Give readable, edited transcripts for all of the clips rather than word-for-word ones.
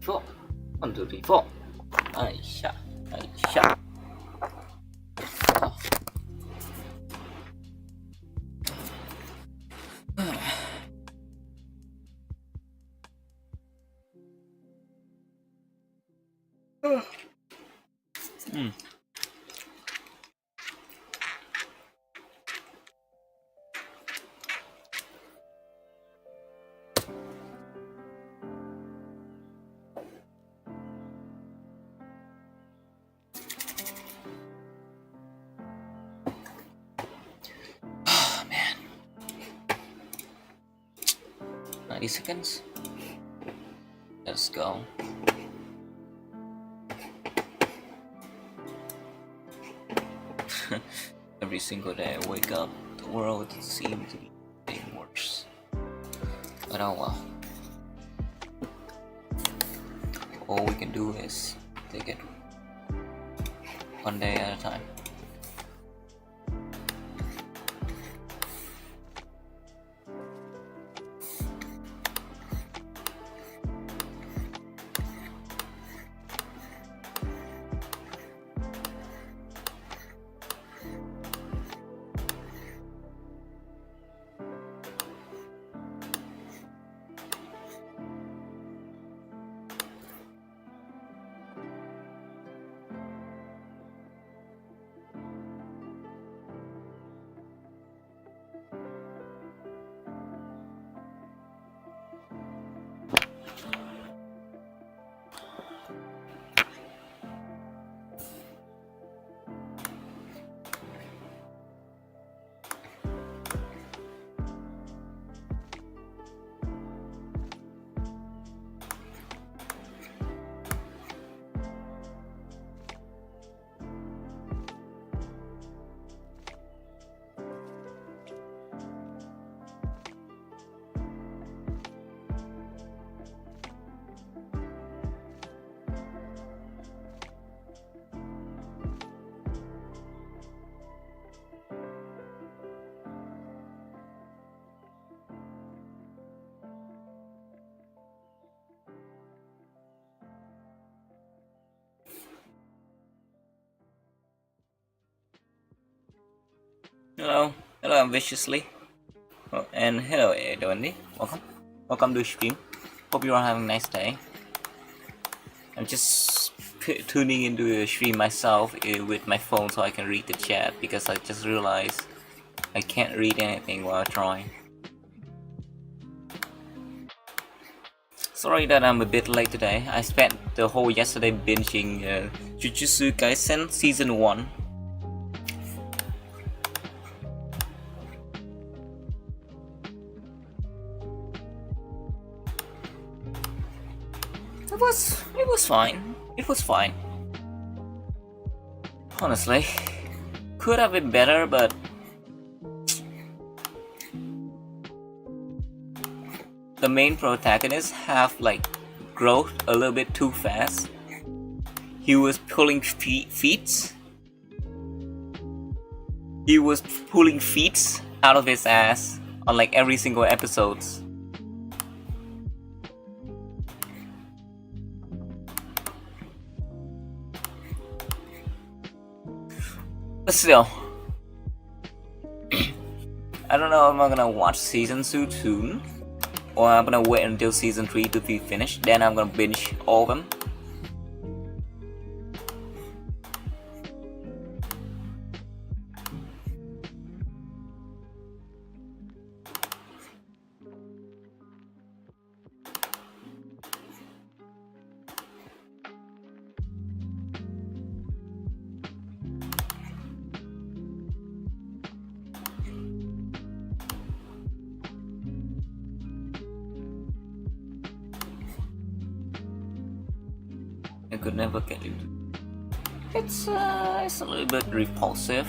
4 1 2 3 4よいしょよいしょ。うん。90 seconds. Let's go. Every single day I wake up, the world seems to be getting worse. But oh well. All we can do is take it one day at a time. Hello, I'm Viciously. Oh, and hello, Wendy. Welcome to the stream. Hope you are having a nice day. I'm just tuning into the stream myself with my phone so I can read the chat because I just realized I can't read anything while trying. Sorry that I'm a bit late today. I spent the whole yesterday binging Jujutsu Kaisen Season 1. It was fine. It was fine. Honestly, could have been better, but the main protagonist have like growth a little bit too fast. He was pulling feet. He was pulling feet out of his ass on like every single episodes. But still, I don't know if I'm gonna watch season 2 soon, or I'm gonna wait until season 3 to be finished, then I'm gonna binge all of them. I could never get into it. It's a little bit repulsive.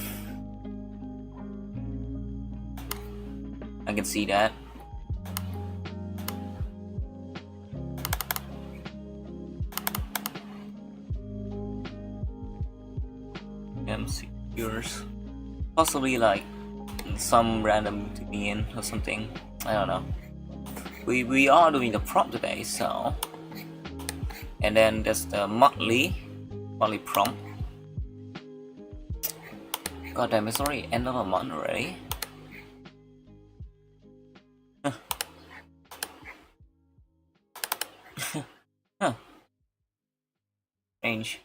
I can see that. MC viewers, possibly like some random tuning in or something. I don't know. We are doing the prompt today, so. And then there's the monthly prompt. God damn, it's already end of a month already. Huh. Strange.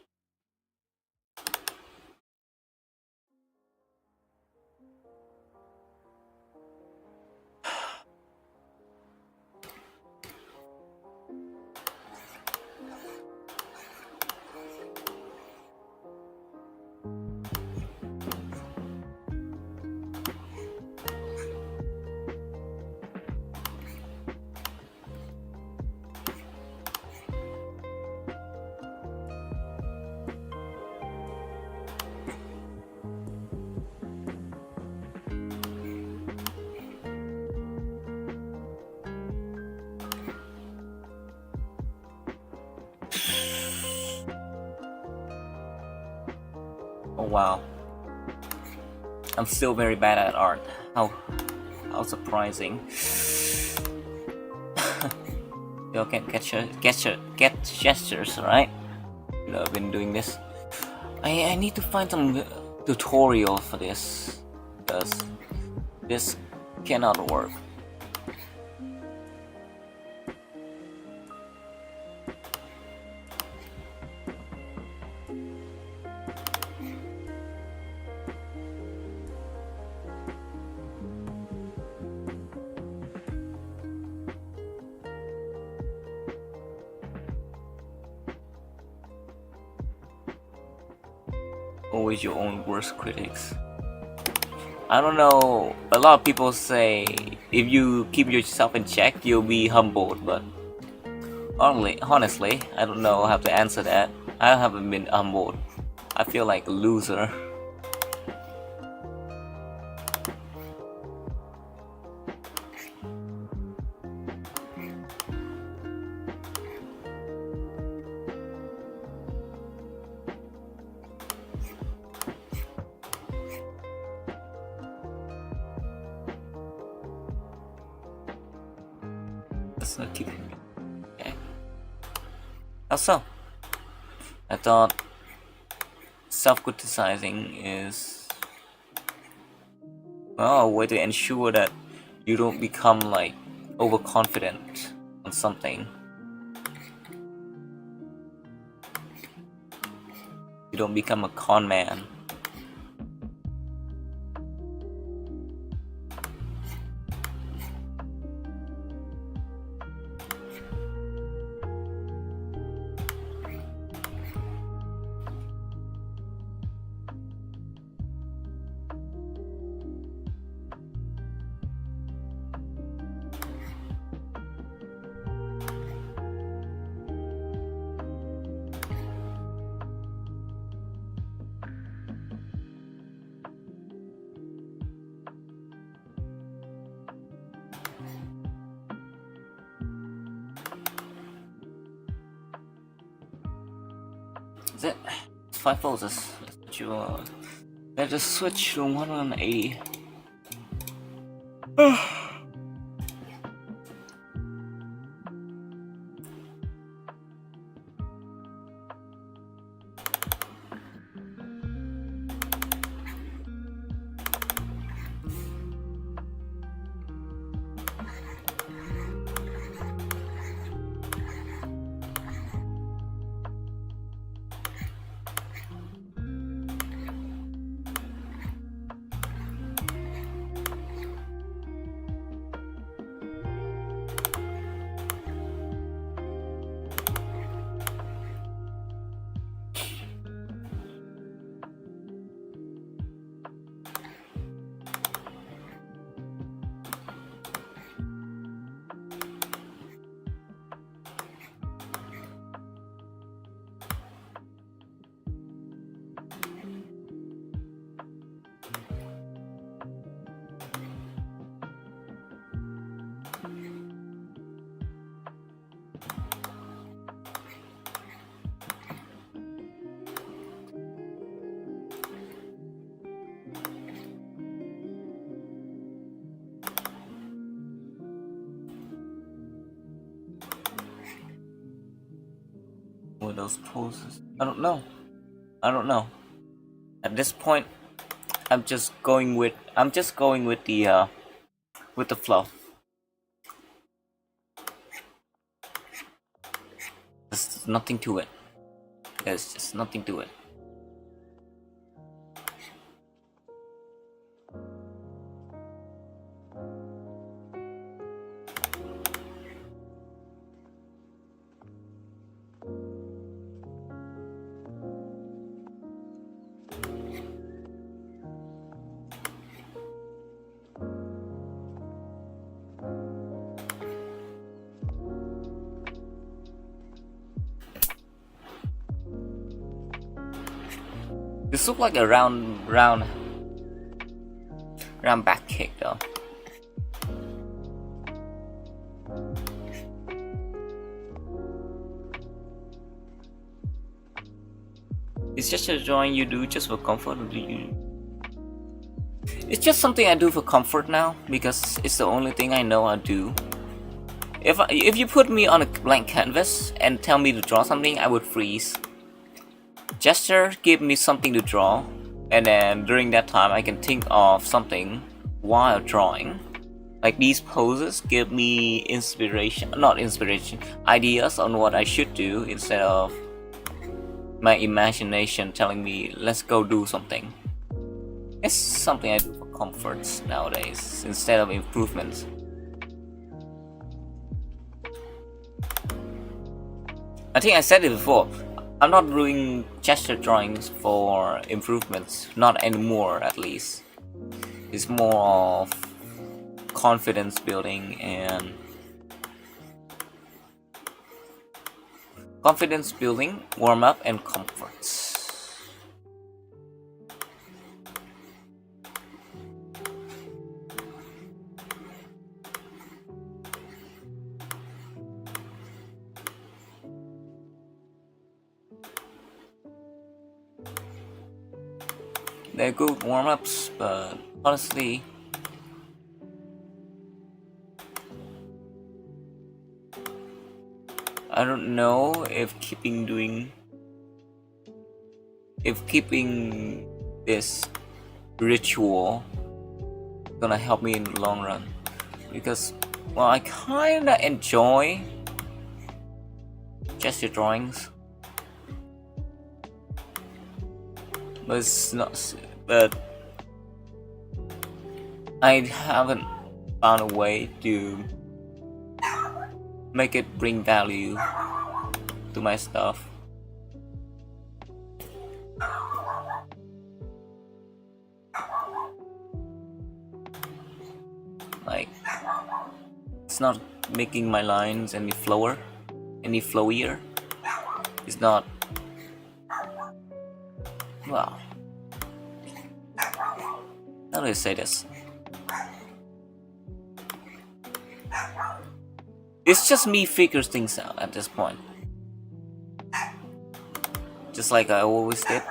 wow. I'm still very bad at art. How surprising. Y'all can get gestures, right? You know, I've been doing this. I need to find some tutorial for this, because this cannot work. Always your own worst critics. I don't know, a lot of people say if you keep yourself in check, you'll be humbled, but honestly, I don't know how to answer that. I haven't been humbled. I feel like a loser. That's not keeping me. Okay. How so? I thought self-criticizing is, well, a way to ensure that you don't become like overconfident on something. You don't become a con man. Is it? 5 poses. Let's just switch to 180. With those poses, I don't know. At this point, I'm just going with the flow. There's nothing to it. There's just nothing to it. This looks like a round back kick though. It's just a drawing you do just for comfort, or do you? It's just something I do for comfort now because it's the only thing I know how to do. If you put me on a blank canvas and tell me to draw something, I would freeze. Gesture give me something to draw, and then during that time I can think of something while drawing. Like these poses give me inspiration, not inspiration, ideas on what I should do instead of my imagination telling me let's go do something. It's something I do for comforts nowadays instead of improvements. I think I said it before, I'm not doing gesture drawings for improvements, not anymore at least. It's more of confidence building and warm up and comforts. They're good warm-ups, but honestly, I don't know if keeping this ritual gonna help me in the long run, because well, I kinda enjoy gesture drawings, but it's not. But I haven't found a way to make it bring value to my stuff. Like, it's not making my lines any flowier. It's not. Wow. How do I say this? It's just me figure things out at this point. Just like I always did.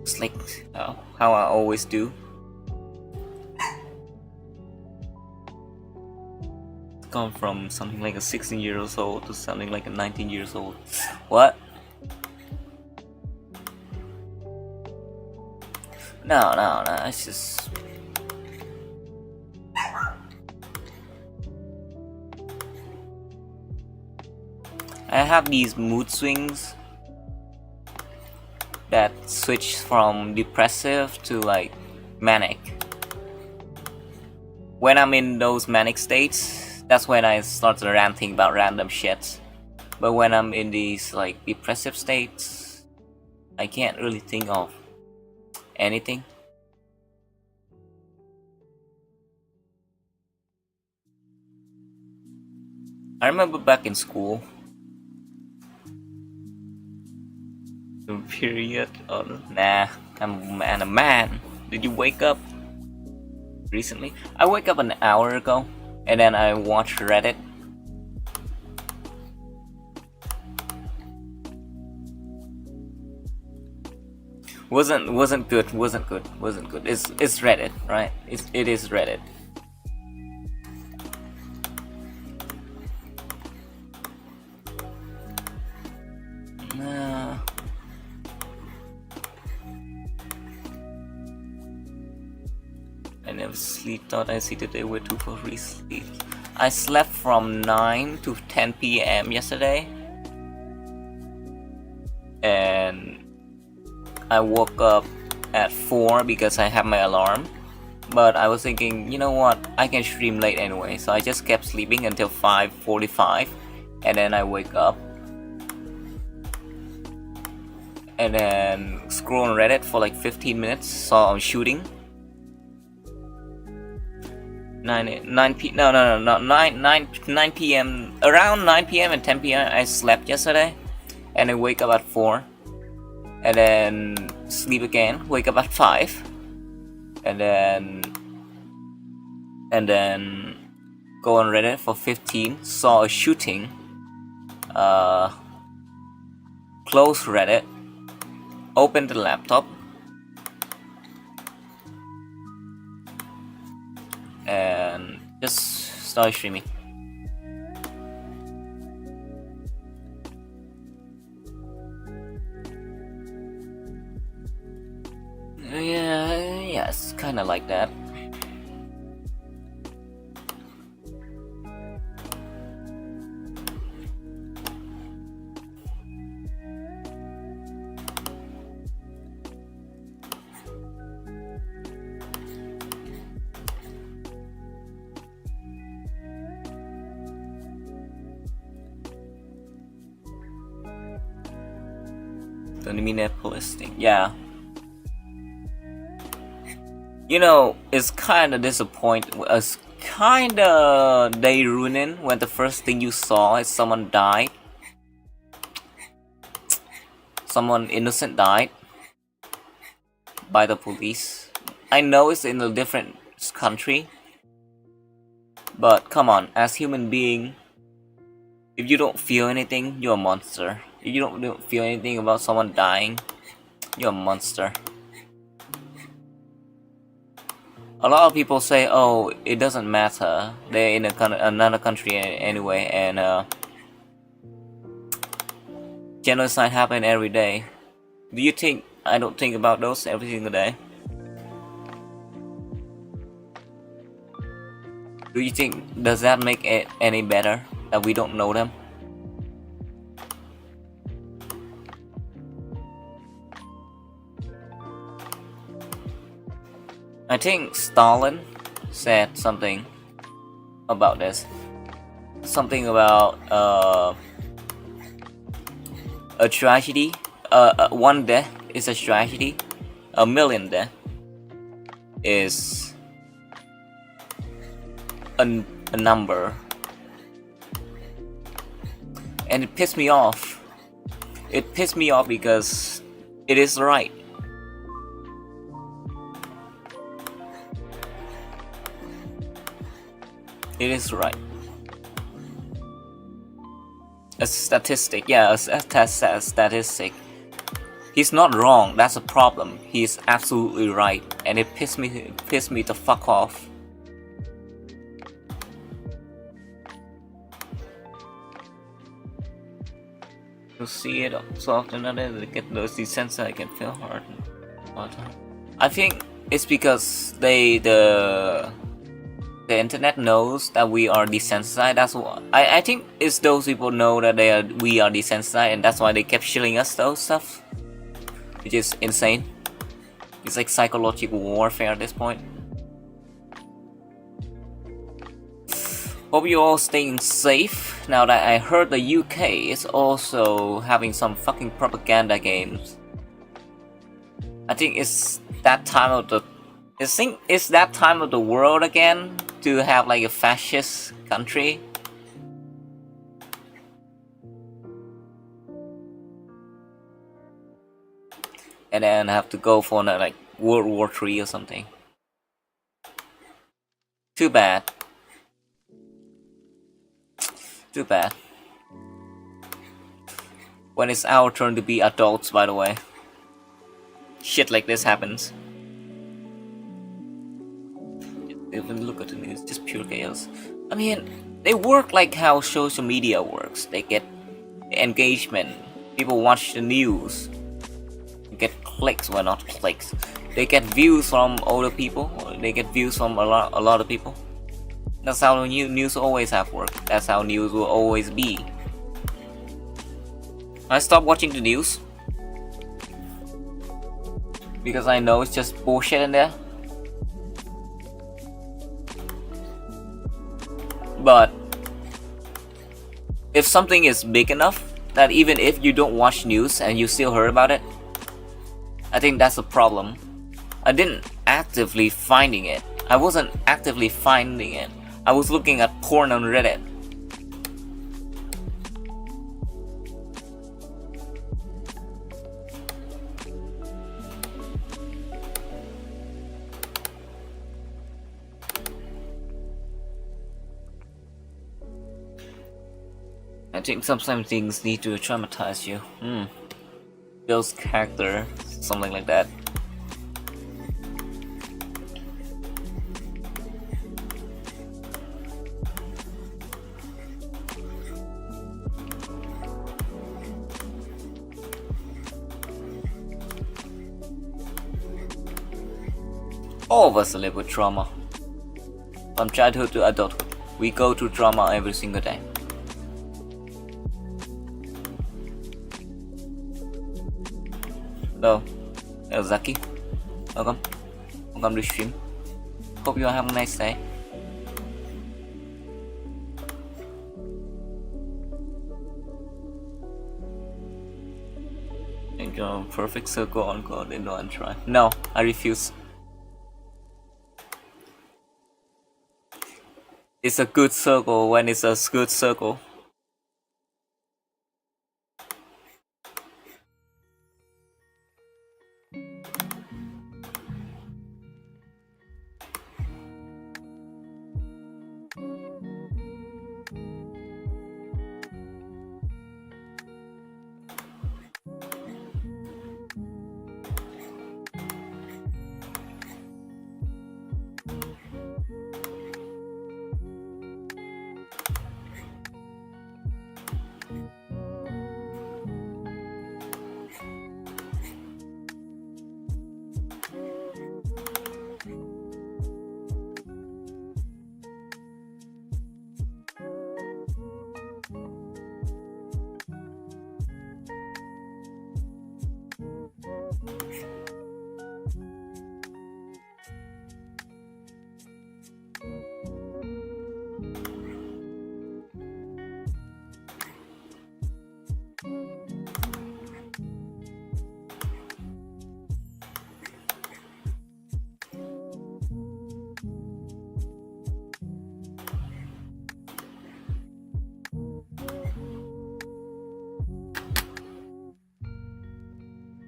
Just like how I always do. It's gone from something like a 16 years old to something like a 19 years old. What? No, it's just. I have these mood swings that switch from depressive to like manic. When I'm in those manic states, that's when I start ranting about random shit. But when I'm in these like depressive states, I can't really think of anything. I remember back in school, the period. Nah, I'm a man. Did you wake up recently? I woke up an hour ago, and then I watched Reddit. Wasn't good. It's Reddit, right? It is Reddit. I never sleep. Thought I see today were 2 for free sleep. I slept from 9 to 10 p.m. yesterday, and I woke up at 4 because I have my alarm. But I was thinking, you know what? I can stream late anyway, so I just kept sleeping until 5:45, and then I wake up, and then scroll on Reddit for like 15 minutes. Saw I'm shooting. 9 p.m. Around 9 p.m. and 10 p.m. I slept yesterday, and I wake up at 4, and then sleep again. Wake up at 5, and then go on Reddit for 15. Saw a shooting. Close Reddit. open the laptop and just start streaming. Yeah, it's kind of like that. The Minneapolis thing, yeah. You know, it's kind of disappointing. It's kind of day ruining when the first thing you saw is someone died. Someone innocent died by the police. I know it's in a different country, but come on, as human being, if you don't feel anything, you're a monster. If you don't feel anything about someone dying, you're a monster. A lot of people say, oh, it doesn't matter, they're in another country anyway, and genocide happen every day. Do you think I don't think about those every single day? Do you think, does that make it any better that we don't know them? I think Stalin said something about this. Something about a tragedy. One death is a tragedy. A million death is a number. And it pissed me off. It pissed me off because it is right. It is right. A statistic, yeah, a statistic. He's not wrong. That's a problem. He's absolutely right, and it pissed me the fuck off. To see it so often that I get those desensitized, I can feel hard. I think it's because the internet knows that we are desensitized. That's what I think it's those people know that we are desensitized, and that's why they kept shilling us those stuff, which is insane. It's like psychological warfare at this point. Hope you're all staying safe. Now that I heard the UK is also having some fucking propaganda games. I think it's that time of the it's that time of the world again to have like a fascist country. And then have to go for like World War III or something. Too bad. Too bad. When it's our turn to be adults, by the way. Shit like this happens. Even look at the news, just pure chaos. I mean, they work like how social media works. They get engagement. People watch the news. You get clicks, well not clicks. They get views from older people. They get views from a lot of people. That's how news always have worked. That's how news will always be. I stopped watching the news because I know it's just bullshit in there. But if something is big enough that even if you don't watch news and you still heard about it, I think that's a problem. I didn't actively finding it. I wasn't actively finding it. I was looking at porn on Reddit. I think sometimes things need to traumatize you. Bill's character, something like that. All of us live with trauma. From childhood to adulthood, we go through trauma every single day. Hello, Zaki. Welcome to the stream. Hope you are having a nice day. Enjoy perfect circle on God in one try. No, I refuse. It's a good circle when it's a good circle.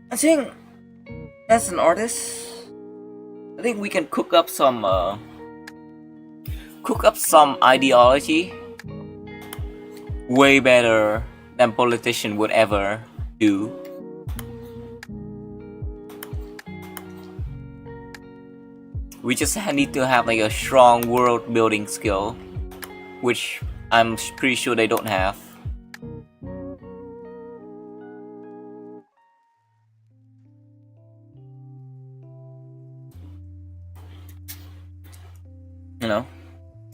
I think as an artist, I think we can cook up some ideology way better than politician would ever do. We just need to have like a strong world building skill, which I'm pretty sure they don't have.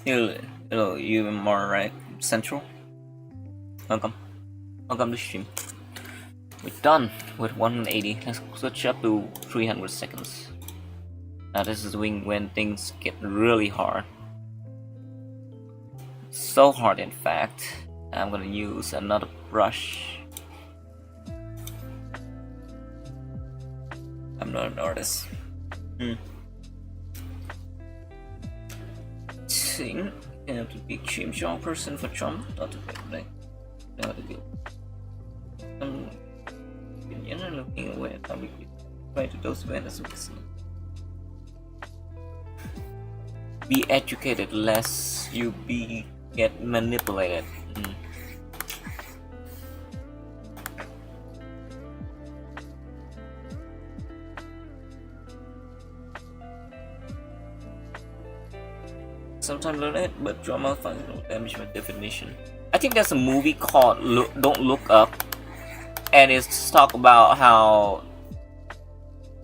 Hello, you more right central. Welcome to the stream. We're done with 180. Let's switch up to 300 seconds. Now this is when things get really hard. So hard, in fact. I'm gonna use another brush. I'm not an artist. You have to be extreme strong person for trauma, not to be like not to be. Looking away at how we try to those awareness of this. Be educated lest you get manipulated. Sometimes learn it, but drama finds no damage by definition. I think there's a movie called Don't Look Up, and it's talk about how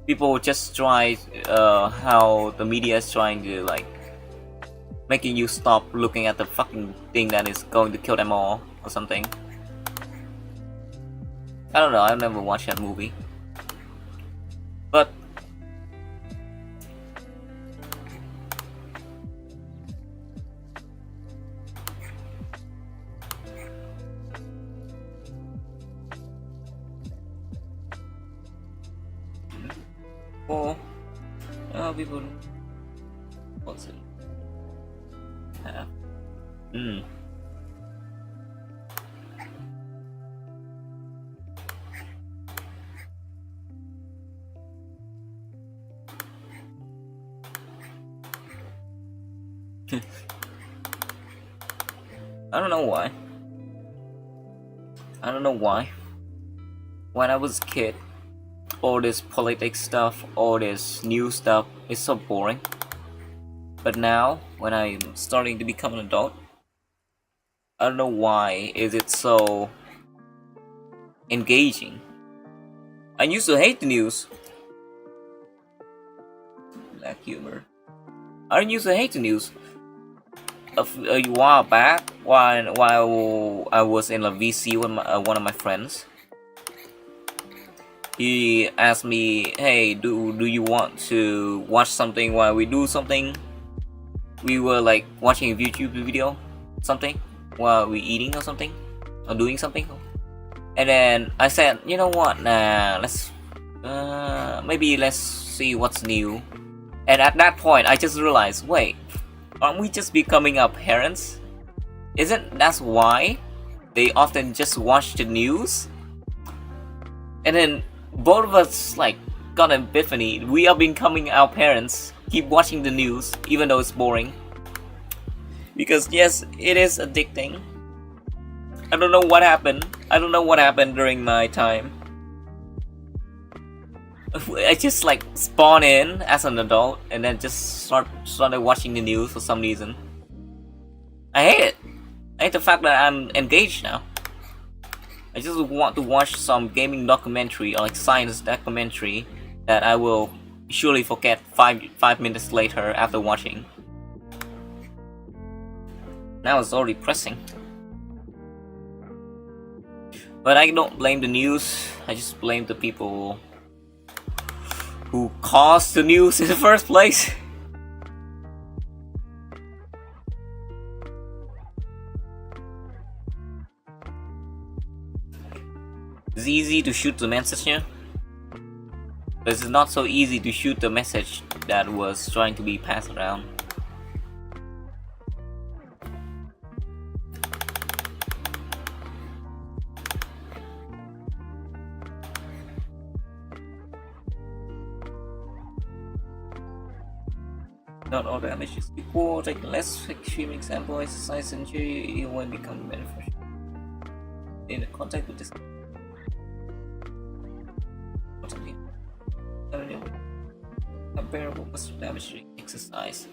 people just try, how the media is trying to like making you stop looking at the fucking thing that is going to kill them all or something. I don't know. I've never watched that movie, but. People, what's it? I don't know why. When I was a kid, all this politics stuff, all this new stuff is so boring. But now, when I'm starting to become an adult, I don't know why is it so engaging. I used to hate the news. Black humor. I used to hate the news. A while back, while I was in a VC with one of my friends, he asked me, "Hey, do you want to watch something while we do something?" We were like watching a YouTube video, something, while we eating or something, or doing something. And then I said, "You know what? Nah, maybe let's see what's new." And at that point, I just realized, wait, aren't we just becoming our parents? Isn't that's why they often just watch the news? And then both of us like got an epiphany. We are becoming our parents. Keep watching the news, even though it's boring. Because yes, it is addicting. I don't know what happened. I don't know what happened during my time. I just like spawned in as an adult and then just started watching the news for some reason. I hate it. I hate the fact that I'm engaged now. I just want to watch some gaming documentary or like science documentary that I will surely forget 5 minutes later after watching. Now it's already depressing. But I don't blame the news. I just blame the people who caused the news in the first place. It's easy to shoot the message here, but it's not so easy to shoot the message that was trying to be passed around. Not all damage is equal. Take less extreme example, exercise injury when become beneficial. In contact with this comparable muscle damage during exercise.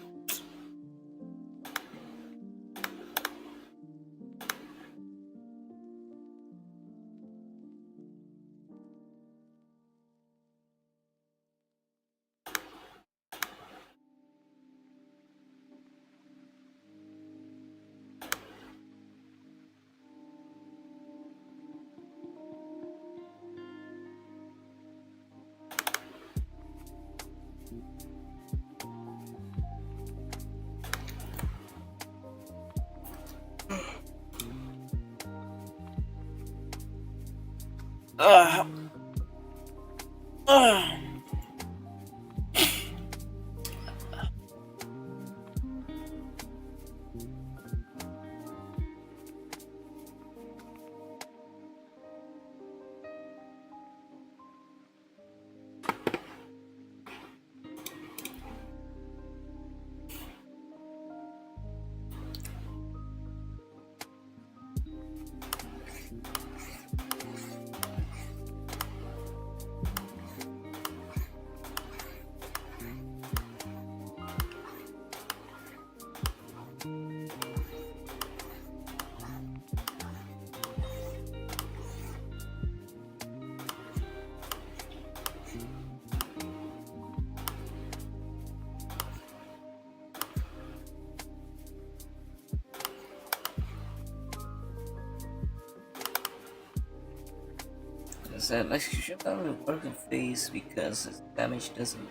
So let's shut down the working phase because damage doesn't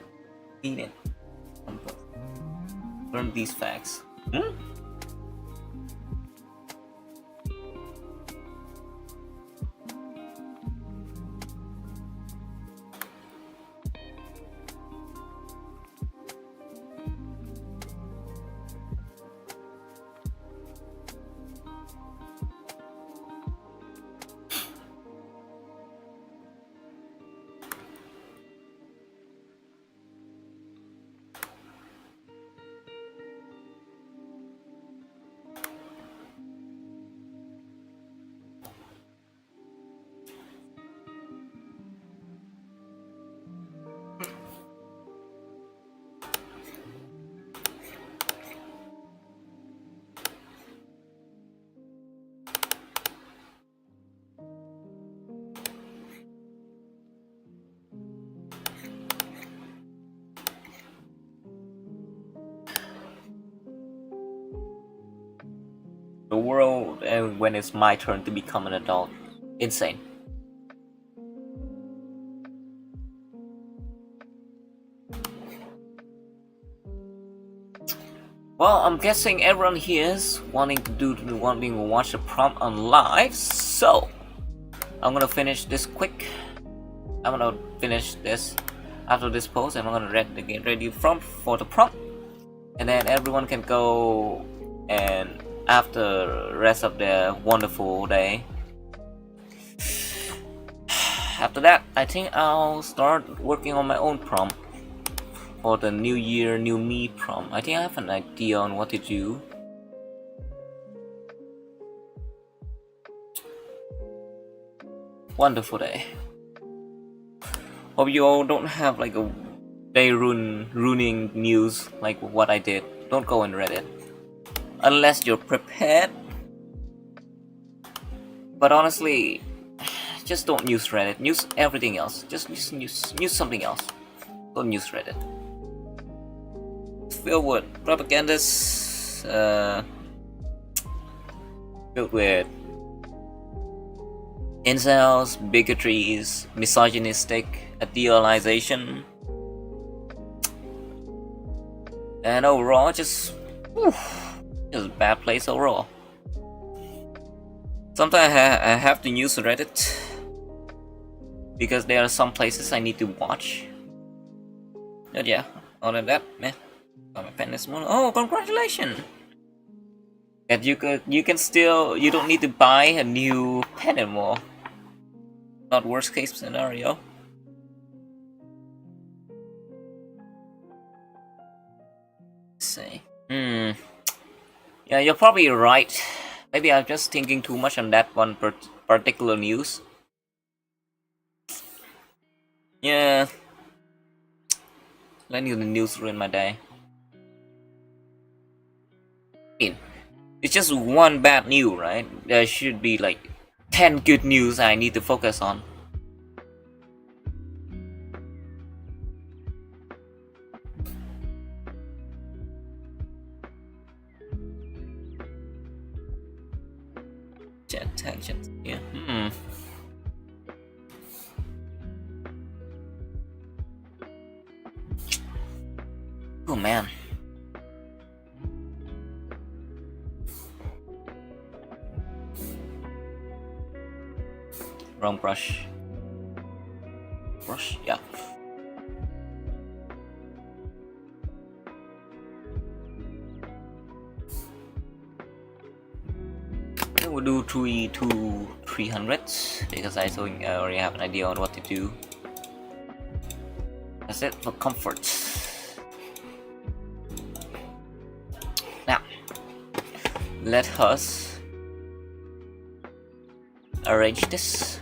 mean it. Learn these facts. the world and when it's my turn to become an adult. Insane. Well, I'm guessing everyone here is wanting to watch the prompt on live, so I'm gonna finish this quick. I'm gonna finish this after this post, and I'm gonna get ready for the prompt, and then everyone can go and after the rest of their wonderful day. After that, I think I'll start working on my own prompt. For the new year, new me prompt. I think I have an idea on what to do. Wonderful day. Hope you all don't have like a day ruining news like what I did. Don't go on Reddit. Unless you're prepared. But honestly, just don't use Reddit. Use everything else. Just use something else. Don't use Reddit. Filled with propagandists, filled with incels, bigotries, misogynistic, idealization, and overall just a bad place overall. Sometimes I have to use Reddit because there are some places I need to watch. But yeah, other than that, man. My pen is small. Oh, congratulations! That you don't need to buy a new pen anymore. Not worst case scenario. Let's see. Yeah, you're probably right. Maybe I'm just thinking too much on that one particular news. Yeah. Letting the news ruin my day. It's just one bad news, right? There should be like 10 good news I need to focus on. Tangent. Yeah. Oh man. Wrong brush. Yeah. I will do 300 because I already have an idea on what to do. That's it for comfort. Now, let us arrange this.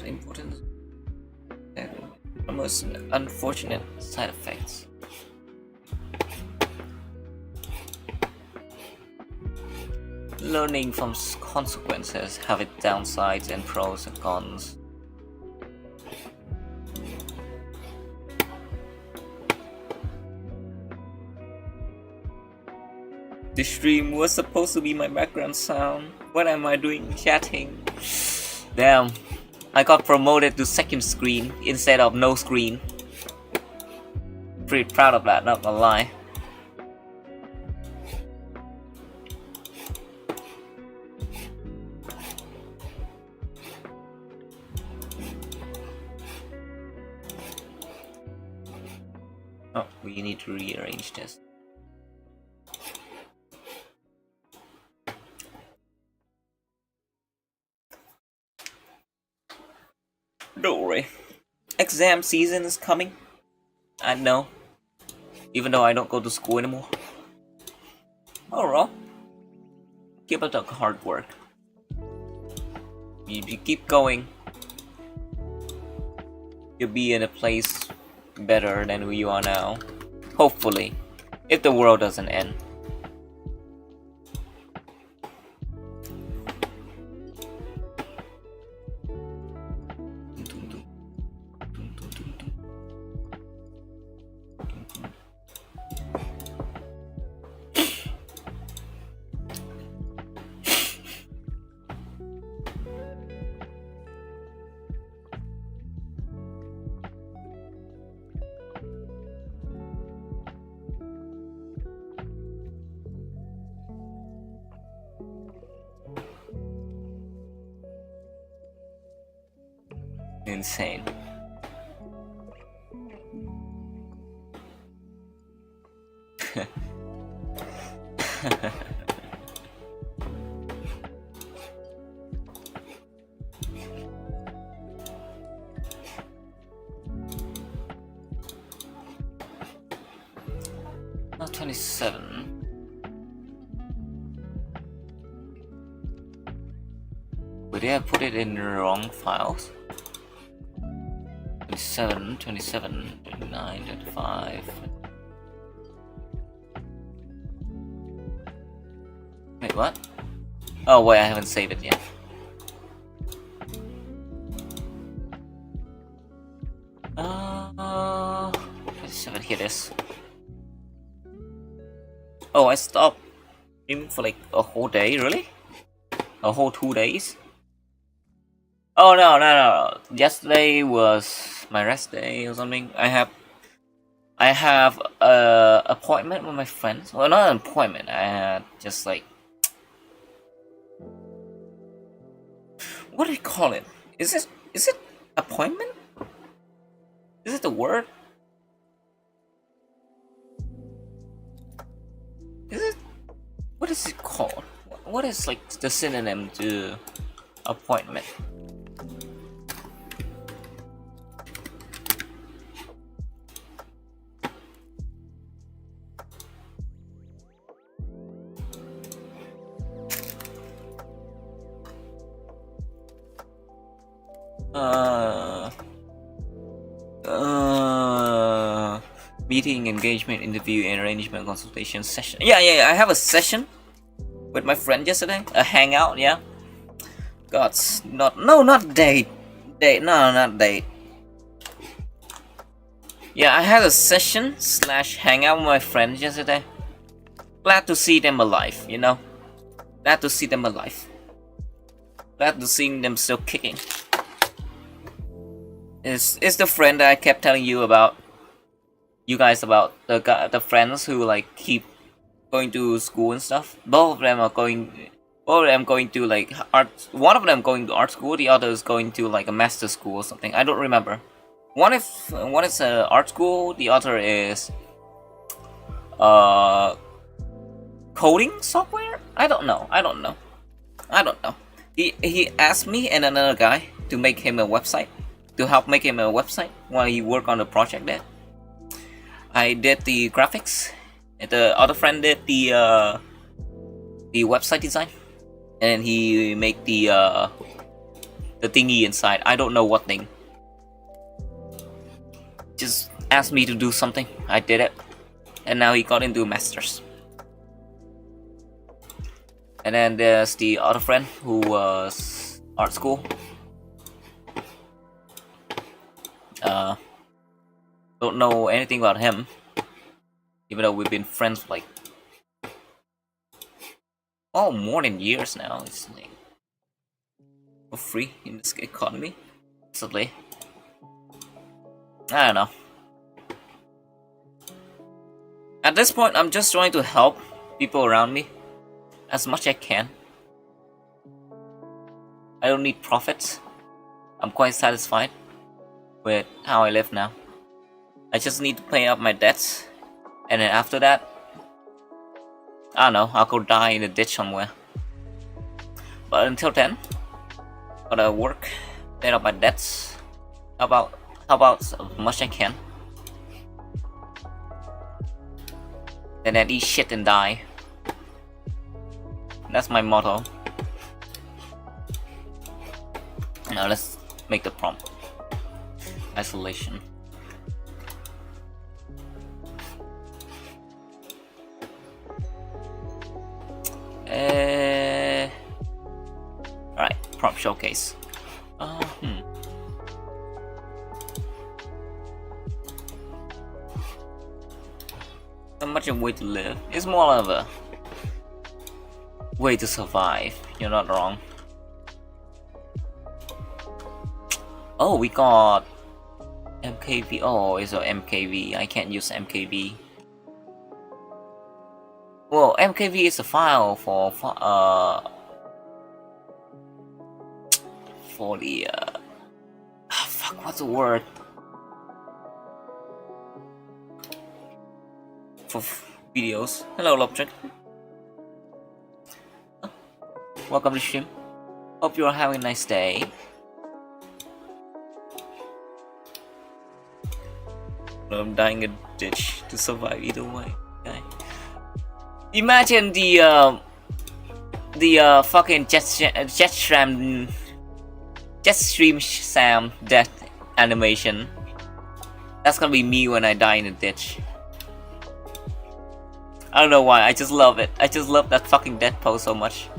Important most unfortunate side effects. Learning from consequences have its downsides and pros and cons. This stream was supposed to be my background sound. What am I doing? Chatting. Damn. I got promoted to second screen instead of no screen. Pretty proud of that, not gonna lie. Oh, we need to rearrange this. Don't worry. Exam season is coming. I know. Even though I don't go to school anymore. Overall, keep up the hard work. If you keep going, you'll be in a place better than who you are now. Hopefully. If the world doesn't end. insane. Not 27. Did I put it in the wrong files? 27, 27, 29, 25. Wait, what? Oh wait, I haven't saved it yet. Uh, 27, here it is. Oh, I stopped streaming for like a whole day, really? A whole 2 days? Oh no. Yesterday was my rest day or something. I have a appointment with my friends. Well, not an appointment. I had just like, what do you call it? Is it appointment? Is it the word? Is it? What is it called? What is like the synonym to appointment? Meeting, engagement, interview, and arrangement, consultation, session. Yeah, I have a session with my friend yesterday. A hangout, yeah. Not date. Not date. Yeah, I had a session / hangout with my friends yesterday. Glad to see them alive, you know. Glad to see them alive. Glad to see them still kicking. It's the friend that I kept telling you about. You guys about the friends who like keep going to school and stuff. Both of them going to like art. One of them going to art school. The other is going to like a master school or something. I don't remember. One is art school. The other is coding software. I don't know. He asked me and another guy to make him a website. To help make him a website while he worked on the project there. I did the graphics, and the other friend did the website design, and he make the thingy inside. I don't know what thing. Just asked me to do something. I did it, and now he got into masters. And then there's the other friend who was art school. Don't know anything about him, even though we've been friends for like more than years now. It's like for free in this economy, sadly. I don't know. At this point, I'm just trying to help people around me as much as I can. I don't need profits. I'm quite satisfied with how I live now. I just need to pay up my debts, and then after that, I don't know, I'll go die in a ditch somewhere. But until then, gotta work, pay up my debts, help out as much as I can, and then eat shit and die. That's my motto. Now let's make the prompt. Isolation. Alright, prompt showcase. Not much a way to live. It's more of a way to survive. You're not wrong. Oh, we got MKV. Oh, it's a MKV. I can't use MKV. Well, MKV is a file for the Fuck, what's the word? For videos. Hello, Lobtrick. Welcome to stream. Hope you are having a nice day. I'm dying in a ditch to survive either way. Okay. Imagine the fucking Jetstream Sam death animation. That's gonna be me when I die in a ditch. I don't know why, I just love it. I just love that fucking death pose so much.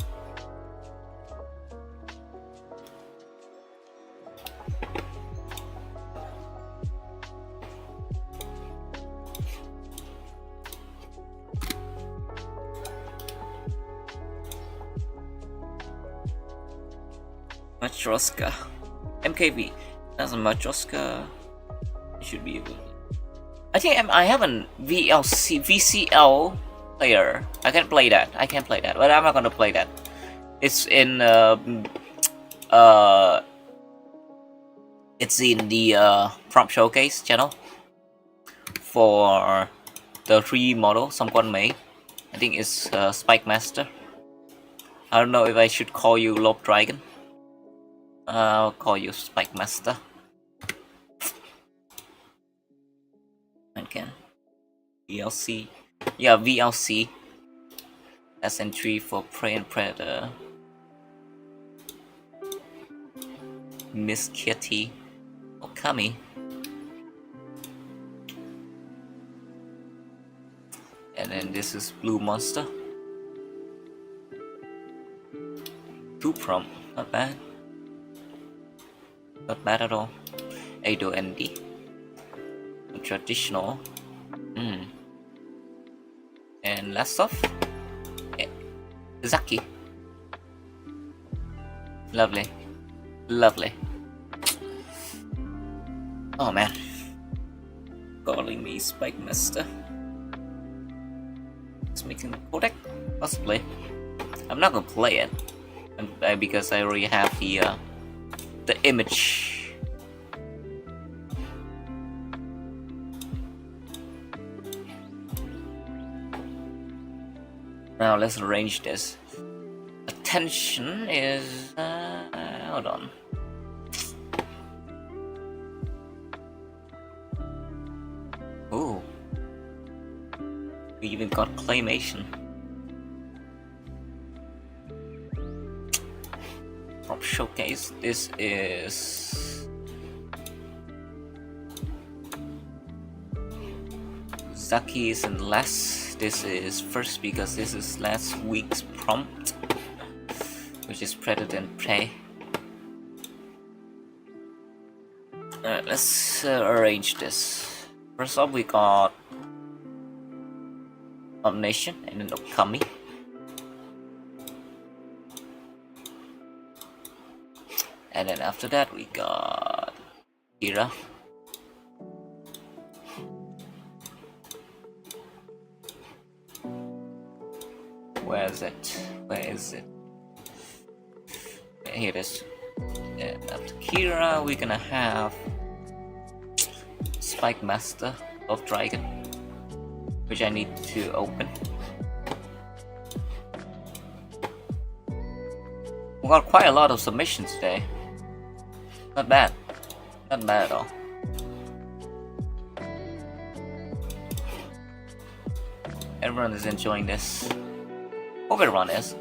Matroska. MKV. That's a Matroska. It should be able. I think I have a VCL player. I can play that. But I'm not gonna play that. It's in it's in the prompt showcase channel for the 3 model someone made. I think it's Spike Master. I don't know if I should call you Lob Dragon. I'll call you Spike Master. Again. VLC. Yeah, VLC. SN3 for Prey and Predator. Miss Kitty. Okami. And then this is Blue Monster. 2 prompt. Not bad. Not bad at all. Ado ND. Traditional. And last off, Zaki. Lovely. Lovely. Oh man. Calling me Spike Master. It's making the codec? Possibly. I'm not gonna play it. Because I already have the image. Now let's arrange this. Attention is hold on. Ooh. We even got claymation. From showcase, this is Zaki is in last. This is first because this is last week's prompt, which is Predator and Prey. Alright, let's arrange this. First up, we got Omnation and then Okami. And then after that, we got Kira. Where is it? Where is it? Here it is. And after Kira, we're gonna have Spike Master of Dragon, which I need to open. We got quite a lot of submissions today. Not bad. Not bad at all. Everyone is enjoying this. Hope everyone is.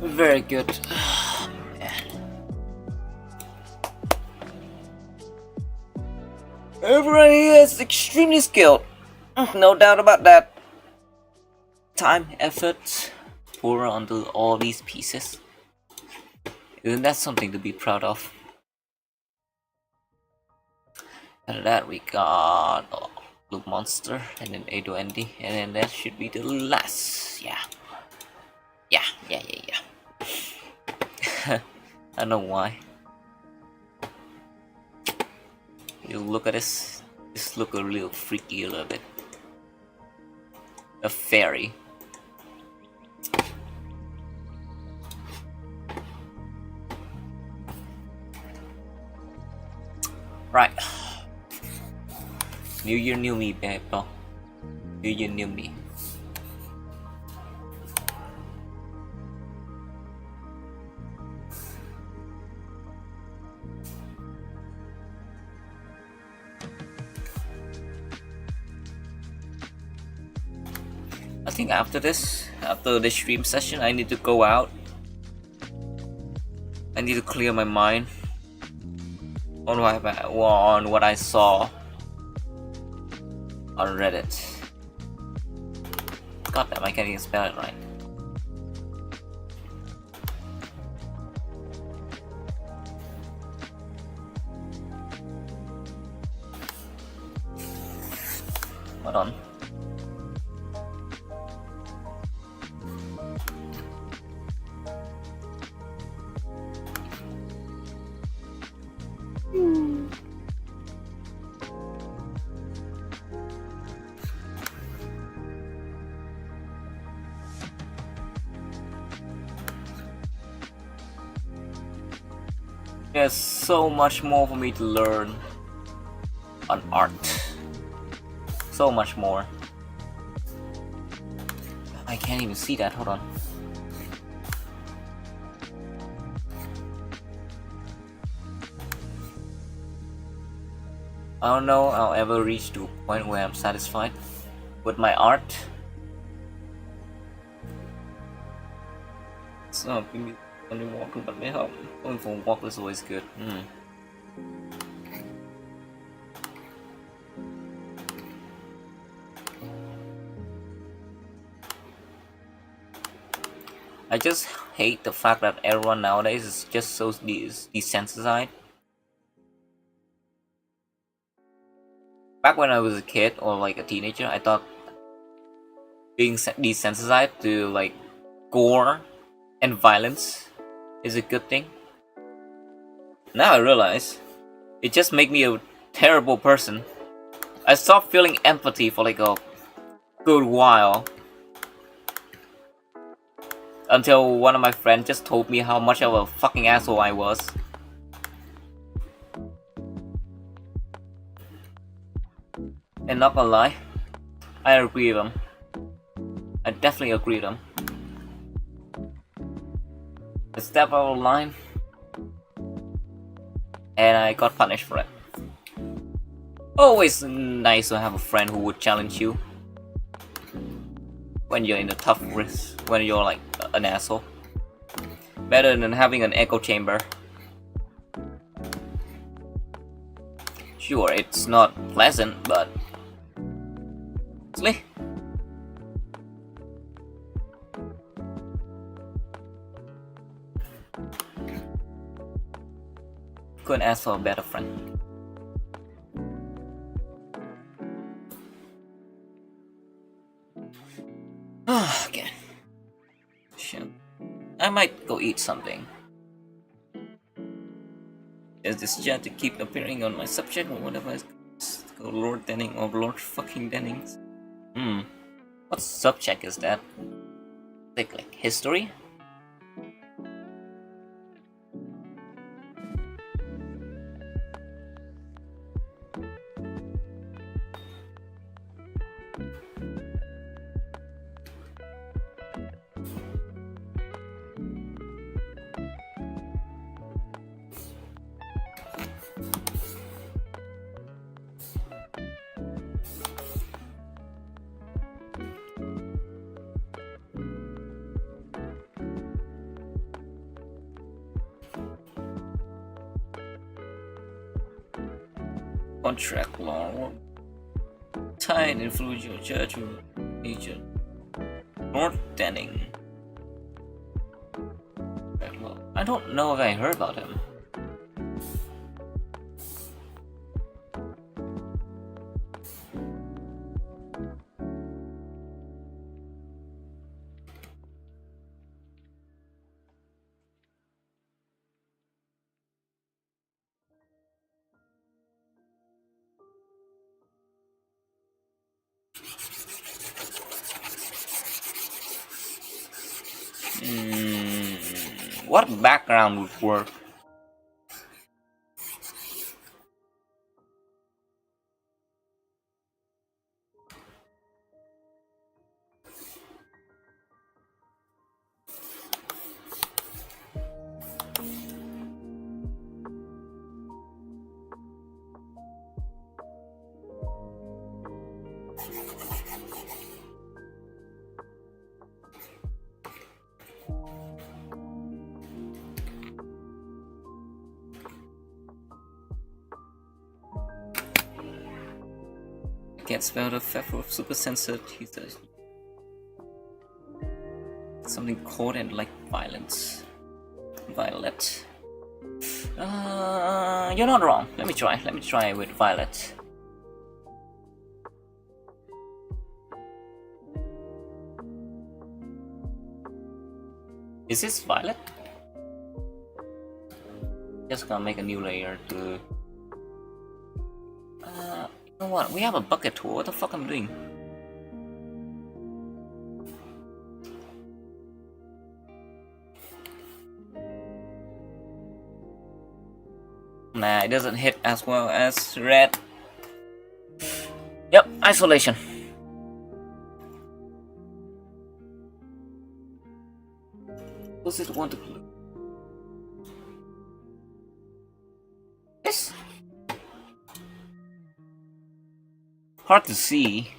Very good. Everyone here is extremely skilled. No doubt about that. Time, effort, pour onto all these pieces. Isn't that something to be proud of? After that, we got Blue Monster, and then Ado Andy, and then that should be the last. Yeah. I don't know why. You look at this. This look a little freaky a little bit. A fairy. Right. New year, new me, babe. New year, new me. I think after the stream session, I need to go out. I need to clear my mind on what I saw on Reddit. God damn, I can't even spell it right. Hold on. There's so much more for me to learn on art. So much more. I can't even see that, hold on. I don't know I'll ever reach to a point where I'm satisfied with my art. So, only walking but may help. Going for a walk is always good. I just hate the fact that everyone nowadays is just so desensitized. Back when I was a kid or like a teenager, I thought being desensitized to like gore and violence is a good thing. Now I realize it just made me a terrible person. I stopped feeling empathy for like a good while, until one of my friends just told me how much of a fucking asshole I was. And not gonna lie, I agree with him. I definitely agree with him. I stepped out of line, and I got punished for it. Always nice to have a friend who would challenge you when you're in a tough risk, when you're like an asshole. Better than having an echo chamber. Sure, it's not pleasant, but honestly, couldn't ask for a better friend. Okay. Shit. I might go eat something. Is this chat to keep appearing on my subject or whatever it's called? Lord Denning or Lord fucking Dennings? What subject is that? Like history? Contract law. Tied influential church agent. North Denning. I don't know if I heard about him. What background would work? Can't spell the theft of super censored. He says something cold and like violence. Violet. You're not wrong. Let me try. Let me try with Violet. Is this Violet? Just gonna make a new layer to. You know what? We have a bucket tool. What the fuck am I doing? Nah, it doesn't hit as well as red. Yep, isolation. Does it want to glue? Yes. Hard to see.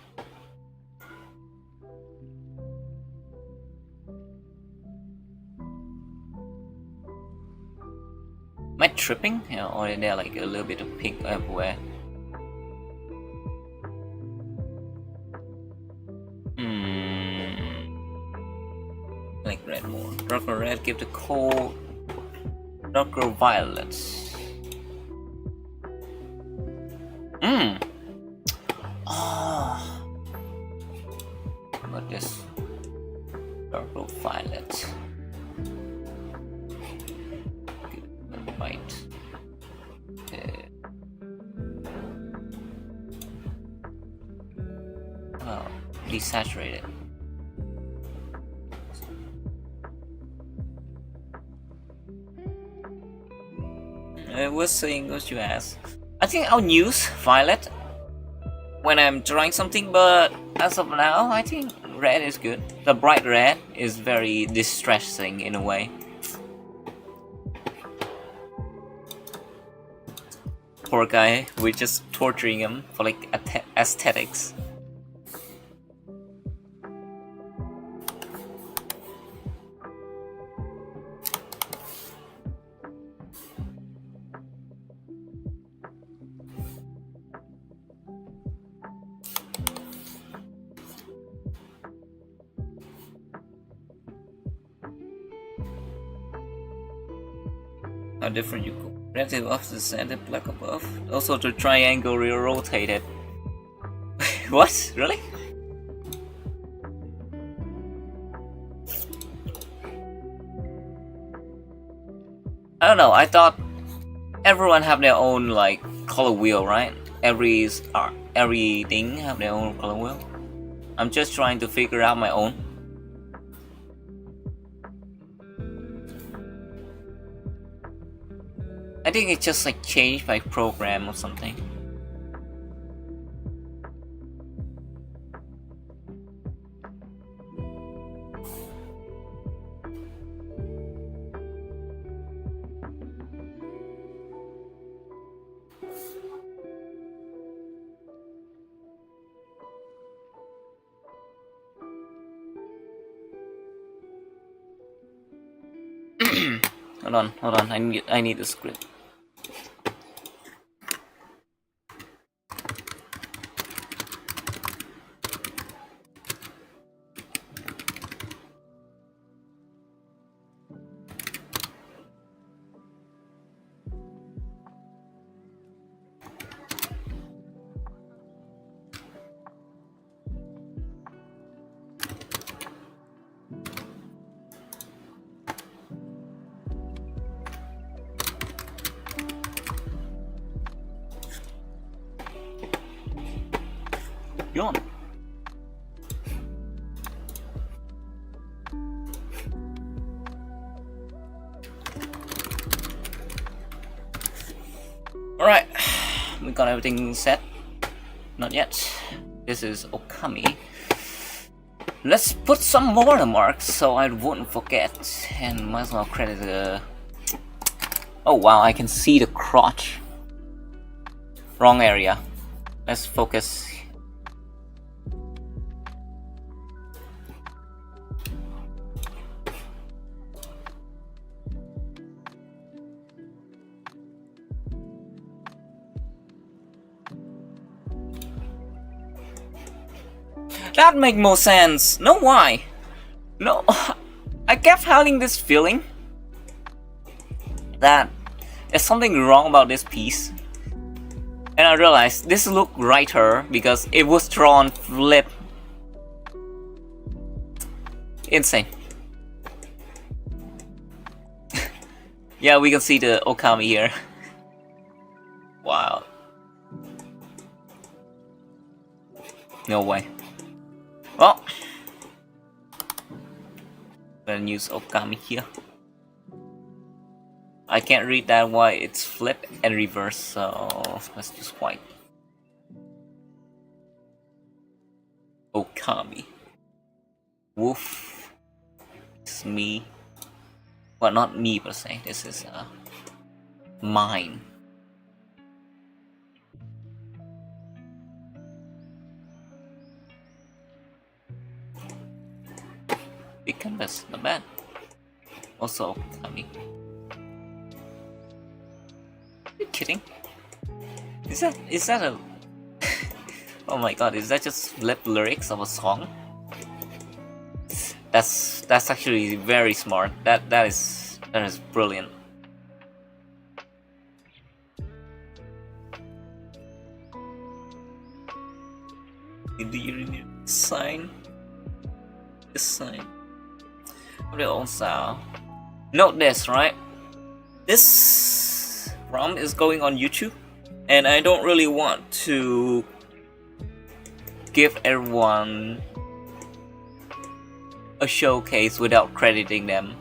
Am I tripping? Yeah, or is there like a little bit of pink everywhere? Like red more. Darker red, give the cold. Darker violet. Oh. How about this? Darker violet. White. Oh, desaturated. I was saying what you asked. I think I'll use violet when I'm drawing something, but as of now, I think red is good. The bright red is very distressing in a way. Poor guy, we're just torturing him for like aesthetics. How different you go. Relative of the center, black above. Also the triangle rotated. What? Really? I don't know, I thought everyone have their own like color wheel, right? Everything have their own color wheel. I'm just trying to figure out my own. I think it's just like changed by program or something. Hold on, I need the script. Yawn. Alright, we got everything set. Not yet. This is Okami. Let's put some watermarks so I won't forget. And might as well credit the... Oh wow, I can see the crotch. Wrong area. Let's focus. That make more sense. No, why? No, I kept having this feeling that there's something wrong about this piece, and I realized this looked righter because it was drawn flip. Insane. Yeah, we can see the Okami here. Wow. No way. Well, I'm gonna use Okami here. I can't read that why it's flip and reverse, so let's use white. Okami. Woof. It's me. Well, not me per se. This is mine. Big canvas, not bad. Also, Okami. Are you kidding? Is that a... Oh my god, is that just lip lyrics of a song? That's actually very smart. That is brilliant. Do you need a sign? This sign. Also, note this, right? This ROM is going on YouTube, and I don't really want to give everyone a showcase without crediting them.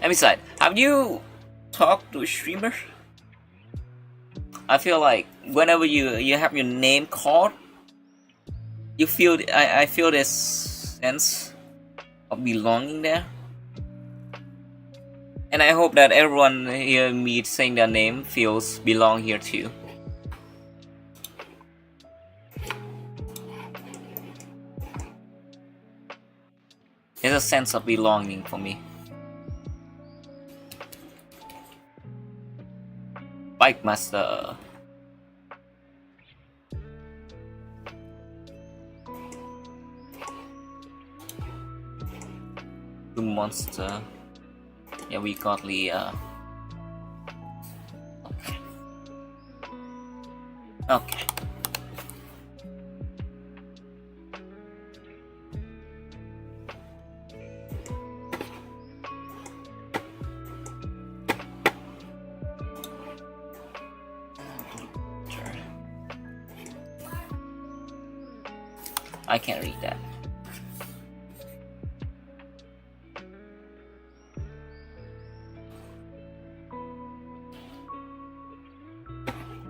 And besides, have you talked to a streamer? I feel like whenever you have your name called, you feel I feel this sense of belonging there. And I hope that everyone hearing me saying their name feels belong here too. There's a sense of belonging for me. Bike Master. The monster. Yeah, we got the okay. Okay. I can't read that.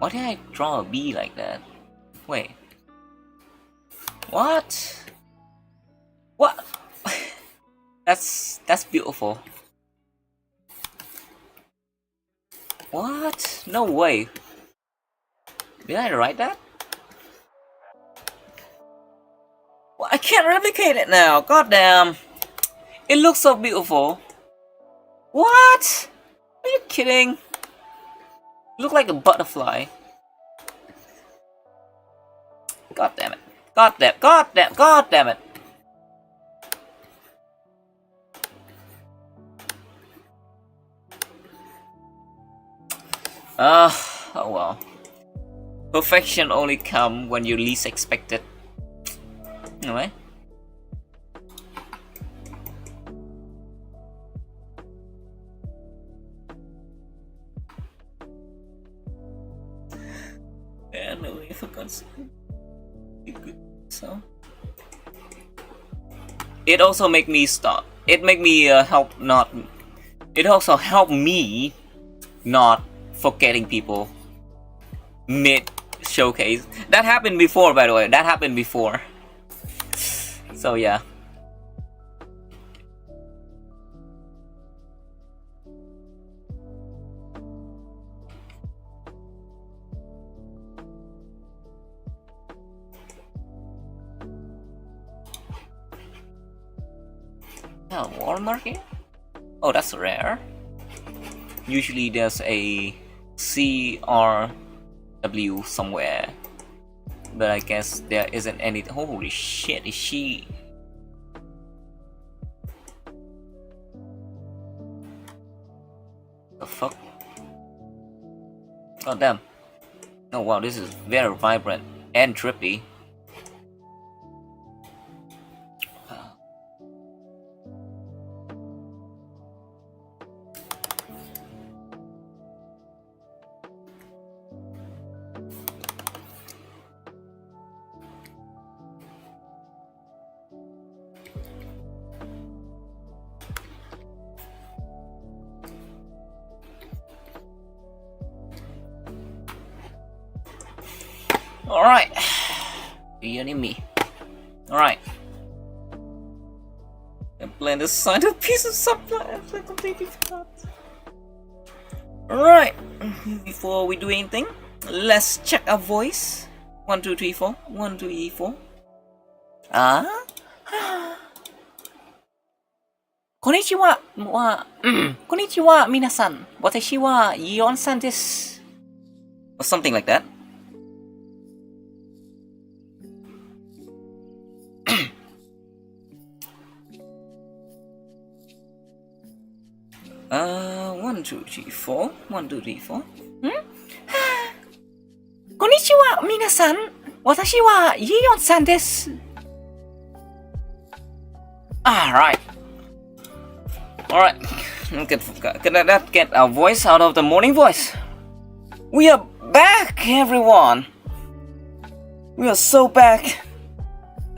Why did I draw a bee like that? Wait. What? What? That's beautiful. What? No way. Did I write that? Well, I can't replicate it now. God damn. It looks so beautiful. What? Are you kidding? Look like a butterfly. God damn it. God damn it. Oh well. Perfection only comes when you least expect it. Anyway. And I forgot something. So it also make me stop. It make me help not. It also help me not forgetting people mid showcase. That happened before, by the way. That happened before. So yeah. Oh, watermark here? Oh, that's rare. Usually there's a C or W somewhere, but I guess there isn't any. Holy shit, is she? The fuck? Oh damn. Oh wow, this is very vibrant and trippy. Alright, the enemy. Alright. And blend this side a piece of supply. I completely forgot. Alright, before we do anything, let's check our voice. 1, 2, 3, 4. 1, 2, 3, 4. Konnichiwa wa konnichiwa minasan. Watashi wa Yon-san desu. Or something like that. One, two, three, four. 1, 2, 3, 4. Konnichiwa, minasan. Watashi wa Yon-san desu. Alright. Alright. Let's get our voice out of the morning voice. We are back, everyone. We are so back.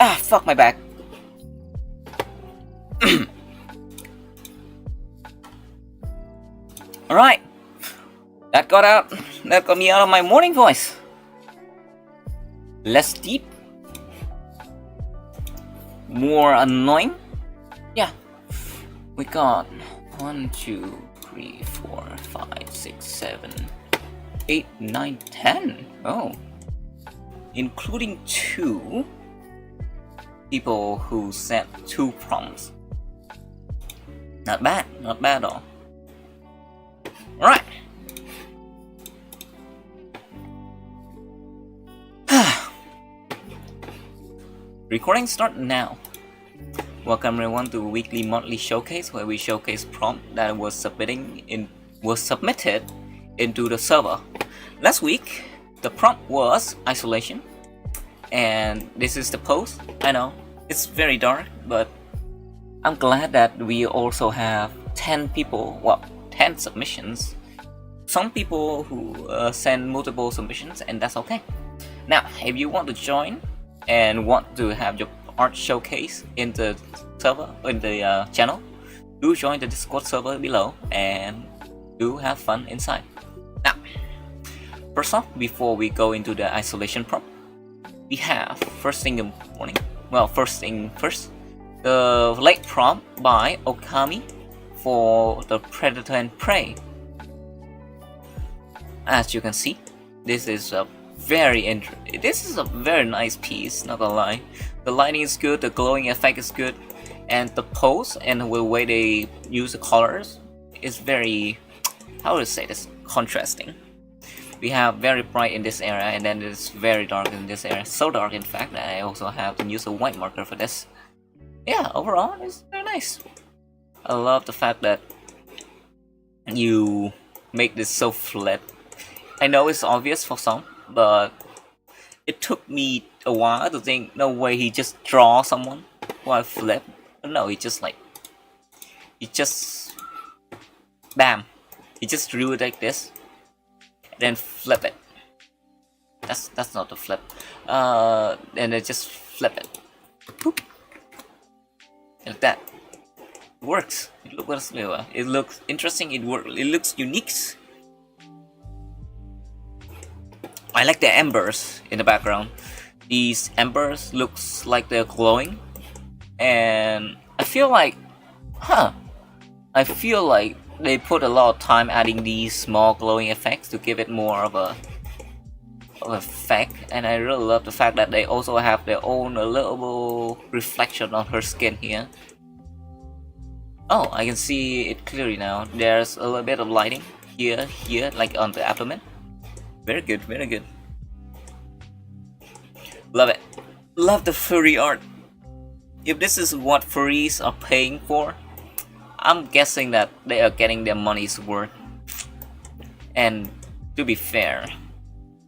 Ah, fuck my back. Alright. That got me out of my morning voice. Less deep. More annoying. Yeah. We got 1, 2, 3, 4, 5, 6, 7, 8, 9, 10. Oh. Including 2 people who sent 2 prompts. Not bad at all. Alright. Recording start now. Welcome everyone to weekly monthly showcase where we showcase prompt that was submitted into the server. Last week the prompt was isolation, and this is the post. I know it's very dark, but I'm glad that we also have 10 people, well, 10 submissions. Some people who send multiple submissions, and that's okay. Now, if you want to join and want to have your art showcase in the server, in the channel, do join the Discord server below and do have fun inside. Now, first off, before we go into the isolation prompt, we have first thing in the morning. Well, first thing first, the late prompt by Okami for the Predator and Prey. As you can see, this is a very nice piece, not gonna lie. The lighting is good, the glowing effect is good, and the pose and the way they use the colors is very, how to say this, contrasting. We have very bright in this area, and then it's very dark in this area. So dark, in fact, that I also have to use a white marker for this. Yeah, overall, it's very nice. I love the fact that you make this so flat. I know it's obvious for some, but it took me a while to think, no way he just draw someone while flip. No, he just bam, he just drew it like this, and then flip it. That's not the flip. And then just flip it. Boop. Like that. It works. It looks interesting. It looks unique. I like the embers in the background. These embers looks like they're glowing, and I feel like, I feel like they put a lot of time adding these small glowing effects to give it more of a effect, and I really love the fact that they also have their own a little reflection on her skin here. Oh, I can see it clearly now. There's a little bit of lighting here, like on the abdomen. Very good, very good. Love it. Love the furry art. If this is what furries are paying for, I'm guessing that they are getting their money's worth. And to be fair,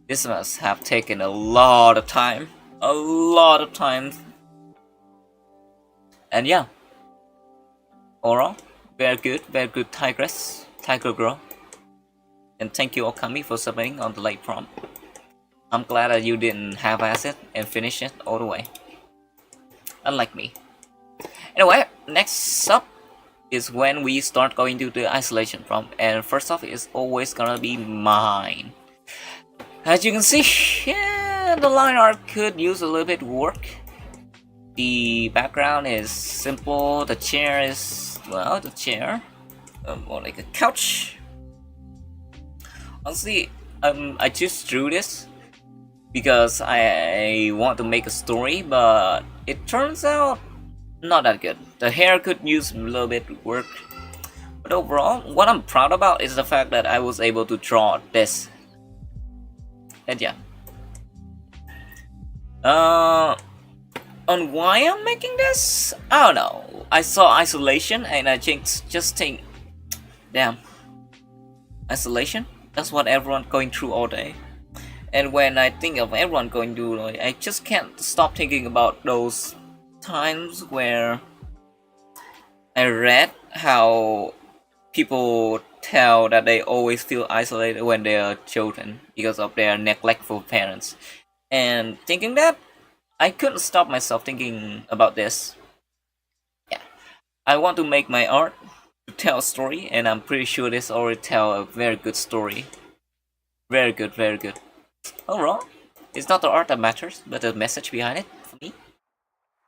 this must have taken a lot of time. A lot of time. And yeah. Overall, very good Tiger Girl. And thank you Okami for submitting on the late prompt. I'm glad that you didn't half-ass it and finish it all the way. Unlike me. Anyway, next up is when we start going to the isolation prompt, and first off is always gonna be mine. As you can see, yeah, the line art could use a little bit work. The background is simple, the chair is, well, the chair, more like a couch. Honestly, I just drew this because I want to make a story, but it turns out not that good. The hair could use a little bit of work, but overall, what I'm proud about is the fact that I was able to draw this. And yeah. On why I'm making this? I don't know. I saw isolation and I just think, damn, isolation? That's what everyone's going through all day. And when I think of everyone going through, I just can't stop thinking about those times where I read how people tell that they always feel isolated when they are children because of their neglectful parents. And thinking that, I couldn't stop myself thinking about this. Yeah, I want to make my art to tell a story, and I'm pretty sure this already tell a very good story. Very good, very good. Overall, it's not the art that matters, but the message behind it for me.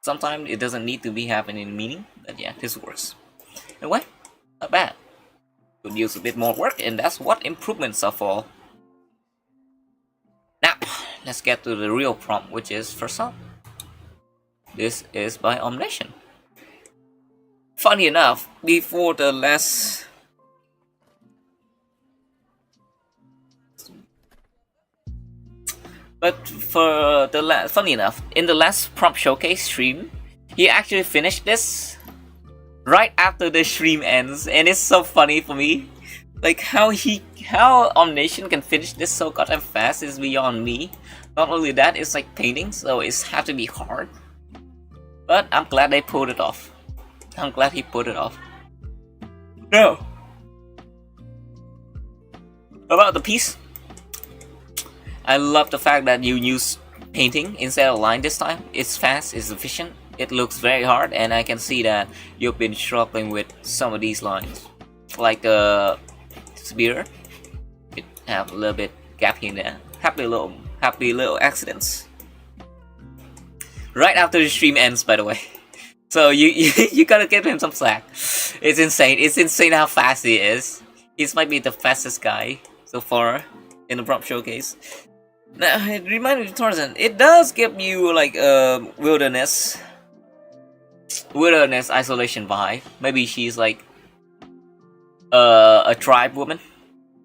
Sometimes it doesn't need to be having any meaning, but yeah, this works. Anyway, not bad. Could use a bit more work, and that's what improvements are for. Now, let's get to the real prompt, which is first up. This is by Omnation. Funny enough, before the last... But for the last... Funny enough, in the last prompt showcase stream, he actually finished this right after the stream ends, and it's so funny for me. Like how Omnation can finish this so goddamn fast is beyond me. Not only that, it's like painting, so it's have to be hard. But I'm glad they pulled it off. I'm glad he pulled it off. No. About the piece, I love the fact that you use painting instead of line this time. It's fast, it's efficient, it looks very hard, and I can see that you've been struggling with some of these lines. Like the spear, it have a little bit gap here and there. Happy little accidents. Right after the stream ends, by the way. So you gotta give him some slack. It's insane. It's insane how fast he is. He might be the fastest guy so far in the prompt showcase. Now, it reminds me of Tarzan. It does give you like a wilderness isolation vibe. Maybe she's like a tribe woman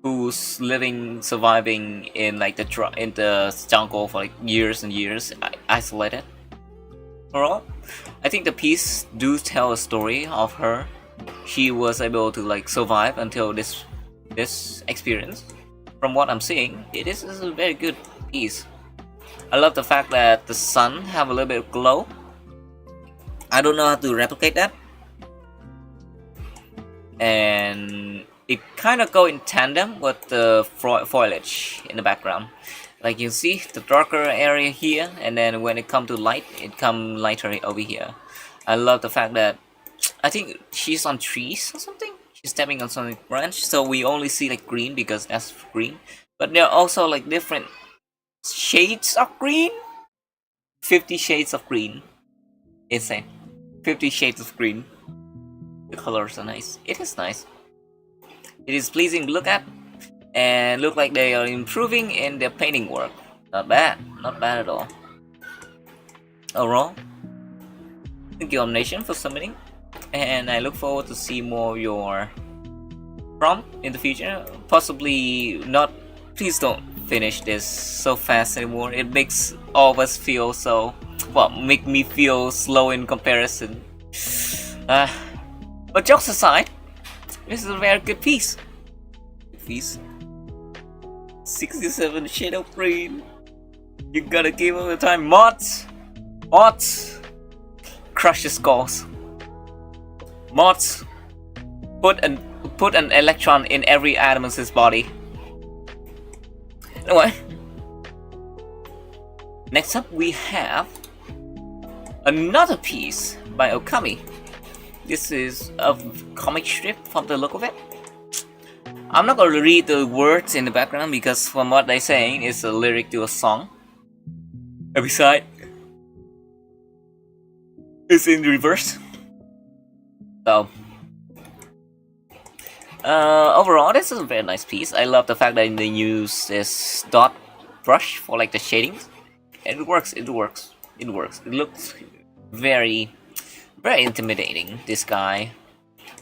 who's surviving in like the jungle for like years and years, isolated. Overall, I think the piece do tell a story of her. She was able to like survive until this experience. From what I'm seeing, this is a very good piece. I love the fact that the sun have a little bit of glow. I don't know how to replicate that. And it kind of go in tandem with the foliage in the background. Like you see the darker area here, and then when it come to light, it come lighter over here. I love the fact that I think she's on trees or something. She's stepping on some branch, so we only see like green because that's green. But there are also like different shades of green. 50 shades of green. Insane. 50 shades of green. The colors are nice. It is nice. It is pleasing to look at, and look like they are improving in their painting work. Not bad. Not bad at all. Overall, thank you Omnation for submitting, and I look forward to see more of your prompt in the future. Possibly not. Please don't finish this so fast anymore. It makes all of us feel so, well, make me feel slow in comparison. But jokes aside, this is a very good piece. 67 shade of green. You gotta give them the time. Mods, crush the skulls. Mods, put an electron in every atom of his body. Anyway, next up we have another piece by Okami. This is a comic strip from the look of it. I'm not gonna read the words in the background because from what they're saying, it's a lyric to a song. And besides, it's in reverse. So, overall, this is a very nice piece. I love the fact that they use this dot brush for like the shadings, and it works. It looks very intimidating. This guy,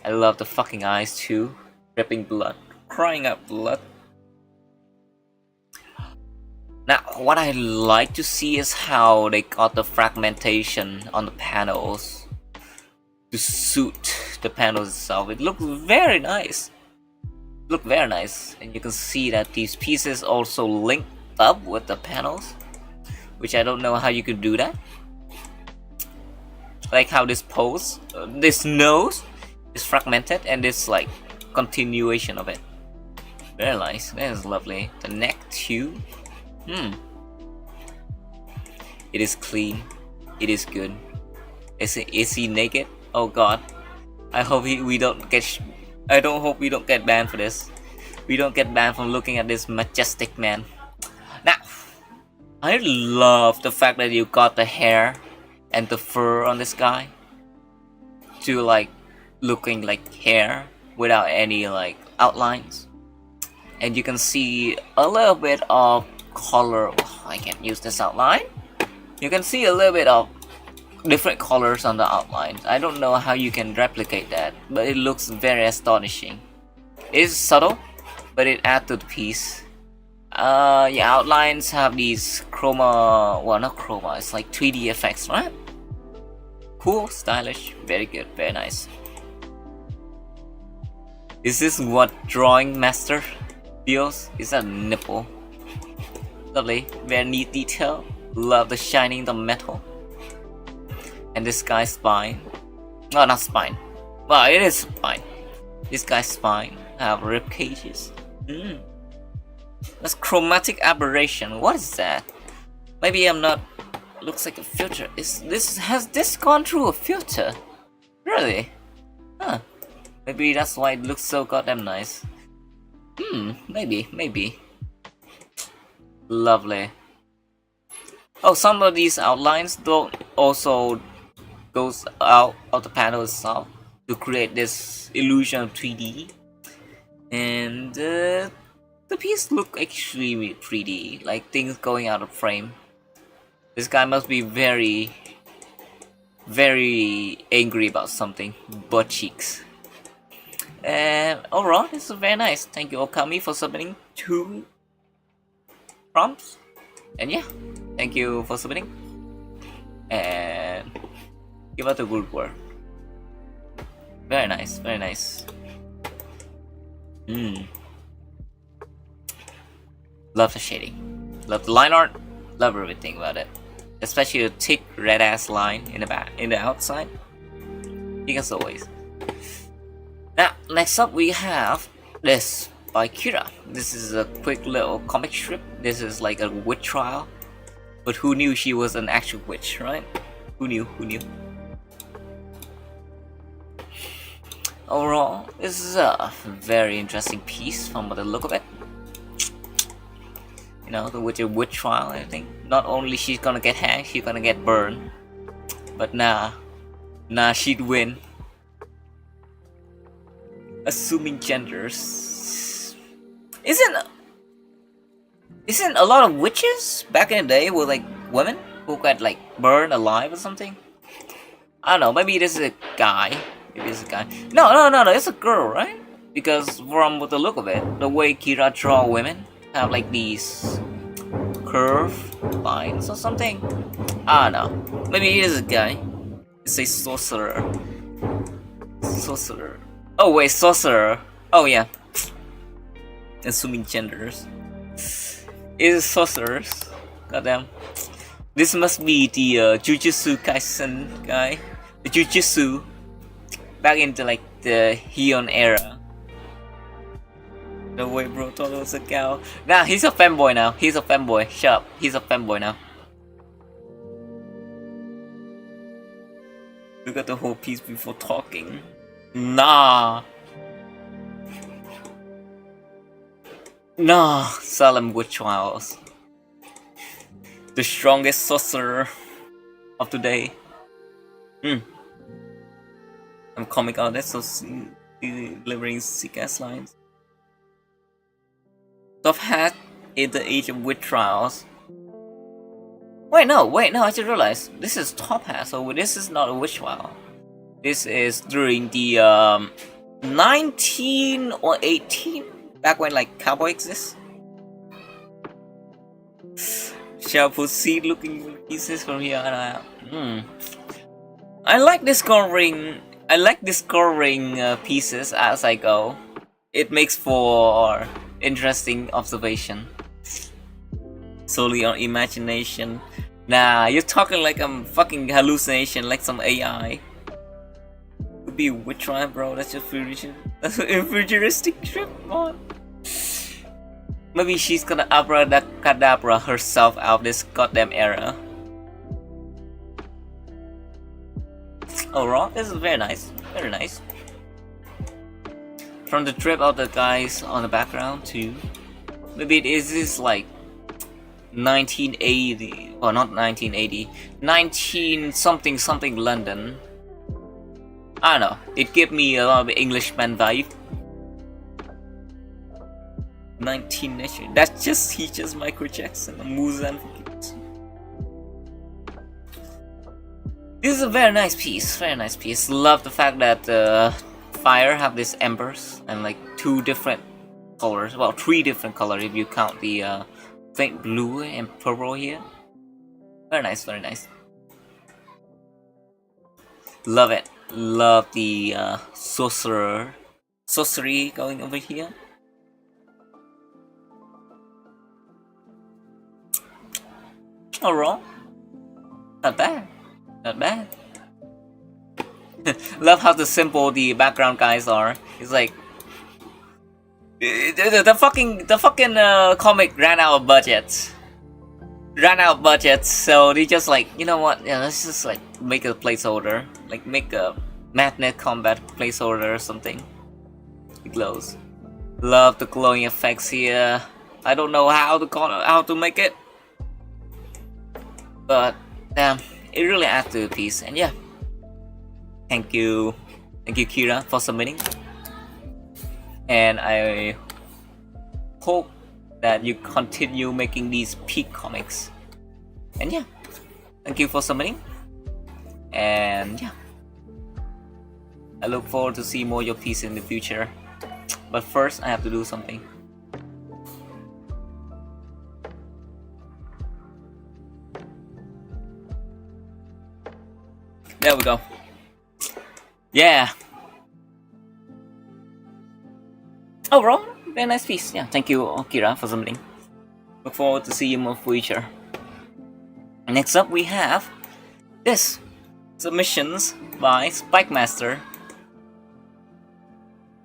I love the fucking eyes too, dripping blood, crying out blood. Now, what I like to see is how they got the fragmentation on the panels to suit the panels itself. It looks very nice. And you can see that these pieces also link up with the panels, which I don't know how you could do that. Like how this pose, this nose is fragmented, and this like continuation of it. Very nice. That is lovely. The neck too. It is clean. It is good. Is he naked? Oh god. I hope we don't get. I don't hope we don't get banned for this. We don't get banned from looking at this majestic man. Now, I love the fact that you got the hair and the fur on this guy to like looking like hair without any like outlines, and you can see a little bit of color. Oh, I can't use this outline. You can see a little bit of different colors on the outlines. I don't know how you can replicate that, but it looks very astonishing. It is subtle, but it adds to the piece. Yeah, outlines have these chroma, well, not chroma, it's like 3D effects, right? Cool, stylish, very good, very nice. Is this what drawing master feels? Is that a nipple? Lovely, very neat detail. Love the shining the metal. And this guy's spine. Oh, not spine. Well, it is spine. This guy's spine have rib cages. That's chromatic aberration. What is that? Maybe I'm not. Looks like a filter. Has this gone through a filter? Really? Huh. Maybe that's why it looks so goddamn nice. Maybe. Lovely. Oh, some of these outlines don't also goes out of the panel itself to create this illusion of 3D, and the piece look extremely 3D, like things going out of frame. This guy must be very angry about something. Butt cheeks. And overall, this is very nice. Thank you Okami for submitting 2 prompts, and yeah, thank you for submitting, and give out a good work. Very nice, very nice. Love the shading, love the line art, love everything about it. Especially a thick red ass line in the back, in the outside. Big as always. Now, next up we have this by Kira. This is a quick little comic strip. This is like a witch trial. But who knew she was an actual witch, right? Who knew? Who knew? Overall, this is a very interesting piece from the look of it. You know, the witch trial, I think. Not only she's gonna get hanged, she's gonna get burned. But nah, she'd win. Assuming genders. Isn't a lot of witches back in the day were like women who got like burned alive or something? I don't know, maybe this is a guy. Maybe it's a guy. No, it's a girl, right? Because from the look of it, the way Kira draw women have like these curved lines or something. I don't know. Maybe it is a guy. It's a sorcerer. Sorcerer. Oh wait, sorcerer. Oh yeah. Assuming genders. It is sorcerers. Goddamn. This must be the Jujutsu Kaisen guy. The Jujutsu. Back into like the Heian era. No way, bro, thought it was a cow. Nah, he's a fanboy now. He's a fanboy. Shut up. He's a fanboy now. Look at the whole piece before talking. Nah. Nah, Salem Witch Trials. The strongest sorcerer of today. I'm comic artist, so delivering sick ass lines. Top hat in the age of witch trials. Wait, no, I just realized this is top hat, so this is not a witch trial. This is during the 19 or 18, back when like cowboy exists. Shall proceed looking pieces from here on out. I like discovering pieces as I go. It makes for interesting observation. Solely on imagination. Nah, you're talking like I'm fucking hallucination, like some AI. Could be witch trial, bro. That's just futuristic trip, man. Maybe she's gonna abracadabra herself out of this goddamn era. Overall, this is very nice. Very nice. From the trip of the guys on the background too. Maybe it is like 1980, or not 1980, 19 something London. I don't know. It gave me a lot of Englishman vibe. 19 nation. That's just he just Michael Jackson, Muzan. This is a very nice piece. Very nice piece. Love the fact that fire have these embers and like 2 different colors. Well, 3 different colors if you count the faint blue and purple here. Very nice. Very nice. Love it. Love the sorcery going over here. Overall, not bad. Not bad. Love how the simple the background guys are. It's like the fucking comic ran out of budget. So they just like, you know what? Yeah, let's just like make a placeholder, like make a magnet combat placeholder or something. It glows. Love the glowing effects here. I don't know how to make it, but damn. It really adds to the piece, and yeah. Thank you Kira for submitting. And I hope that you continue making these peak comics. And yeah, thank you for submitting. And yeah, I look forward to see more of your pieces in the future. But first, I have to do something. There we go. Yeah. Overall, very nice piece. Yeah, thank you, Kira, for submitting. Look forward to see you more future. Next up, we have this submissions by Spike Master.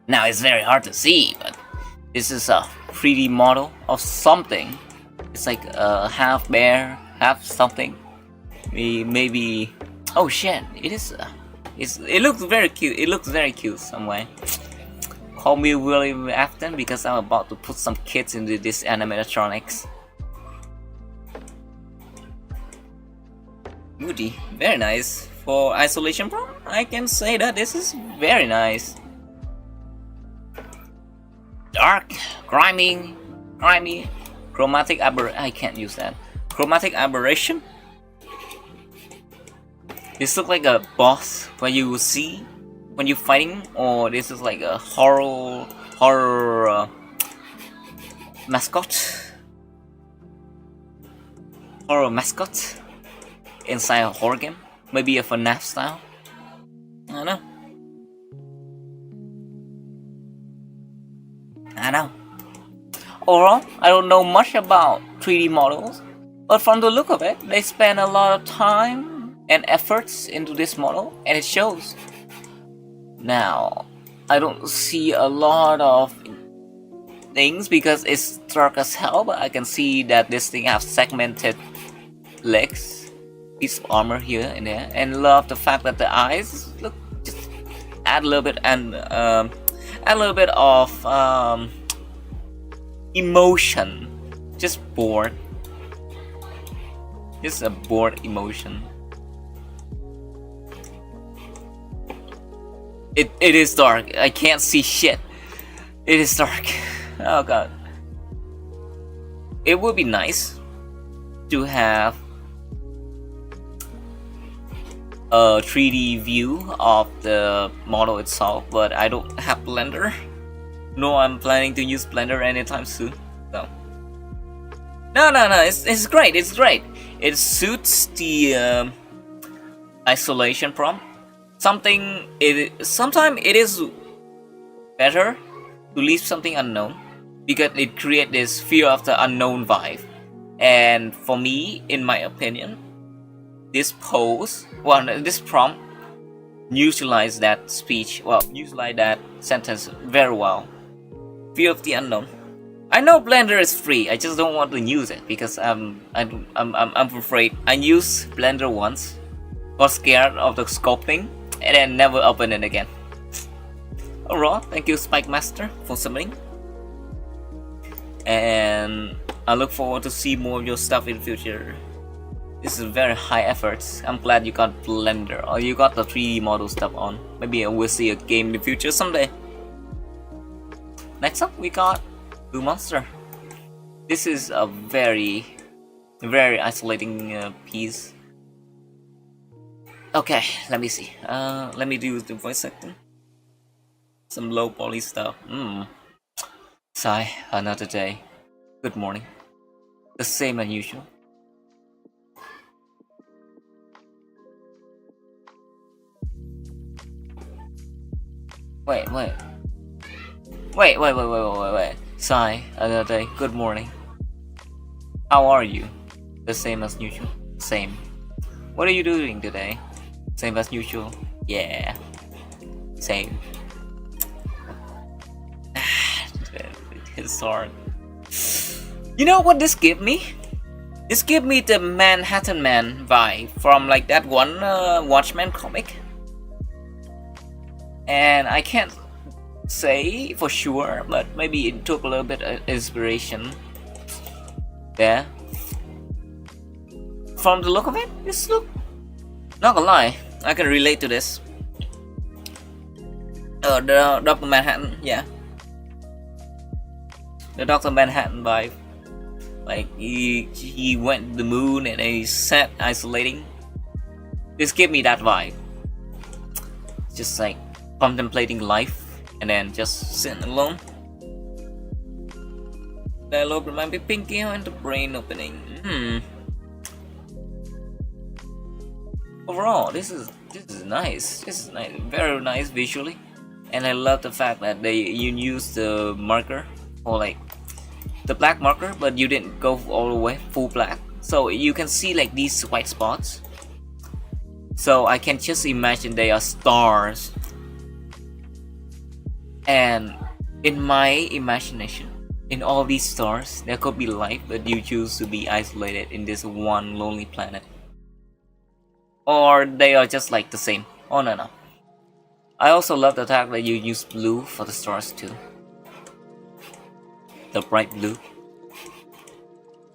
Now it's very hard to see, but This is a 3D model of something. It's like half bear, half something. Maybe. Oh shit! It is. It looks very cute. It looks very cute some way. Call me William Afton because I'm about to put some kids into this animatronics. Moody, very nice. For isolation Pro, I can say that this is very nice. Dark, grimy, chromatic I can't use that. Chromatic aberration. This looks like a boss where you see when you're fighting, or this is like a horror mascot. Horror mascot inside a horror game. Maybe a FNAF style. I don't know. Overall, I don't know much about 3D models, but from the look of it, they spend a lot of time and efforts into this model, and it shows. Now, I don't see a lot of things because it's dark as hell, but I can see that this thing has segmented legs, piece of armor here and there, and love the fact that the eyes look just add a little bit and add a little bit of emotion. Just bored. Just a bored emotion. It is dark. I can't see shit. It is dark. Oh god. It would be nice to have a 3D view of the model itself, but I don't have Blender. No, I'm planning to use Blender anytime soon. So no, it's great. It's great. It suits the isolation prompt. Sometimes it is better to leave something unknown because it creates this fear of the unknown vibe. And for me, in my opinion, this prompt utilize that sentence very well. Fear of the unknown. I know Blender is free. I just don't want to use it because I'm afraid. I used Blender once, got scared of the sculpting, and then never open it again. Alright, thank you Spike Master for submitting, and I look forward to see more of your stuff in the future. This is very high efforts. I'm glad you got Blender or you got the 3D model stuff on. Maybe I will see a game in the future someday. Next up we got Blue Monster. This is a very isolating piece. Okay, let me see. Let me do the voice acting. Some low poly stuff. Sigh, another day. Good morning. The same as usual. Wait. Sigh, another day. Good morning. How are you? The same as usual. Same. What are you doing today? Same as usual. Yeah. Same. It's hard. You know what this give me? This give me the Manhattan Man vibe from like that one Watchmen comic. And I can't say for sure, but maybe it took a little bit of inspiration there. From the look of it, this look, not gonna lie, I can relate to this. The Dr. Manhattan, yeah. The Dr. Manhattan vibe. Like he went to the moon and he sat isolating. This gave me that vibe. Just like contemplating life and then just sitting alone. Dialogue remind me Pinky and the brain opening. Overall, this is nice. This is nice, very nice visually, and I love the fact that you use the marker or like the black marker, but you didn't go all the way full black, so you can see like these white spots. So I can just imagine they are stars, and in my imagination, in all these stars there could be life, but you choose to be isolated in this one lonely planet. Or they are just like the same. Oh no. I also love the fact that you use blue for the stars too. The bright blue.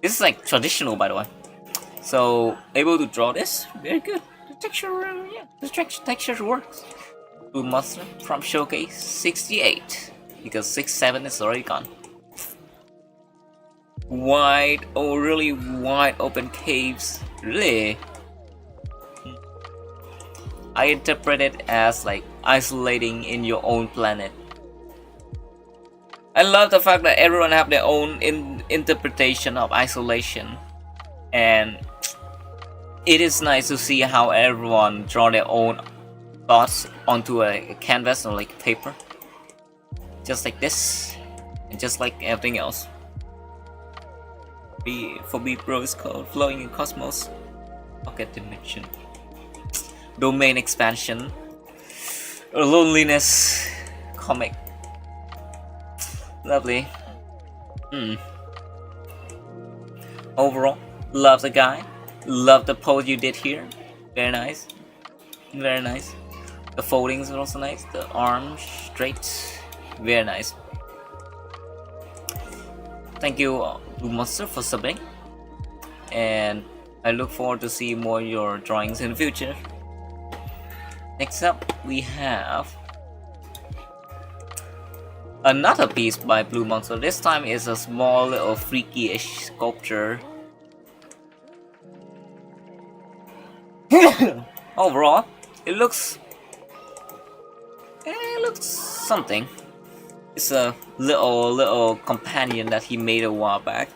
This is like traditional, by the way. So able to draw this, very good. The texture, yeah, the texture works. Blue monster from showcase 68 because 67 is already gone. Wide, oh really wide open caves, really. I interpret it as like isolating in your own planet. I love the fact that everyone have their own interpretation of isolation, and it is nice to see how everyone draw their own thoughts onto a canvas or like paper, just like this, and just like everything else. For me, bro, is called flowing in cosmos. Pocket dimension, domain expansion, loneliness comic. Lovely. Overall, love the guy. Love the pose you did here. Very nice. Very nice. The foldings are also nice. The arms straight. Very nice. Thank you, Blue Monster, for subbing. And I look forward to see more of your drawings in the future. Next up, we have another piece by Blue Monster. This time is a small little freaky-ish sculpture. Overall, it looks something. It's a little companion that he made a while back.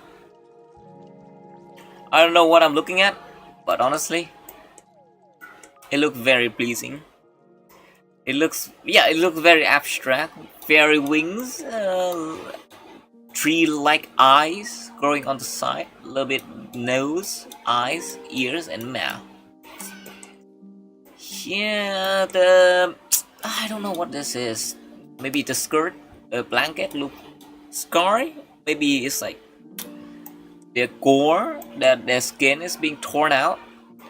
I don't know what I'm looking at, but honestly, it looks very pleasing. It looks very abstract. Fairy wings, tree-like eyes growing on the side, a little bit nose, eyes, ears, and mouth. Yeah, I don't know what this is. Maybe the skirt, the blanket look scarry. Maybe it's like their gore, that their skin is being torn out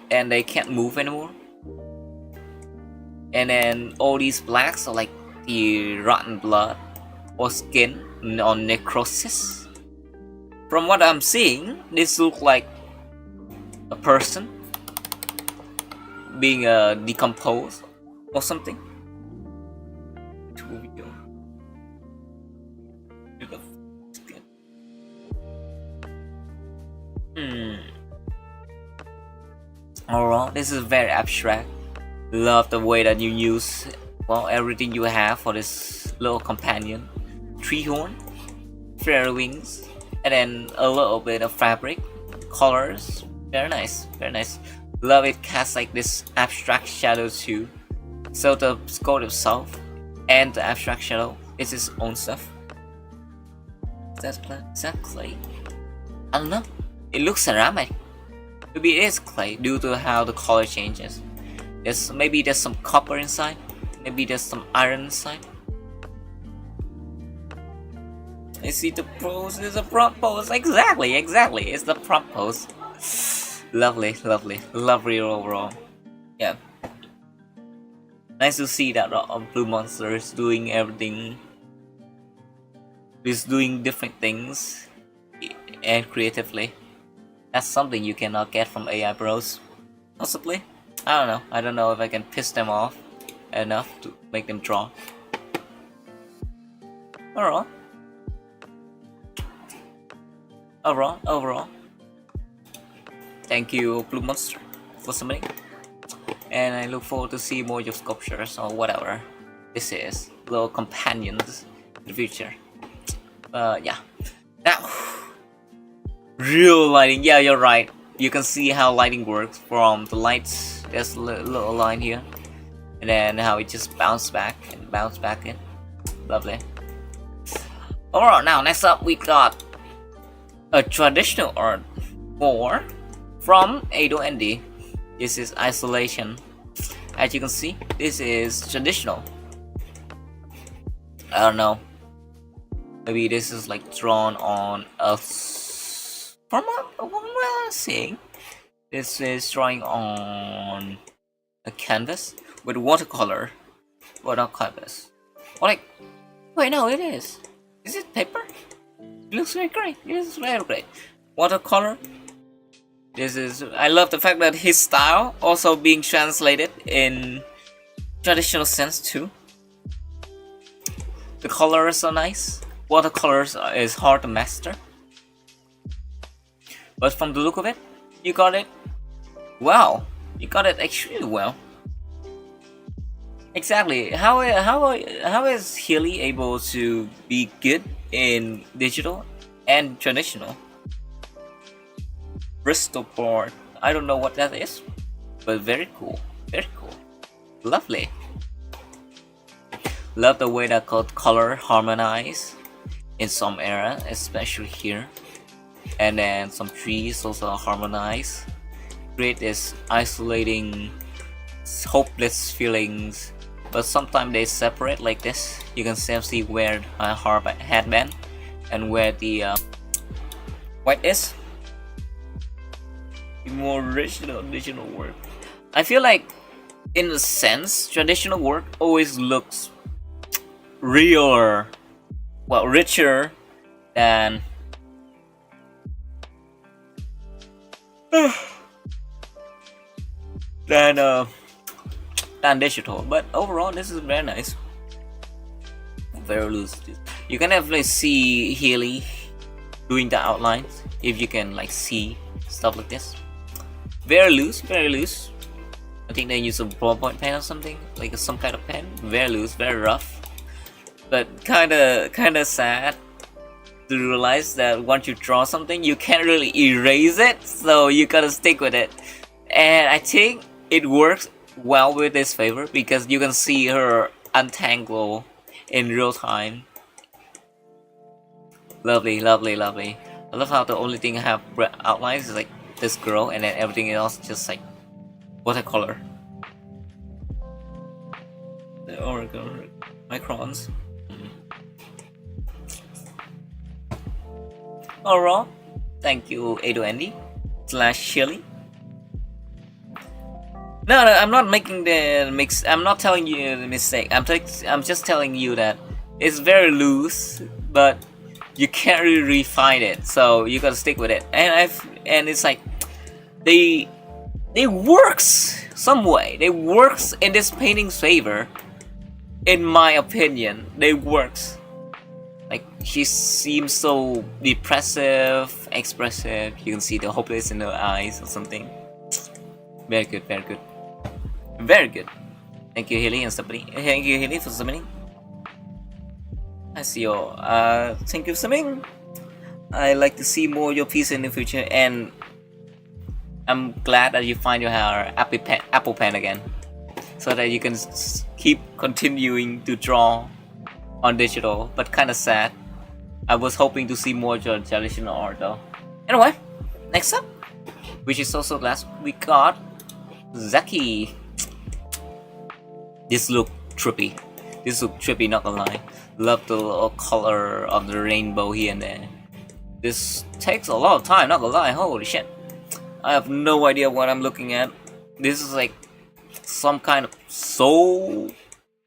and they can't move anymore. And then all these blacks are like the rotten blood or skin on necrosis. From what I'm seeing, this looks like a person being decomposed or something. Alright, this is very abstract. Love the way that you use, well, everything you have for this little companion. Tree horn, fairy wings, and then a little bit of fabric, colors. Very nice, very nice. Love it casts like this abstract shadow too. So the sculpt itself and the abstract shadow is its own stuff. Is that clay? I don't know. It looks ceramic. Maybe it is clay due to how the color changes. Maybe there's some copper inside. Maybe there's some iron inside. I see the pose. It's a prop pose. Exactly. It's the prop pose. Lovely overall. Yeah. Nice to see that Blue Monster is doing everything. Is doing different things and creatively. That's something you cannot get from AI bros. Possibly. I don't know if I can piss them off enough to make them draw. Overall. Thank you, Blue Monster, for submitting. And I look forward to see more of your sculptures or whatever this is. Little companions in the future. Yeah. Now, real lighting. Yeah, you're right. You can see how lighting works from the lights. There's a little line here, and then how it just bounce back and bounce back in. Lovely. Alright, now next up we got a traditional art more from Ado&D. This is Isolation. As you can see, this is traditional. I don't know. Maybe this is like drawn on a from what I'm seeing. This is drawing on a canvas with watercolor. What not canvas? Like, wait, no, it is. Is it paper? It looks very great. It is very great. Watercolor. This is. I love the fact that his style also being translated in traditional sense too. The colors are nice. Watercolors is hard to master, but from the look of it, you got it. Wow, you got it extremely well. Exactly. How is Healy able to be good in digital and traditional? Bristol board. I don't know what that is, but very cool. Very cool. Lovely. Love the way that color harmonize in some area, especially here. And then some trees also harmonize. Create this isolating, hopeless feelings. But sometimes they separate like this. You can see where headband and where the white is. More original work. I feel like, in a sense, traditional work always looks realer, well, richer than than digital. But overall, this is very nice. Very loose. You can definitely see Healy doing the outlines if you can like see stuff like this. Very loose, very loose. I think they use a ballpoint pen or something, like some kind of pen. Very loose, very rough, but kinda sad to realize that once you draw something, you can't really erase it, so you gotta stick with it. And I think it works well with this favor because you can see her untangle in real time. Lovely, lovely, lovely. I love how the only thing I have outlines is like this girl, and then everything else just like watercolor. The Oregon microns. Overall, thank you Ado / Shirley. No, I'm not making the mix. I'm not telling you the mistake. I'm just telling you that it's very loose, but you can't really refine it, so you gotta stick with it. And it's like they works some way. They works in this painting's favor, in my opinion. They works. Like she seems so depressive, expressive. You can see the hopeless in her eyes or something. Very good, very good, very good. Thank you, Healy and Stephanie. Thank you, Healy, for submitting. I see you. Thank you for submitting. I like to see more of your pieces in the future, and I'm glad that you find your Apple pen again, so that you can keep continuing to draw on digital. But kind of sad. I was hoping to see more traditional art though. Anyway, next up, which is also last, we got Zaki. This look trippy. This look trippy, not gonna lie. Love the little color of the rainbow here and there. This takes a lot of time, not gonna lie. Holy shit. I have no idea what I'm looking at. This is like some kind of soul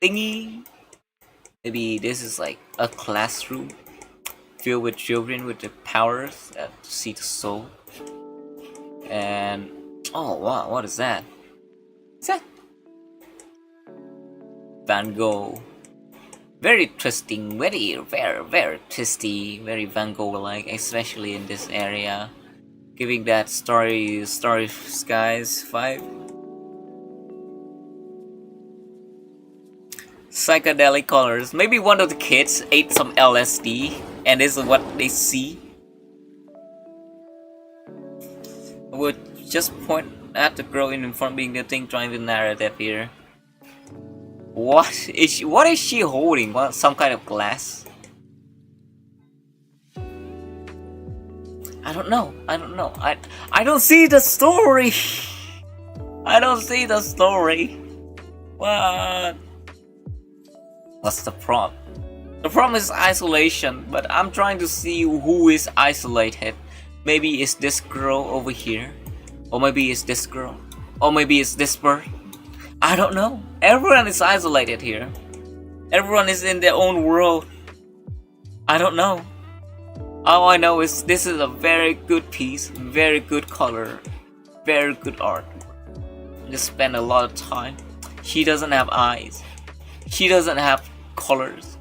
thingy. Maybe this is like a classroom filled with children with the powers to see the soul. And oh wow, what is that? What's that? Van Gogh. Very twisting, very twisty, very Van Gogh-like, especially in this area, giving that starry skies vibe. Psychedelic colors. Maybe one of the kids ate some LSD, and this is what they see. I would just point at the girl in front being the thing driving the narrative here. What is she holding? What, some kind of glass? I don't know. I don't see the story. I don't see the story. What? What's the prompt? The problem is isolation, but I'm trying to see who is isolated. Maybe it's this girl over here, or maybe it's this girl, or maybe it's this bird. I don't know. Everyone is isolated here. Everyone is in their own world. I don't know. All I know is this is a very good piece, very good color, very good art. Just spend a lot of time. She doesn't have eyes. She doesn't have colors.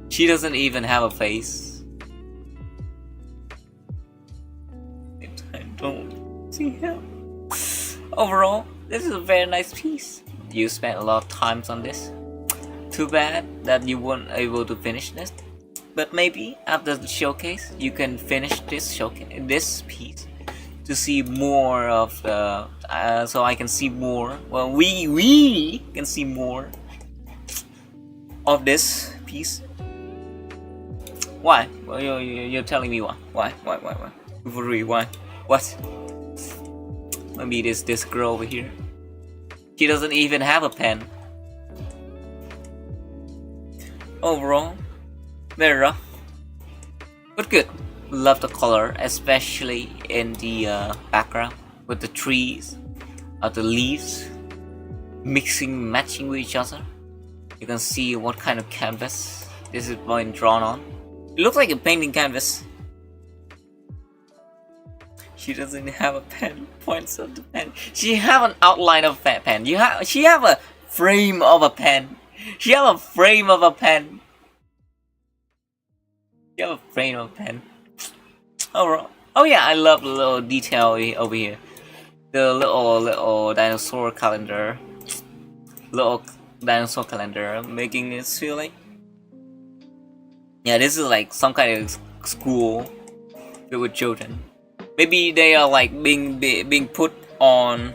She doesn't even have a face. I don't see him. Overall, this is a very nice piece. You spent a lot of times on this. Too bad that you weren't able to finish this. But maybe after the showcase, you can finish this piece to see more of the. So I can see more. Well, we can see more of this piece. Why? Well, you're telling me why? Why? Why? What? Maybe it is this girl over here. She doesn't even have a pen. Overall, very rough, but good. Love the color, especially in the background with the trees or the leaves matching with each other. You can see what kind of canvas this is being drawn on. It looks like a painting canvas. She doesn't have a pen. Points of the pen. She have an outline of a pen. She have a frame of a pen. She have a frame of a pen. You have a frame of a pen. Oh yeah, I love the little detail over here. The little dinosaur calendar. Little dinosaur calendar, making it feel like. Yeah, this is like some kind of school filled with children. Maybe they are like being put on.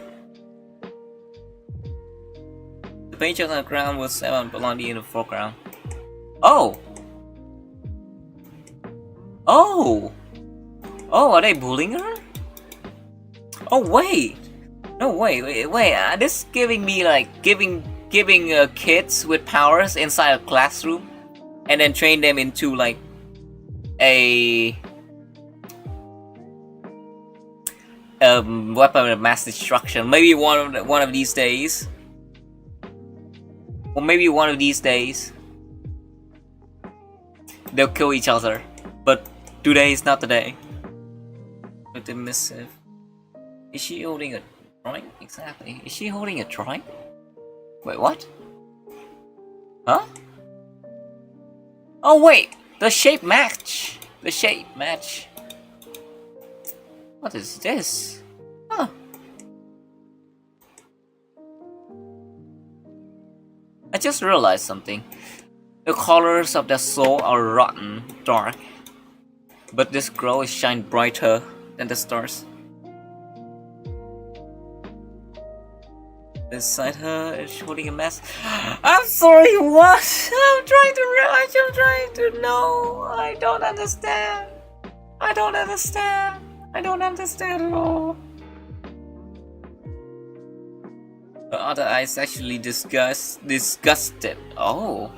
The page on the ground was 7 Blondie in the foreground. Oh, are they bullying her? Oh wait, no wait. This giving me like giving kids with powers inside a classroom, and then train them into like a weapon of mass destruction. Maybe one of these days, or maybe one of these days, they'll kill each other. But today is not the day. With the missive. Is she holding a drawing? Exactly. Is she holding a drawing? Wait, what? Huh? Oh wait! The shape match! The shape match. What is this? Huh. I just realized something. The colors of the soul are rotten, dark. But this girl is shine brighter than the stars. Beside her is holding a mask. I'm sorry, what? I'm trying to realize, I'm trying to know. I don't understand. I don't understand at all. The other eye is actually disgusted. Oh,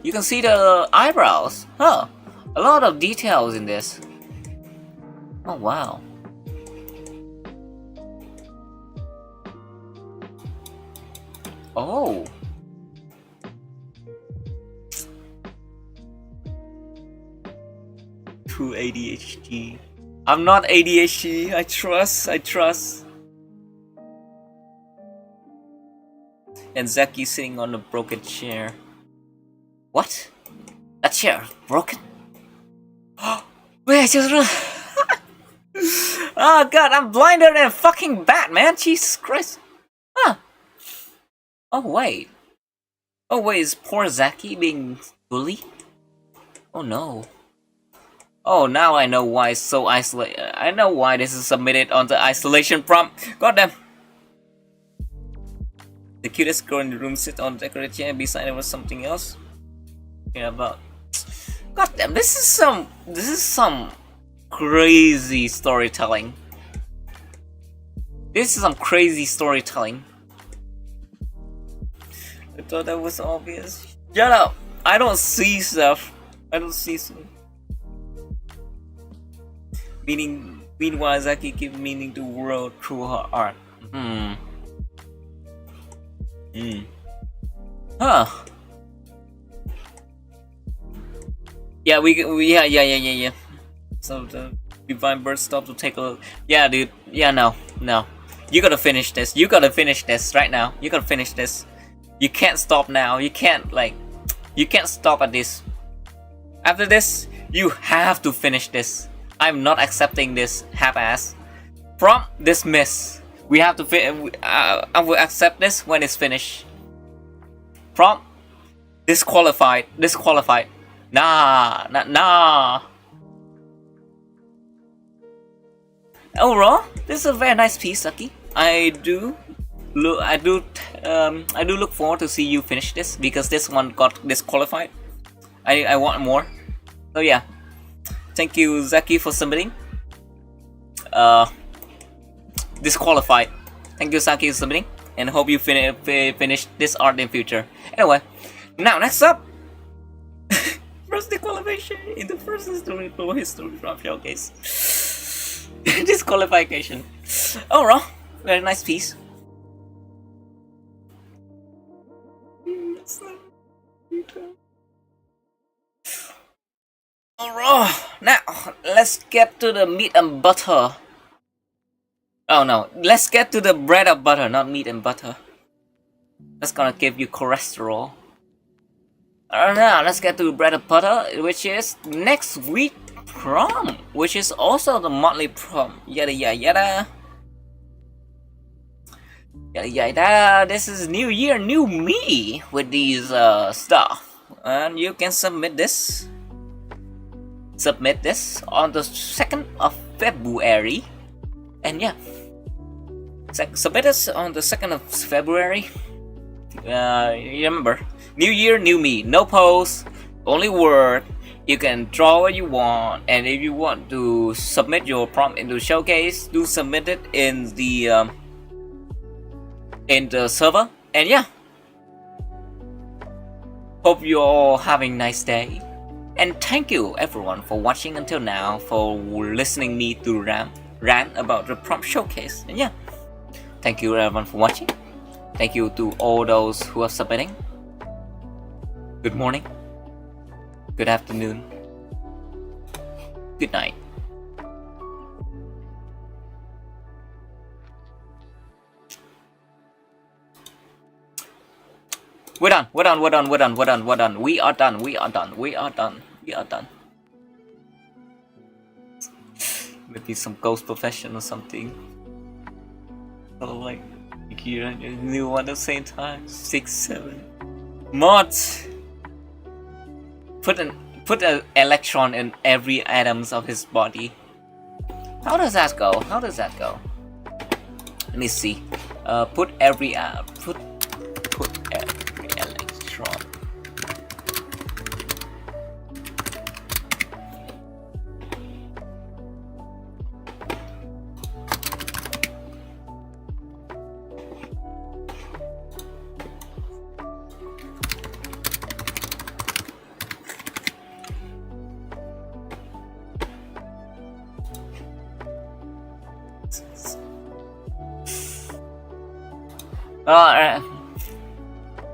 you can see the eyebrows. Huh. A lot of details in this. Oh, wow. Oh. True ADHD. I'm not ADHD. I trust. And Zaki sitting on a broken chair. What? That chair broken? Wait, I just oh god, I'm blinder than a fucking bat, man. Jesus Christ. Huh. Oh wait, is poor Zaki being bullied? Oh no. Oh, now I know why it's so isolated. I know why this is submitted on the isolation prompt. Goddamn. The cutest girl in the room sits on the decorated chair, and beside her was something else. Yeah, about. Goddamn, this is some crazy storytelling. thought that was obvious. Shut up! I don't see stuff. I don't see stuff. Meanwhile, Zaki gives meaning to world through her art. Huh. Yeah, yeah. So the divine bird stopped to take a look. Yeah, dude. Yeah, no. You gotta finish this. You gotta finish this right now. You gotta finish this. You can't stop now. You can't stop at this. After this, you have to finish this. I'm not accepting this half-ass. Prompt dismiss. We have to I will accept this when it's finished. Prompt disqualified. Nah. Overall, this is a very nice piece, Saki. I do look forward to see you finish this because this one got disqualified. I want more. So yeah, thank you, Zaki, for submitting. Disqualified. Thank you, Zaki, for submitting, and hope you finish this art in future. Anyway, now next up, first disqualification in the first history drop showcase. Disqualification. Alright, very nice piece. Alright, now let's get to the meat and butter. Oh no, let's get to the bread and butter, not meat and butter. That's gonna give you cholesterol. Alright, now let's get to bread and butter, which is next week prom, which is also the monthly prom. Yada. This is new year, new me with these stuff, and you can submit this on the 2nd of February, and yeah, submit us on the 2nd of February. Remember, new year, new me, no post, only word. You can draw what you want, and if you want to submit your prompt into showcase, do submit it in the server. And yeah, hope you're all having a nice day, and thank you everyone for watching until now, for listening me to rant about the prompt showcase. And yeah, thank you everyone for watching. Thank you to all those who are submitting. Good morning, good afternoon, good night. We're done. We are done. Maybe some ghost profession or something. Oh, like Akira and new one at the same time. 6, 7 mods. Put an electron in every atoms of his body. How does that go? Let me see. Put every electron.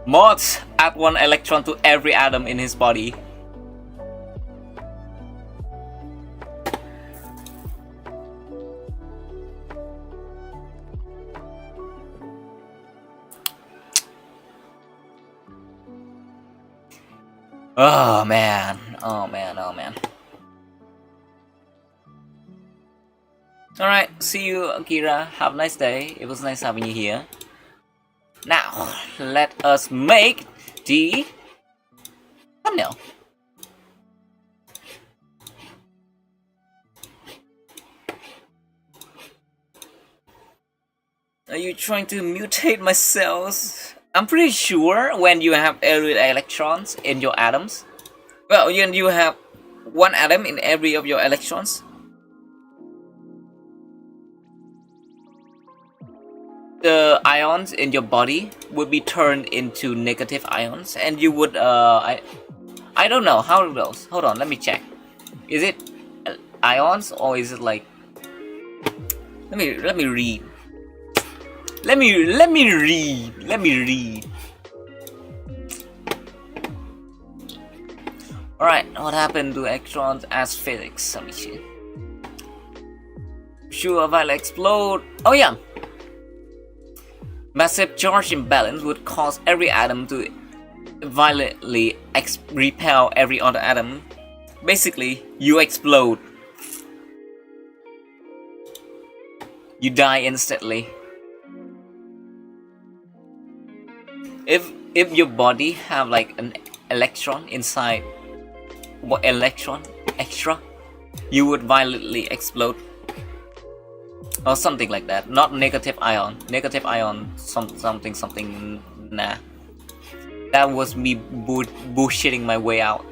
Mods add 1 electron to every atom in his body. Oh man. Alright, see you, Akira. Have a nice day. It was nice having you here. Now, let us make the thumbnail. Are you trying to mutate my cells? I'm pretty sure when you have every electrons in your atoms, well, you have 1 atom in every of your electrons. the ions in your body would be turned into negative ions, and you would I don't know how it goes. Hold on, let me check. Is it ions or is it like? Let me read. Let me read. All right, what happened to electrons as physics? Let me see. Sure, will explode. Oh yeah. Massive charge imbalance would cause every atom to violently repel every other atom. Basically, you explode. You die instantly. If your body have like an electron inside, what electron extra, you would violently explode. Or something like that. Not negative ion. Negative ion something. Nah. That was me bullshitting my way out.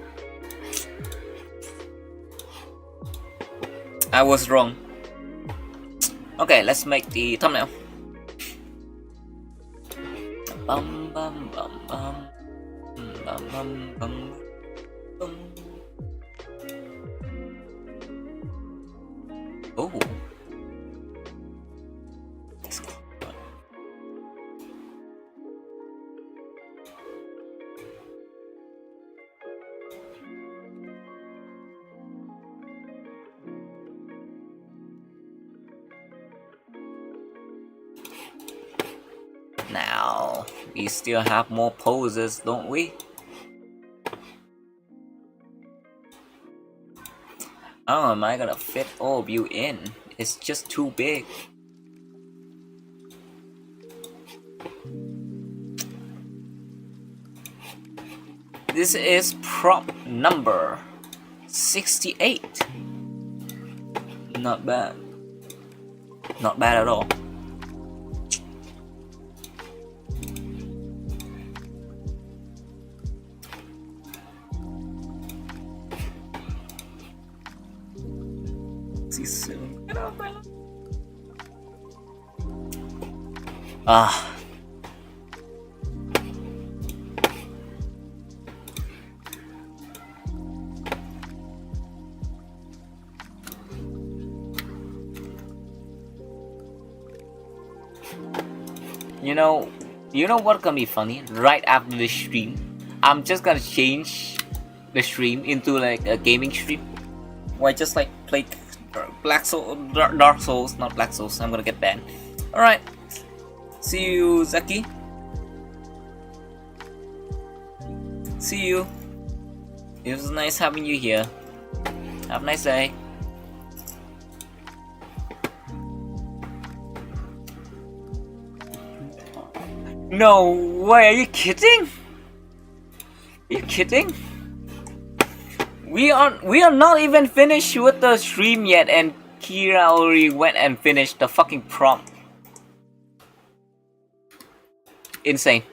I was wrong. Okay, let's make the thumbnail. Bum bum bum bum bum bum bum bum. Oh. Now, we still have more poses, don't we? Oh, am I gonna fit all of you in? It's just too big. This is prop number 68. Not bad. Not bad at all. See you soon. Get out, man. Ah. You know what gonna be funny? Right after the stream, I'm just gonna change the stream into like a gaming stream, where I just like play Dark Souls, not Black Souls. I'm gonna get banned. All right, see you, Zaki. See you. It was nice having you here. Have a nice day. No way, are you kidding? Are you kidding? We are not even finished with the stream yet, and Kira already went and finished the fucking prompt. Insane.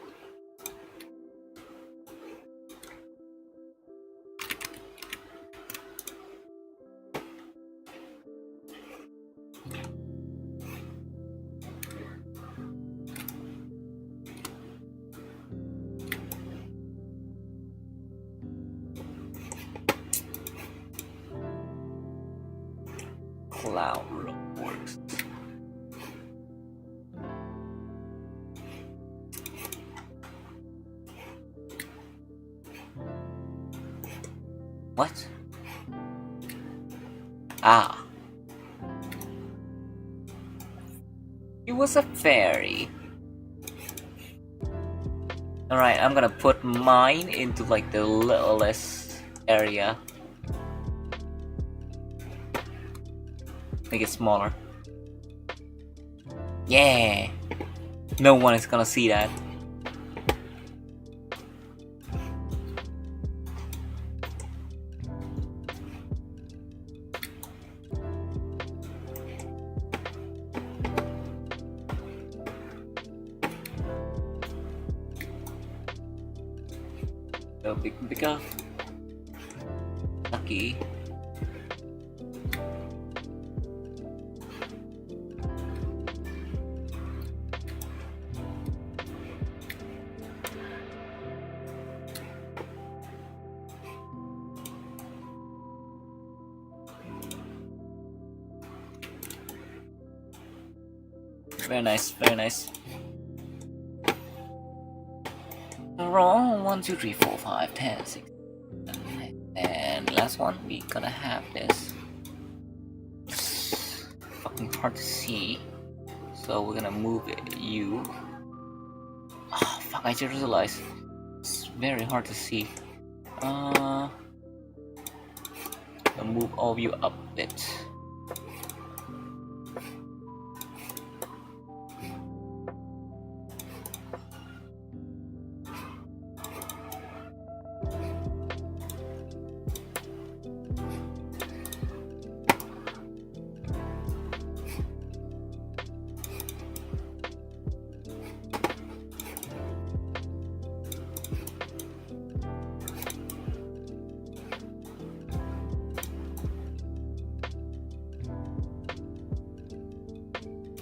Cloud works. What? Ah. It was a fairy. Alright, I'm gonna put mine into like the littlest area. Make it smaller. Yeah! No one is gonna see that. So bigger. Lucky. Very nice, very nice. Roll 1, 2, 3, 4, 5, 10, 6, 7, and last one we gonna have this. It's fucking hard to see, so we're gonna move you. Oh fuck! I just realized it's very hard to see. I'll move all of you up a bit.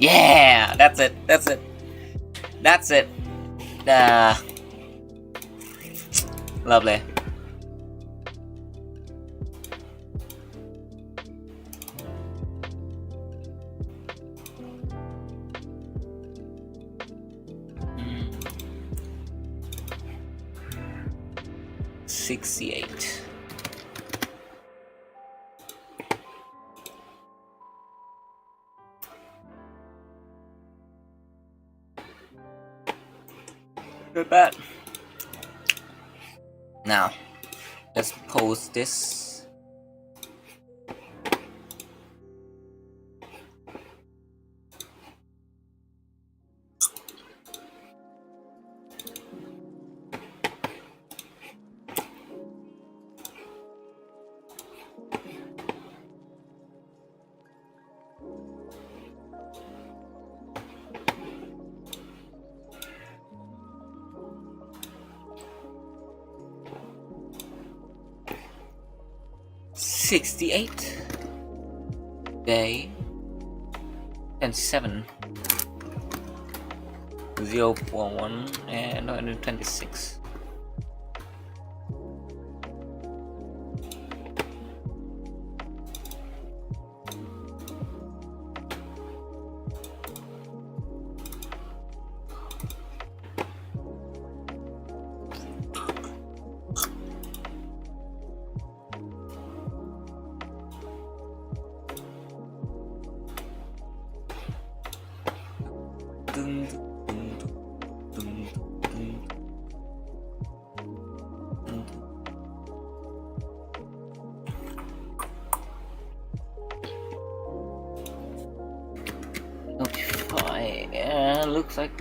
Yeah, that's it. That's it. That's it. Lovely. Mm. 68. Not bad. Now, let's pose this. $68 day and 7 0.1 and 126. Notify, looks like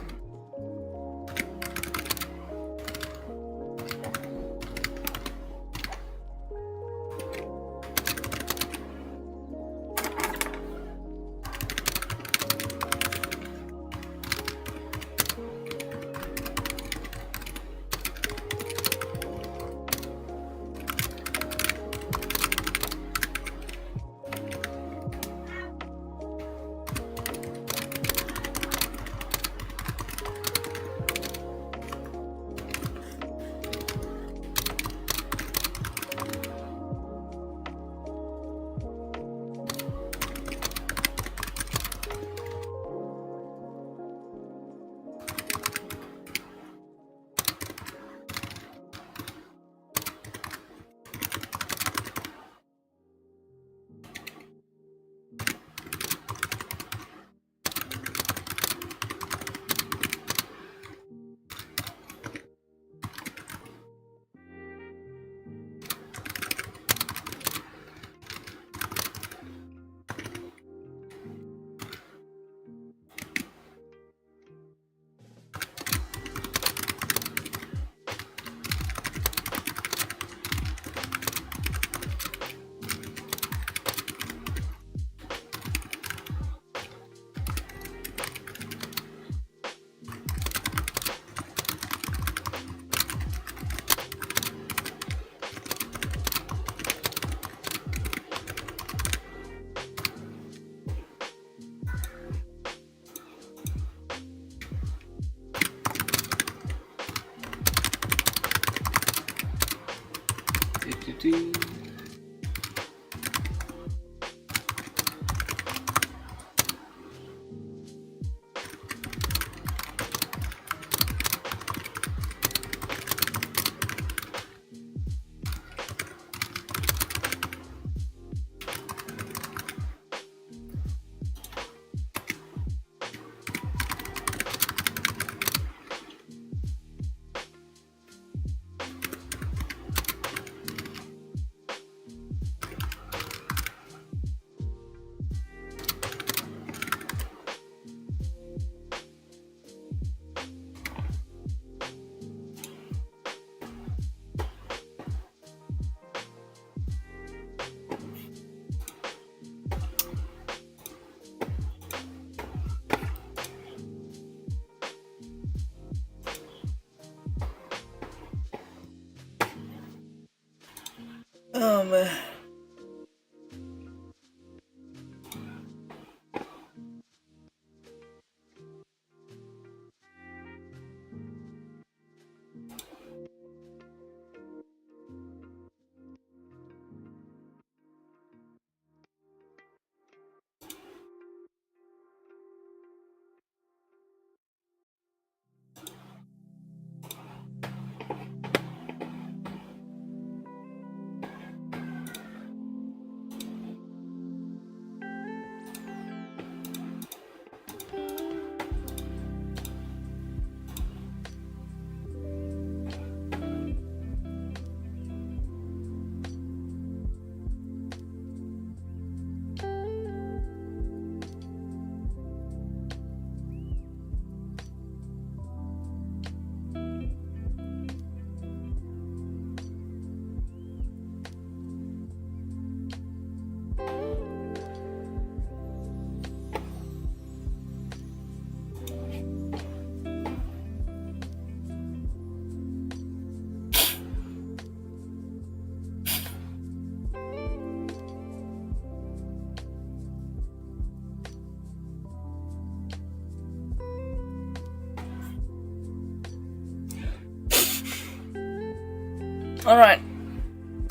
Alright,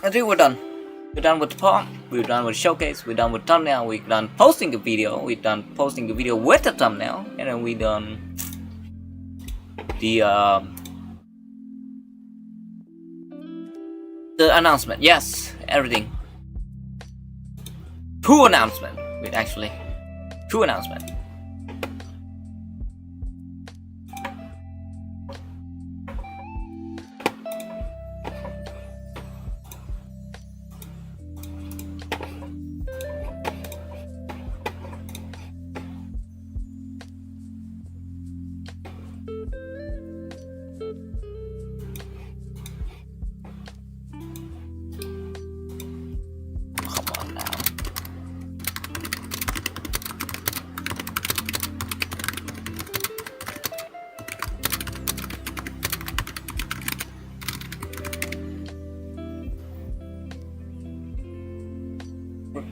I think we're done. We're done with the part, we're done with showcase, we're done with thumbnail, we're done posting the video, we're done posting the video with the thumbnail, and then we done the announcement. Yes, everything. Two announcement. Wait, actually, two announcement.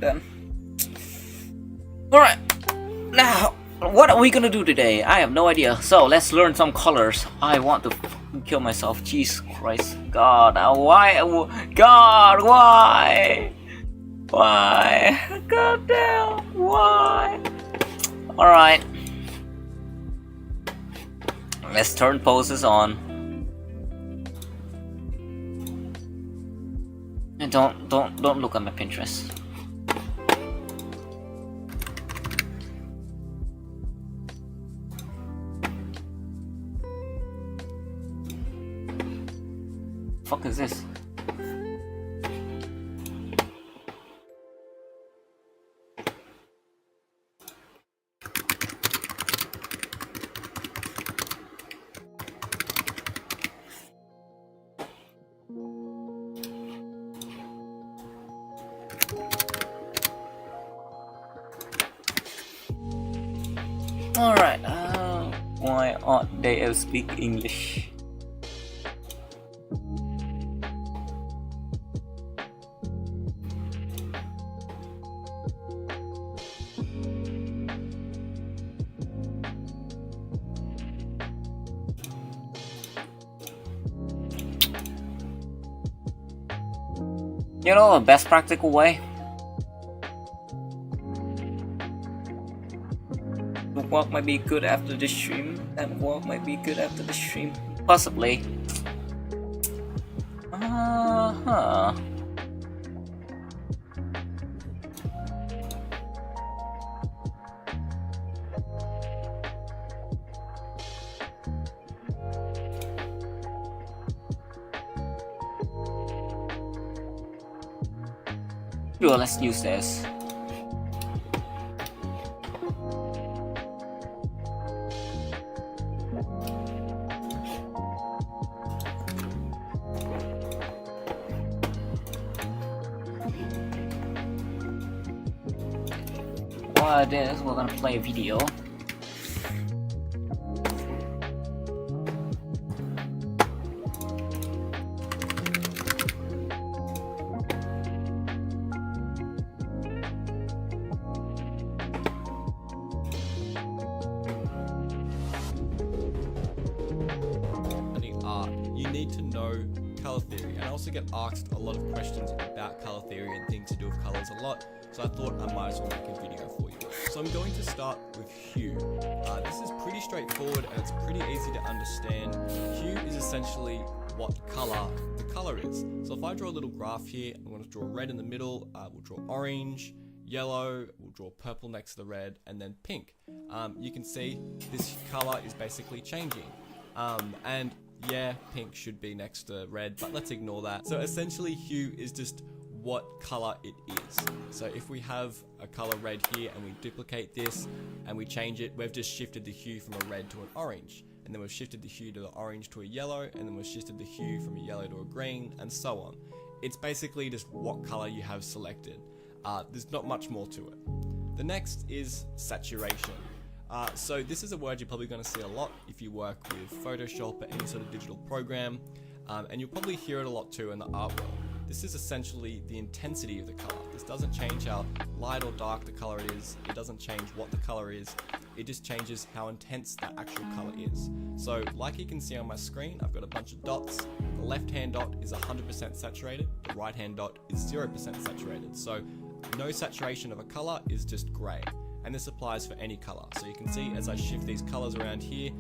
Done. Alright, now what are we gonna do today? I have no idea. So let's learn some colors. I want to kill myself. Jesus Christ. God, why? God, why? Why? God damn, why? Alright. Let's turn poses on. And don't look at my Pinterest. Fuck is this? Alright, why aren't they able to speak English? You know, the best practical way the walk might be good after the stream. That walk might be good after the stream. Possibly. Sure, let's use this. While it is, we're gonna play a video. You need to know color theory, and I also get asked a lot of questions about color theory and things to do with colors a lot, so I thought I might as well make a video for you. So I'm going to start with hue. This is pretty straightforward and it's pretty easy to understand. Hue is essentially what color the color is. So if I draw a little graph here, I'm going to draw red in the middle, we'll draw orange, yellow, we'll draw purple next to the red, and then pink. You can see this color is basically changing. And yeah, pink should be next to red, but let's ignore that. So essentially hue is just what color it is. So if we have a color red here and we duplicate this and we change it, we've just shifted the hue from a red to an orange. And then we've shifted the hue to the orange to a yellow, and then we've shifted the hue from a yellow to a green, and so on. It's basically just what color you have selected. There's not much more to it. The next is saturation. So this is a word you're probably going to see a lot if you work with Photoshop or any sort of digital program, and you'll probably hear it a lot too in the art world. this is essentially the intensity of the color. This doesn't change how light or dark the color is. It doesn't change what the color is. It just changes how intense that actual color is. So like you can see on my screen, I've got a bunch of dots. The left hand dot is 100% saturated. The right hand dot is 0% saturated. So no saturation of a color is just gray. And this applies for any color. So you can see as I shift these colors around here,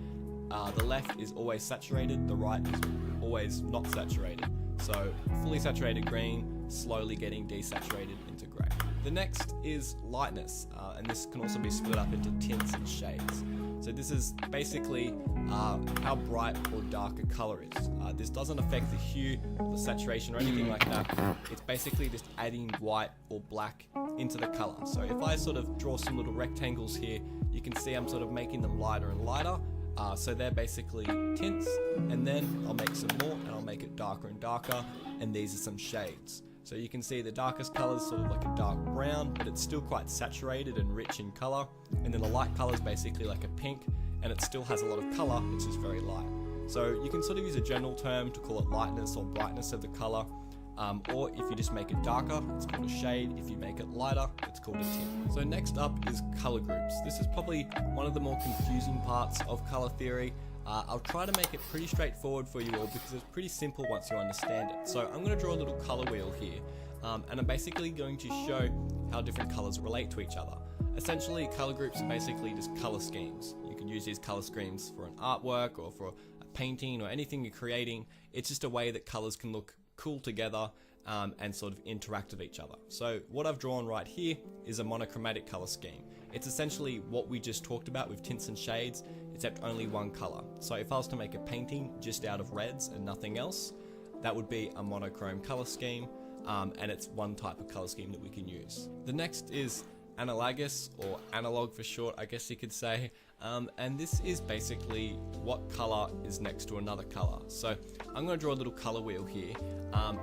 the left is always saturated, the right is always not saturated. So fully saturated green, slowly getting desaturated into grey. The next is lightness, and this can also be split up into tints and shades. So this is basically how bright or dark a colour is. This doesn't affect the hue or the saturation or anything like that. It's basically just adding white or black into the colour. So if I sort of draw some little rectangles here, you can see I'm sort of making them lighter and lighter. So they're basically tints, and then I'll make some more and I'll make it darker and darker, and these are some shades. So you can see the darkest colour is sort of like a dark brown, but it's still quite saturated and rich in colour. And then the light colour is basically like a pink, and it still has a lot of colour, it's just very light. So you can sort of use a general term to call it lightness or brightness of the colour. Or if you just make it darker, it's called a shade. If you make it lighter, it's called a tint. So next up is color groups. This is probably one of the more confusing parts of color theory. I'll try to make it pretty straightforward for you all because it's pretty simple once you understand it. So I'm going to draw a little color wheel here, and I'm basically going to show how different colors relate to each other. Essentially, color groups are basically just color schemes. You can use these color schemes for an artwork or for a painting or anything you're creating. It's just a way that colors can look cool together and sort of interact with each other. So what I've drawn right here is a monochromatic color scheme. It's essentially what we just talked about with tints and shades, except only one color. So if I was to make a painting just out of reds and nothing else, that would be a monochrome color scheme, and it's one type of color scheme that we can use. The next is analogous, or analog for short, I guess you could say. And this is basically what color is next to another color. So I'm going to draw a little color wheel here,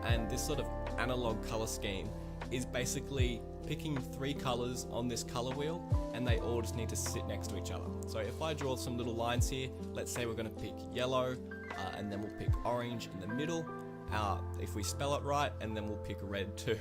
and this sort of analog color scheme is basically picking 3 colors on this color wheel, and they all just need to sit next to each other. So if I draw some little lines here, let's say we're going to pick yellow, and then we'll pick orange in the middle, if we spell it right, and then we'll pick red too.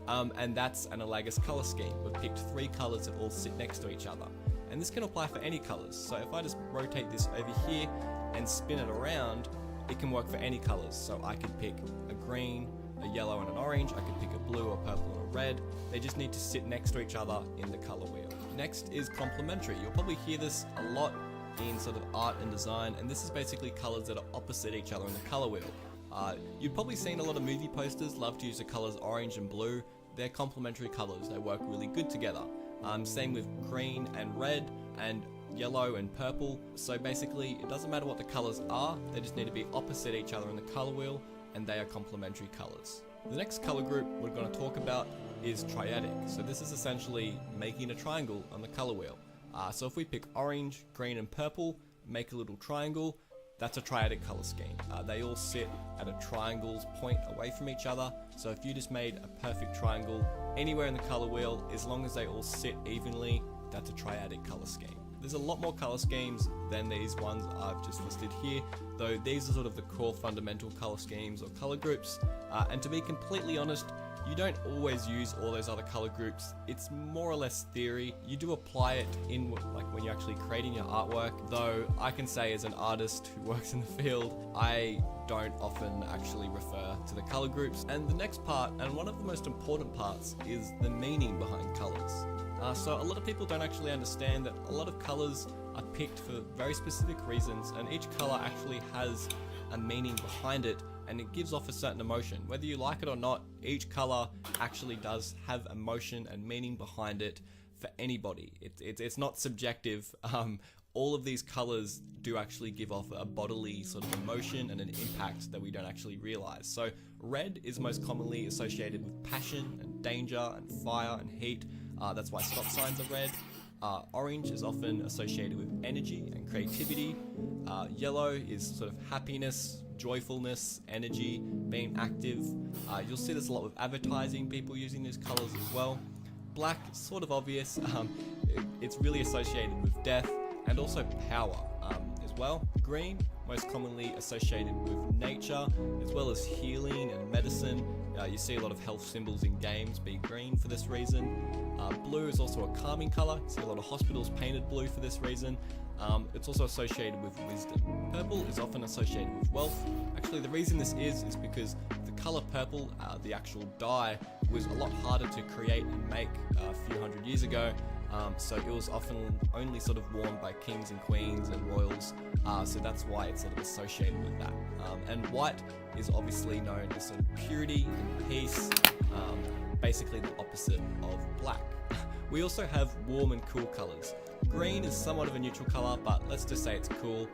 And that's an analogous color scheme. We've picked 3 colors that all sit next to each other. And this can apply for any colors. So if I just rotate this over here and spin it around, it can work for any colors. So I could pick a green, a yellow and an orange. I could pick a blue, a purple and a red. They just need to sit next to each other in the color wheel. Next is complementary. You'll probably hear this a lot in sort of art and design, and this is basically colors that are opposite each other in the color wheel. You've probably seen a lot of movie posters love to use the colors orange and blue. They're complementary colors. They work really good together. Same with green and red and yellow and purple. So basically it doesn't matter what the colors are, they just need to be opposite each other in the color wheel, and they are complementary colors. The next color group we're going to talk about is triadic. So this is essentially making a triangle on the color wheel. So if we pick orange, green and purple, make a little triangle, that's a triadic color scheme. They all sit at a triangle's point away from each other. So if you just made a perfect triangle anywhere in the color wheel, as long as they all sit evenly, that's a triadic color scheme. There's a lot more color schemes than these ones I've just listed here, though these are sort of the core fundamental color schemes or color groups. And to be completely honest, you don't always use all those other color groups. It's more or less theory. You do apply it in like when you're actually creating your artwork, though I can say as an artist who works in the field, I don't often actually refer to the color groups. And the next part, and one of the most important parts, is the meaning behind colors. So a lot of people don't actually understand that a lot of colors are picked for very specific reasons, and each color actually has a meaning behind it, and it gives off a certain emotion. Whether you like it or not, each color actually does have emotion and meaning behind it for anybody. It's not subjective. All of these colors do actually give off a bodily sort of emotion and an impact that we don't actually realize. So red is most commonly associated with passion and danger and fire and heat. That's why stop signs are red. Orange is often associated with energy and creativity. Yellow is sort of happiness, joyfulness, energy, being active. You'll see there's a lot of advertising, people using these colors as well. Black is sort of obvious. It's really associated with death and also power as well. Green, most commonly associated with nature, as well as healing and medicine. You see a lot of health symbols in games be green for this reason. Blue is also a calming color. You see a lot of hospitals painted blue for this reason. It's also associated with wisdom. Purple is often associated with wealth. Actually, the reason this is because the color purple, the actual dye, was a lot harder to create and make a few hundred years ago. So it was often only sort of worn by kings and queens and royals, so that's why it's sort of associated with that. And white is obviously known as sort of purity and peace, basically the opposite of black. We also have warm and cool colors. Green is somewhat of a neutral color, but let's just say it's cool.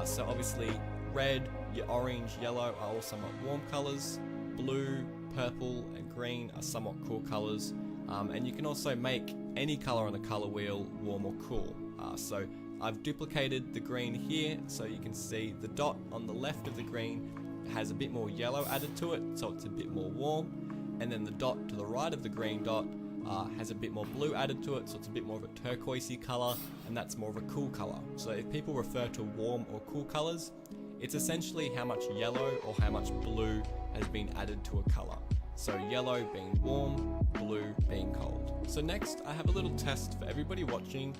So obviously red, orange, yellow are all somewhat warm colors. Blue, purple and green are somewhat cool colors. And you can also make any color on the color wheel warm or cool. So I've duplicated the green here, so you can see the dot on the left of the green has a bit more yellow added to it, so it's a bit more warm. And then the dot to the right of the green dot has a bit more blue added to it, so it's a bit more of a turquoisey color, and that's more of a cool color. So if people refer to warm or cool colors, it's essentially how much yellow or how much blue has been added to a color. So yellow being warm, blue being cold. So next I have a little test for everybody watching.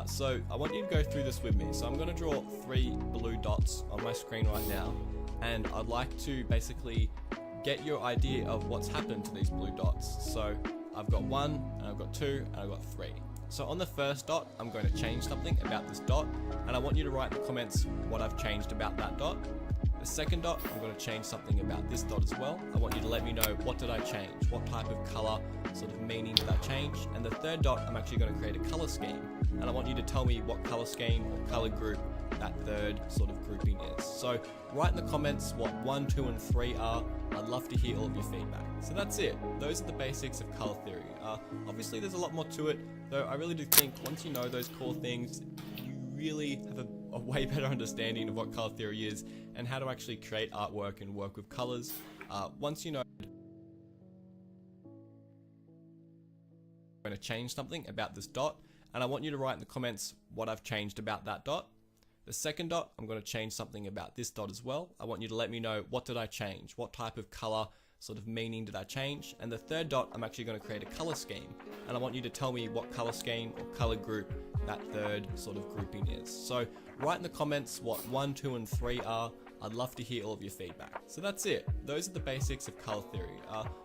So I want you to go through this with me. So I'm going to draw 3 blue dots on my screen right now, and I'd like to basically get your idea of what's happened to these blue dots. So I've got 1, and I've got 2, and I've got 3. So on the first dot, I'm going to change something about this dot, and I want you to write in the comments what I've changed about that dot. The second dot, I'm going to change something about this dot as well. I want you to let me know, what did I change? What type of color, sort of meaning did I change? And the third dot, I'm actually going to create a color scheme. And I want you to tell me what color scheme or color group that third sort of grouping is. So write in the comments what 1, 2, and 3 are. I'd love to hear all of your feedback. So that's it. Those are the basics of color theory. Obviously there's a lot more to it, though I really do think once you know those core things, you really have a way better understanding of what color theory is and how to actually create artwork and work with colors. Once you know, I'm going to change something about this dot, and I want you to write in the comments what I've changed about that dot. The second dot, I'm going to change something about this dot as well. I want you to let me know, what did I change? What type of color, sort of meaning did I change? And the third dot, I'm actually going to create a color scheme, and I want you to tell me what color scheme or color group that third sort of grouping is. So write in the comments what 1, 2, and 3 are. I'd love to hear all of your feedback. So that's it. Those are the basics of color theory.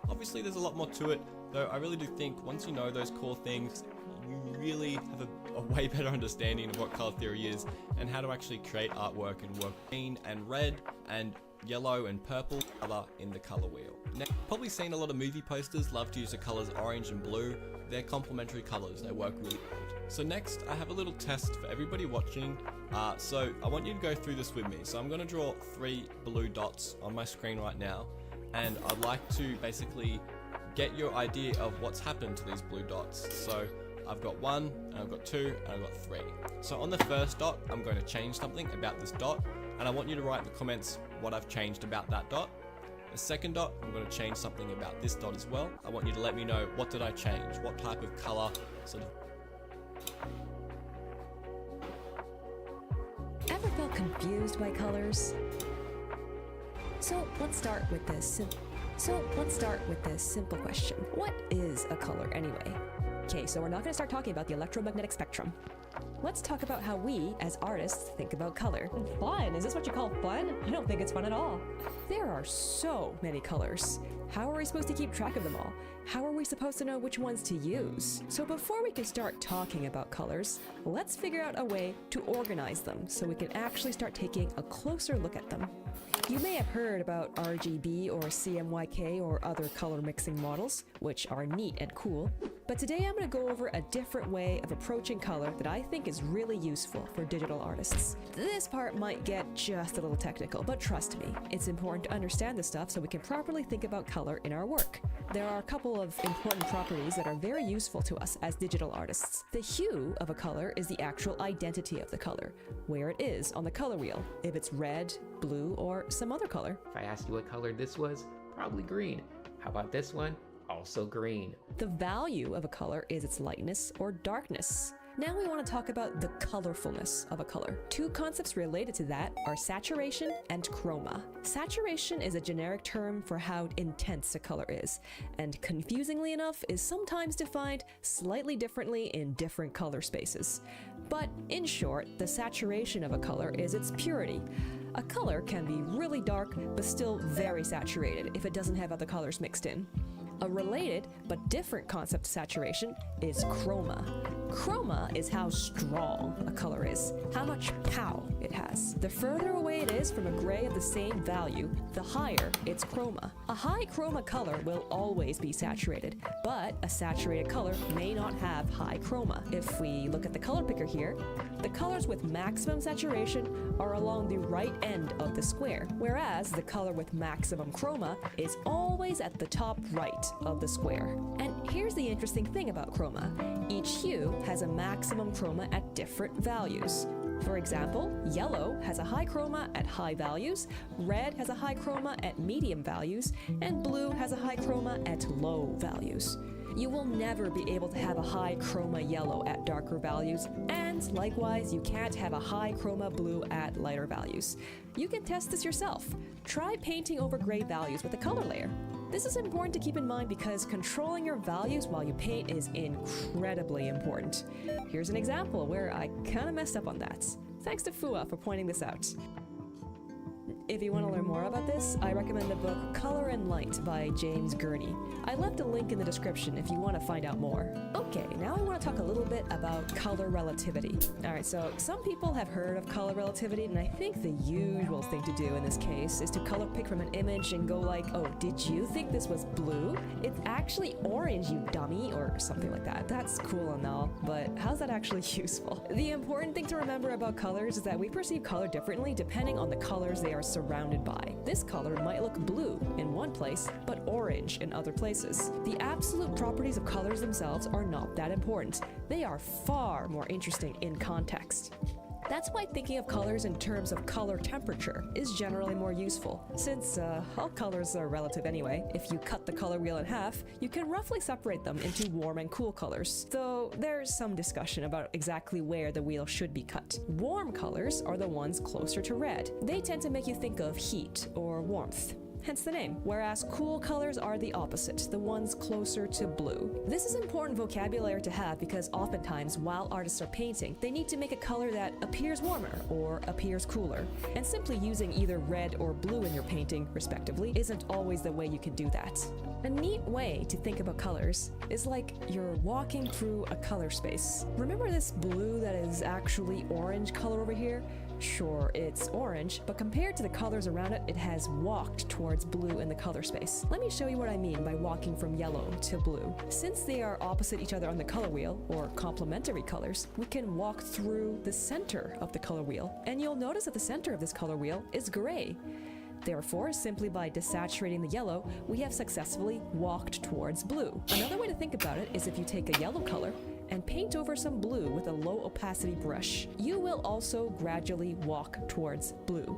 Obviously there's a lot more to it, though I really do think once you know those core things, you really have a way better understanding of what color theory is and how to actually create artwork and work green and red and yellow and purple color in the color wheel. Now, you've probably seen a lot of movie posters love to use the colors orange and blue. They're complementary colors, they work really good. So next, I have a little test for everybody watching. So I want you to go through this with me. So I'm going to draw 3 blue dots on my screen right now, and I'd like to basically get your idea of what's happened to these blue dots. So I've got 1, and I've got 2, and I've got 3. So on the first dot, I'm going to change something about this dot, and I want you to write in the comments what I've changed about that dot. The second dot, I'm going to change something about this dot as well. I want you to let me know, what did I change? What type of color, sort of. Ever felt confused by colors? So let's start with this simple question. What is a color anyway? Okay, so we're not going to start talking about the electromagnetic spectrum. Let's talk about how we, as artists, think about color. Fun? Is this what you call fun? I don't think it's fun at all. There are so many colors. How are we supposed to keep track of them all? How are we supposed to know which ones to use? So before we can start talking about colors, let's figure out a way to organize them so we can actually start taking a closer look at them. You may have heard about RGB or CMYK or other color mixing models, which are neat and cool, but today I'm going to go over a different way of approaching color that I think is really useful for digital artists. This part might get just a little technical, but trust me, it's important to understand this stuff so we can properly think about color in our work. There are a couple of important properties that are very useful to us as digital artists. The hue of a color is the actual identity of the color, where it is on the color wheel, if it's red, blue, or some other color. If I asked you what color this was, probably green. How about this one? Also green. The value of a color is its lightness or darkness. Now we want to talk about the colorfulness of a color. Two concepts related to that are saturation and chroma. Saturation is a generic term for how intense a color is, and confusingly enough is sometimes defined slightly differently in different color spaces. But in short, the saturation of a color is its purity. A color can be really dark but still very saturated if it doesn't have other colors mixed in. A related but different concept to saturation is chroma. Chroma is how strong a color is, how much pow it has. The further away it is from a gray of the same value, the higher its chroma. A high chroma color will always be saturated, but a saturated color may not have high chroma. If we look at the color picker here, the colors with maximum saturation are along the right end of the square, whereas the color with maximum chroma is always at the top right of the square. And here's the interesting thing about chroma. Each hue has a maximum chroma at different values. For example, yellow has a high chroma at high values, red has a high chroma at medium values, and blue has a high chroma at low values. You will never be able to have a high chroma yellow at darker values, and likewise, you can't have a high chroma blue at lighter values. You can test this yourself. Try painting over gray values with a color layer. This is important to keep in mind because controlling your values while you paint is incredibly important. Here's an example where I kinda messed up on that. Thanks to Fua for pointing this out. If you want to learn more about this, I recommend the book Color and Light by James Gurney. I left a link in the description if you want to find out more. Okay, now I want to talk a little bit about color relativity. Alright, so some people have heard of color relativity, and I think the usual thing to do in this case is to color pick from an image and go like, oh, did you think this was blue? It's actually orange, you dummy, or something like that. That's cool and all, but how's that actually useful? The important thing to remember about colors is that we perceive color differently depending on the colors they are surrounded by. This color might look blue in one place, but orange in other places. The absolute properties of colors themselves are not that important. They are far more interesting in context. That's why thinking of colors in terms of color temperature is generally more useful, since all colors are relative anyway. If you cut the color wheel in half, you can roughly separate them into warm and cool colors, though there's some discussion about exactly where the wheel should be cut. Warm colors are the ones closer to red. They tend to make you think of heat or warmth, hence the name, whereas cool colors are the opposite, the ones closer to blue. This is important vocabulary to have because oftentimes while artists are painting, they need to make a color that appears warmer or appears cooler, and simply using either red or blue in your painting, respectively, isn't always the way you can do that. A neat way to think about colors is like you're walking through a color space. Remember this blue that is actually orange color over here? Sure, it's orange, but compared to the colors around it, it has walked towards blue in the color space. Let me show you what I mean by walking from yellow to blue. Since they are opposite each other on the color wheel, or complementary colors, we can walk through the center of the color wheel, and you'll notice that the center of this color wheel is gray. Therefore, simply by desaturating the yellow, we have successfully walked towards blue. Another way to think about it is if you take a yellow color and paint over some blue with a low opacity brush, you will also gradually walk towards blue.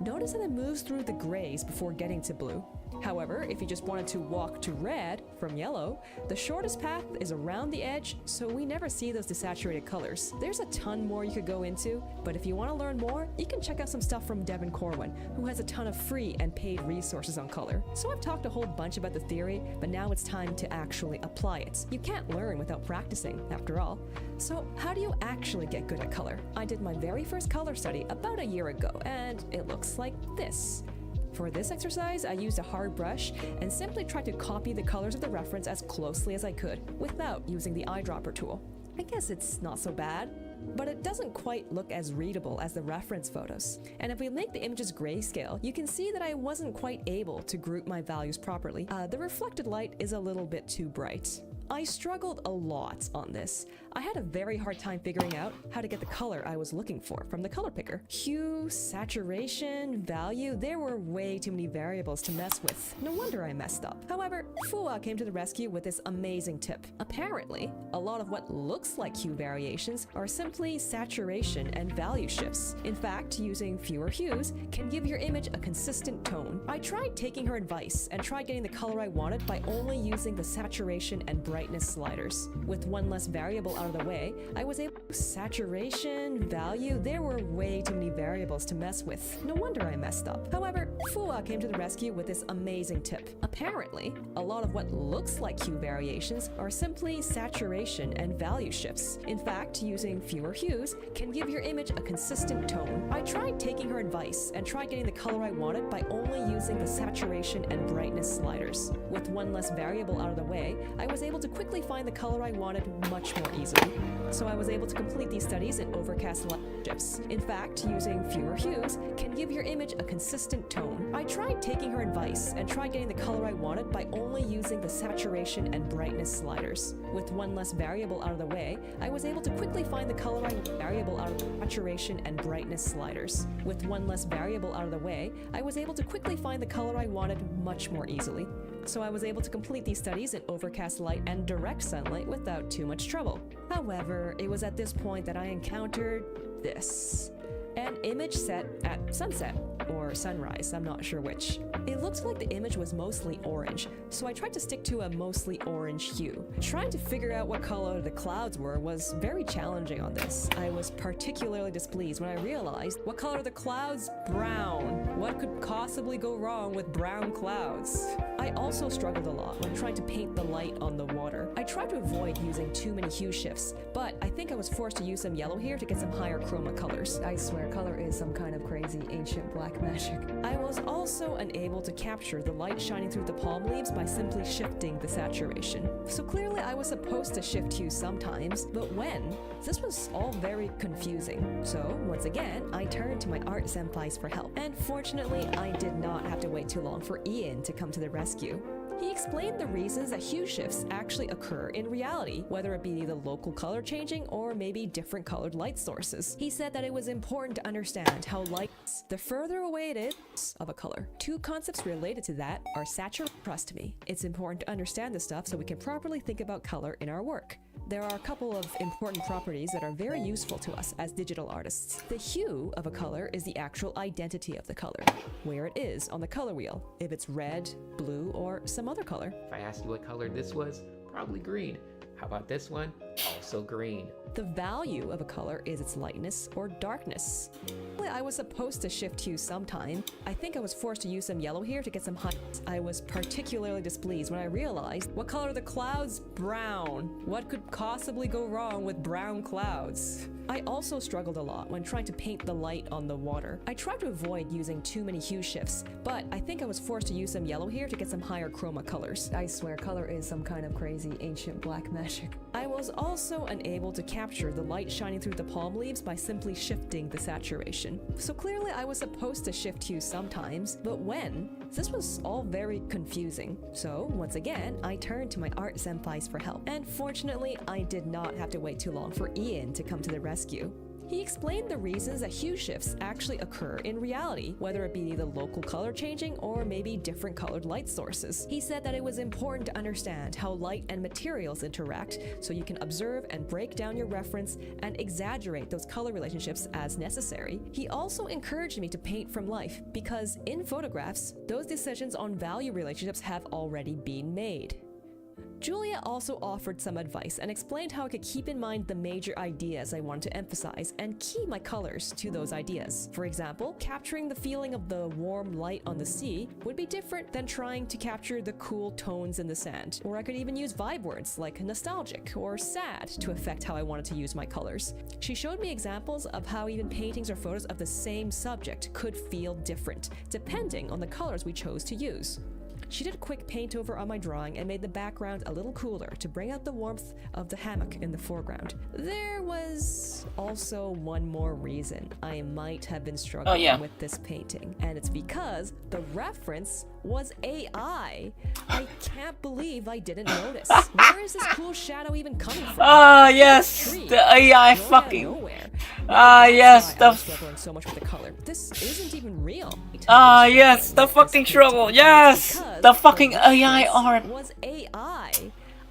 Notice that it moves through the grays before getting to blue. However, if you just wanted to walk to red from yellow, the shortest path is around the edge, so we never see those desaturated colors. There's a ton more you could go into, but if you want to learn more, you can check out some stuff from Devin Corwin, who has a ton of free and paid resources on color. So I've talked a whole bunch about the theory, but now it's time to actually apply it. You can't learn without practicing, after all. So how do you actually get good at color? I did my very first color study about a year ago, and it looks like this. For this exercise, I used a hard brush and simply tried to copy the colors of the reference as closely as I could without using the eyedropper tool. I guess it's not so bad, but it doesn't quite look as readable as the reference photos. And if we make the images grayscale, you can see that I wasn't quite able to group my values properly. The reflected light is a little bit too bright. I struggled a lot on this. I had a very hard time figuring out how to get the color I was looking for from the color picker. Hue, saturation, value, there were way too many variables to mess with. No wonder I messed up. However, Fua came to the rescue with this amazing tip. Apparently, a lot of what looks like hue variations are simply saturation and value shifts. In fact, using fewer hues can give your image a consistent tone. I tried taking her advice and tried getting the color I wanted by only using the saturation and brightness sliders. With one less variable out of the way, I was able to saturation, value, there were way too many variables to mess with. No wonder I messed up. However, Fua came to the rescue with this amazing tip. Apparently, a lot of what looks like hue variations are simply saturation and value shifts. In fact, using fewer hues can give your image a consistent tone. I tried taking her advice and tried getting the color I wanted by only using the saturation and brightness sliders. With one less variable out of the way, I was able to quickly find the color I wanted much more easily. So I was able to complete these studies in overcast light shifts. In fact, using fewer hues can give your image a consistent tone. I tried taking her advice and tried getting the color I wanted by only using the saturation and brightness sliders. With one less variable out of the way, I was able to quickly find the color I variable out of saturation and brightness sliders. With one less variable out of the way, I was able to quickly find the color I wanted much more easily. So I was able to complete these studies in overcast light and direct sunlight without too much trouble. However, it was at this point that I encountered this. An image set at sunset, or sunrise, I'm not sure which. It looked like the image was mostly orange, so I tried to stick to a mostly orange hue. Trying to figure out what color the clouds were was very challenging on this. I was particularly displeased when I realized what color the clouds? Brown. What could possibly go wrong with brown clouds? I also struggled a lot when trying to paint the light on the water. I tried to avoid using too many hue shifts, but I think I was forced to use some yellow here to get some higher chroma colors. I swear, color is some kind of crazy ancient black magic. I was also unable to capture the light shining through the palm leaves by simply shifting the saturation. So clearly I was supposed to shift hues sometimes, but when? This was all very confusing. So once again, I turned to my art senpais for help. And fortunately, I did not have to wait too long for Ian to come to the rescue. He explained the reasons that hue shifts actually occur in reality, whether it be the local color changing or maybe different colored light sources. He said that it was important to understand how light, the further away it is of a color. Two concepts related to that are saturation. Trust me, it's important to understand this stuff so we can properly think about color in our work. There are a couple of important properties that are very useful to us as digital artists. The hue of a color is the actual identity of the color, where it is on the color wheel, if it's red, blue, or some other color. If I asked you what color this was, probably green. How about this one? Also green. The value of a color is its lightness or darkness. I was supposed to shift hues sometime. I think I was forced to use some yellow here to get some high. I was particularly displeased when I realized what color the clouds? Brown. What could possibly go wrong with brown clouds? I also struggled a lot when trying to paint the light on the water. I tried to avoid using too many hue shifts, but I think I was forced to use some yellow here to get some higher chroma colors. I swear, color is some kind of crazy ancient black magic. I was also unable to capture the light shining through the palm leaves by simply shifting the saturation. So clearly I was supposed to shift hues sometimes, but when? This was all very confusing. So once again, I turned to my art senpais for help. And fortunately, I did not have to wait too long for Ian to come to the rescue. He explained the reasons that hue shifts actually occur in reality, whether it be the local color changing or maybe different colored light sources. He said that it was important to understand how light and materials interact so you can observe and break down your reference and exaggerate those color relationships as necessary. He also encouraged me to paint from life because in photographs, those decisions on value relationships have already been made. Julia also offered some advice and explained how I could keep in mind the major ideas I wanted to emphasize and key my colors to those ideas. For example, capturing the feeling of the warm light on the sea would be different than trying to capture the cool tones in the sand. Or I could even use vibe words like nostalgic or sad to affect how I wanted to use my colors. She showed me examples of how even paintings or photos of the same subject could feel different, depending on the colors we chose to use. She did a quick paint over on my drawing and made the background a little cooler to bring out the warmth of the hammock in the foreground. There was also one more reason I might have been struggling with this painting, and it's because the reference was AI. I can't believe I didn't notice. Where is this cool shadow even coming from? Yes, the AI fucking. Yes, the. Struggling so much with the color. This isn't even real. Yes, the fucking struggle. Yes, the fucking AI art. Was AI.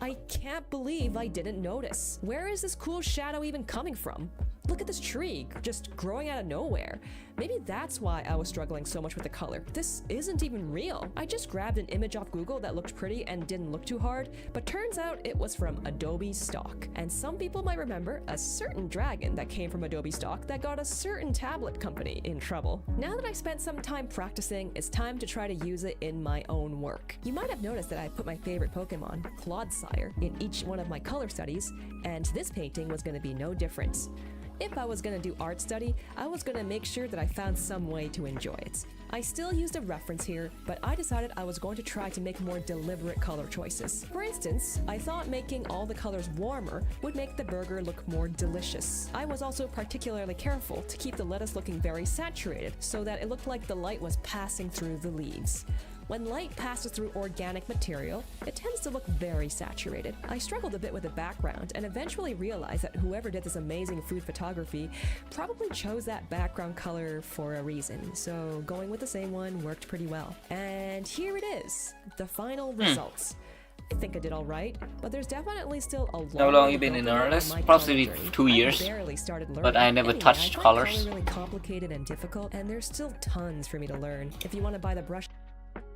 I can't believe I didn't notice. Where is this cool shadow even coming from? Look at this tree, just growing out of nowhere. Maybe that's why I was struggling so much with the color. This isn't even real. I just grabbed an image off Google that looked pretty and didn't look too hard, but turns out it was from Adobe stock. And some people might remember a certain dragon that came from Adobe stock that got a certain tablet company in trouble. Now that I spent some time practicing, it's time to try to use it in my own work. You might have noticed that I put my favorite Pokemon, Clodsire, in each one of my color studies, and this painting was going to be no different. If I was going to do art study, I was going to make sure that I found some way to enjoy it. I still used a reference here, but I decided I was going to try to make more deliberate color choices. For instance, I thought making all the colors warmer would make the burger look more delicious. I was also particularly careful to keep the lettuce looking very saturated so that it looked like the light was passing through the leaves. When light passes through organic material, it tends to look very saturated. I struggled a bit with the background and eventually realized that whoever did this amazing food photography probably chose that background color for a reason, so going with the same one worked pretty well. And here it is, the final results. I think I did all right, but there's definitely still a lot. How long you been in artist? Probably 2 years. But I never touched colors. Color really complicated and difficult, and there's still tons for me to learn. If you want to buy the brush.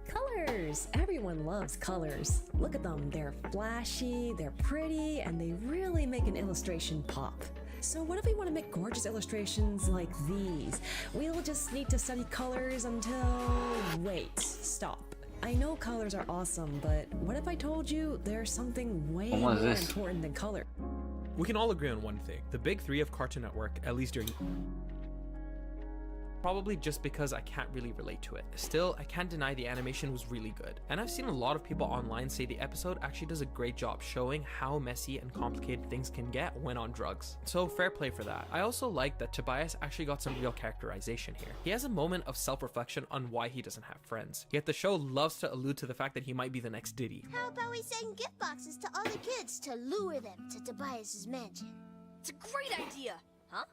Colors! Everyone loves colors. Look at them, they're flashy, they're pretty, and they really make an illustration pop. So what if we want to make gorgeous illustrations like these? We'll just need to study colors until... Wait, stop. I know colors are awesome, but what if I told you there's something way more important than color? We can all agree on one thing. The big three of Cartoon Network, at least during... Probably just because I can't really relate to it. Still, I can't deny the animation was really good. And I've seen a lot of people online say the episode actually does a great job showing how messy and complicated things can get when on drugs. So fair play for that. I also like that Tobias actually got some real characterization here. He has a moment of self-reflection on why he doesn't have friends. Yet the show loves to allude to the fact that he might be the next Diddy. How about we send gift boxes to other kids to lure them to Tobias's mansion? It's a great idea, huh?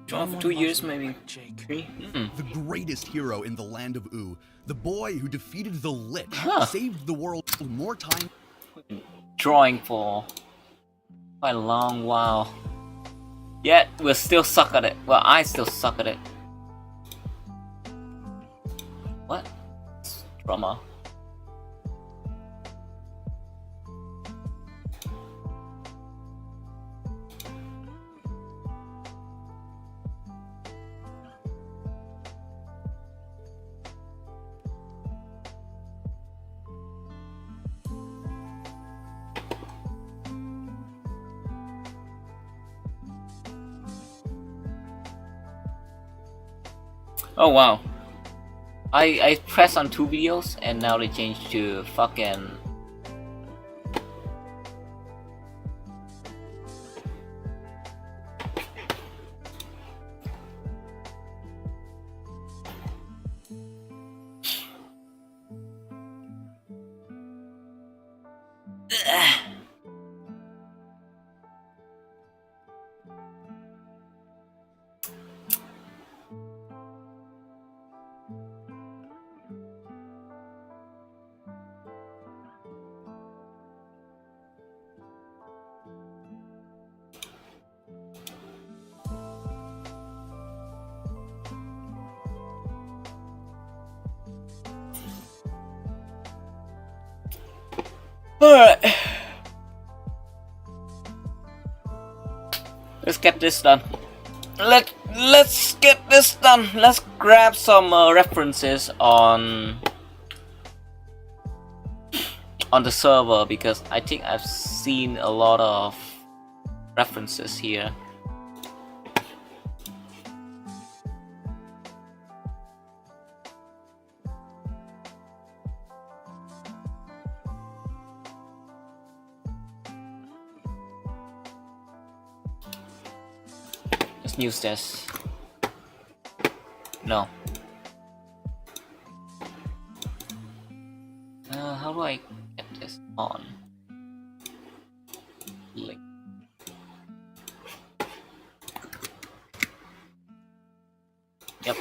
Drawn for 2 years, maybe 3. The greatest hero in the land of Oo. The boy who defeated the Lich, saved the world more time. Drawing for quite a long while. Yet we'll still suck at it. Well, I still suck at it. What? Drama. Oh wow. I pressed on 2 videos and now they changed to fucking Alright. Let's get this done. Let's get this done. Let's grab some references on the server because I think I've seen a lot of references here. Let's use this. No. How do I get this on? Link. Yep.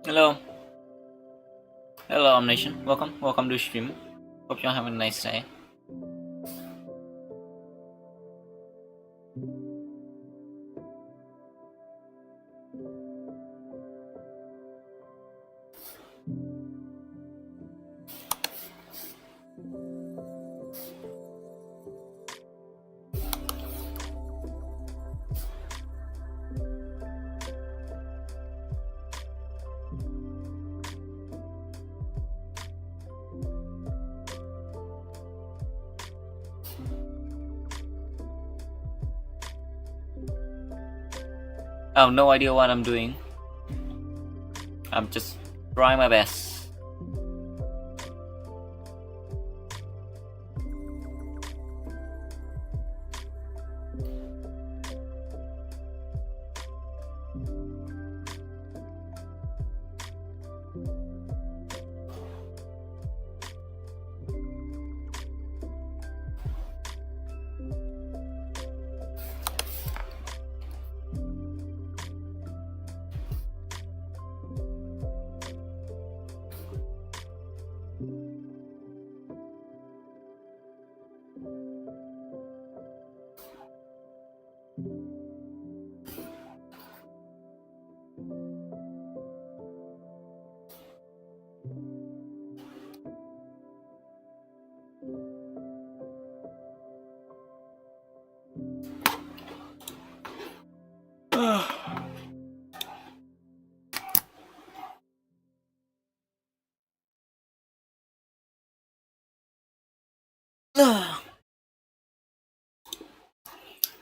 Hello. Hello, Nation. Welcome to stream. Hope you're having a nice day. I have no idea what I'm doing. I'm just trying my best.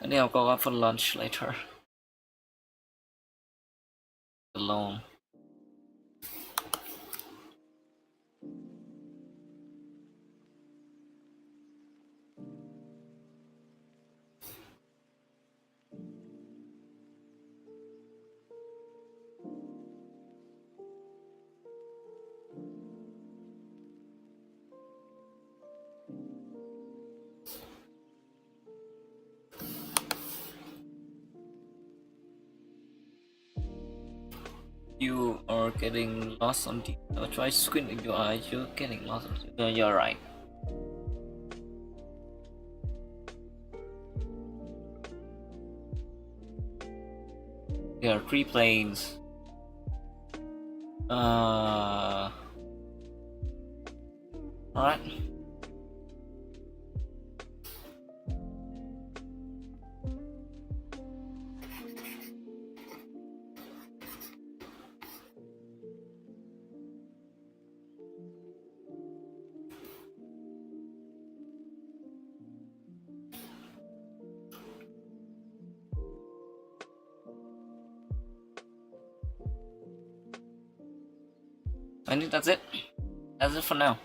I think I'll go out for lunch later. Alone. You are getting lost on the. Try squinting your eyes. You're getting lost. You're right. There are 3 planes. Alright. I think that's it. That's it for now.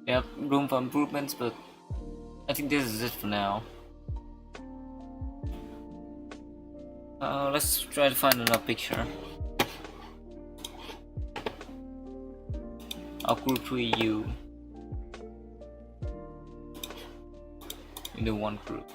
We have room for improvements, but I think this is it for now. Let's try to find another picture. I'll group 3 you. into one group.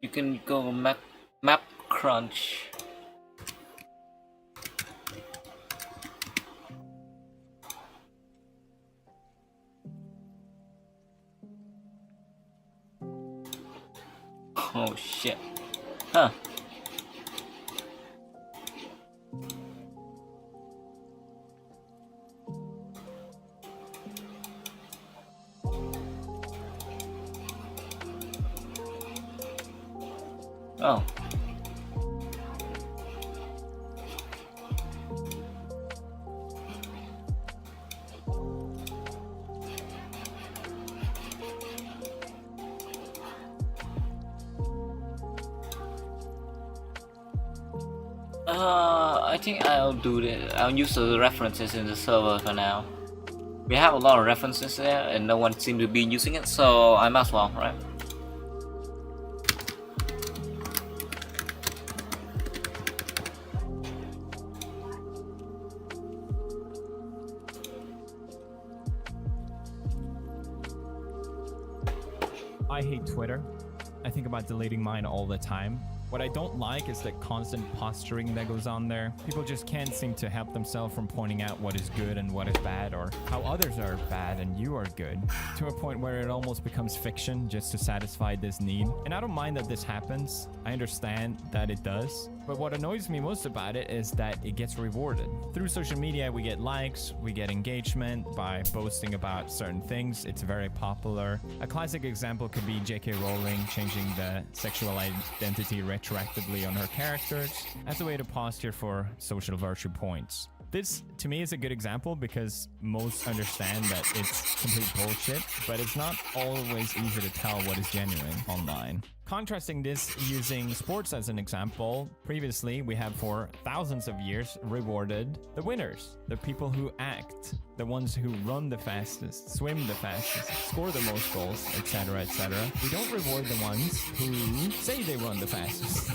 You can go map crunch. Oh shit. Huh. Oh. I think I'll do this. I'll use the references in the server for now. We have a lot of references there and no one seems to be using it, so I might as well, right? I hate Twitter. I think about deleting mine all the time. What I don't like is the constant posturing that goes on there. People just can't seem to help themselves from pointing out what is good and what is bad, or how others are bad and you are good, to a point where it almost becomes fiction just to satisfy this need. And I don't mind that this happens. I understand that it does. But what annoys me most about it is that it gets rewarded. Through social media, we get likes, we get engagement by boasting about certain things. It's very popular. A classic example could be J.K. Rowling changing the sexual identity retroactively on her characters as a way to posture for social virtue points. This, to me, is a good example because most understand that it's complete bullshit, but it's not always easy to tell what is genuine online. Contrasting this using sports as an example, previously we have for thousands of years rewarded the winners, the people who act, the ones who run the fastest, swim the fastest, score the most goals, etc., etc. We don't reward the ones who say they run the fastest.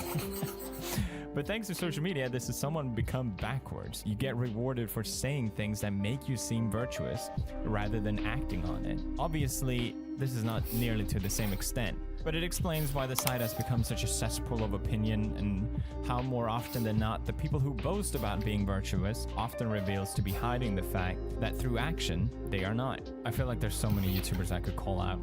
But thanks to social media, this is someone become backwards. You get rewarded for saying things that make you seem virtuous rather than acting on it. Obviously, this is not nearly to the same extent, but it explains why the site has become such a cesspool of opinion and how more often than not, the people who boast about being virtuous often reveals to be hiding the fact that through action, they are not. I feel like there's so many YouTubers I could call out.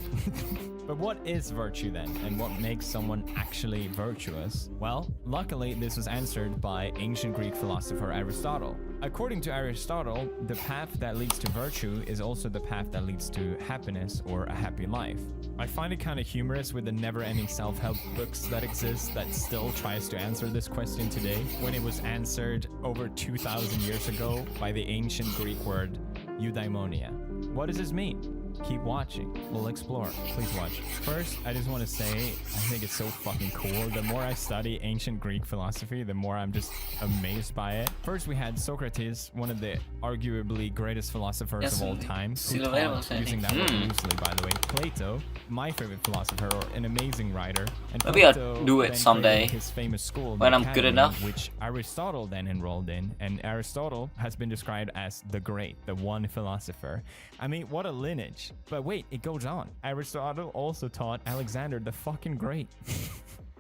But what is virtue then, and what makes someone actually virtuous? Well, luckily this was answered by ancient Greek philosopher Aristotle. According to Aristotle, the path that leads to virtue is also the path that leads to happiness or a happy life. I find it kind of humorous with the never-ending self-help books that exist that still tries to answer this question today, when it was answered over 2,000 years ago by the ancient Greek word eudaimonia. What does this mean? Keep watching. We'll explore. Please watch. First, I just want to say, I think it's so fucking cool. The more I study ancient Greek philosophy, the more I'm just amazed by it. First, we had Socrates, one of the arguably greatest philosophers of all time, who taught, using that word loosely, by the way, Plato, my favorite philosopher, or an amazing writer. And maybe I'll do it someday his famous school, when I'm good enough. Which Aristotle then enrolled in, and Aristotle has been described as the great, the one philosopher. I mean, what a lineage. But wait, it goes on. Aristotle also taught Alexander the fucking Great.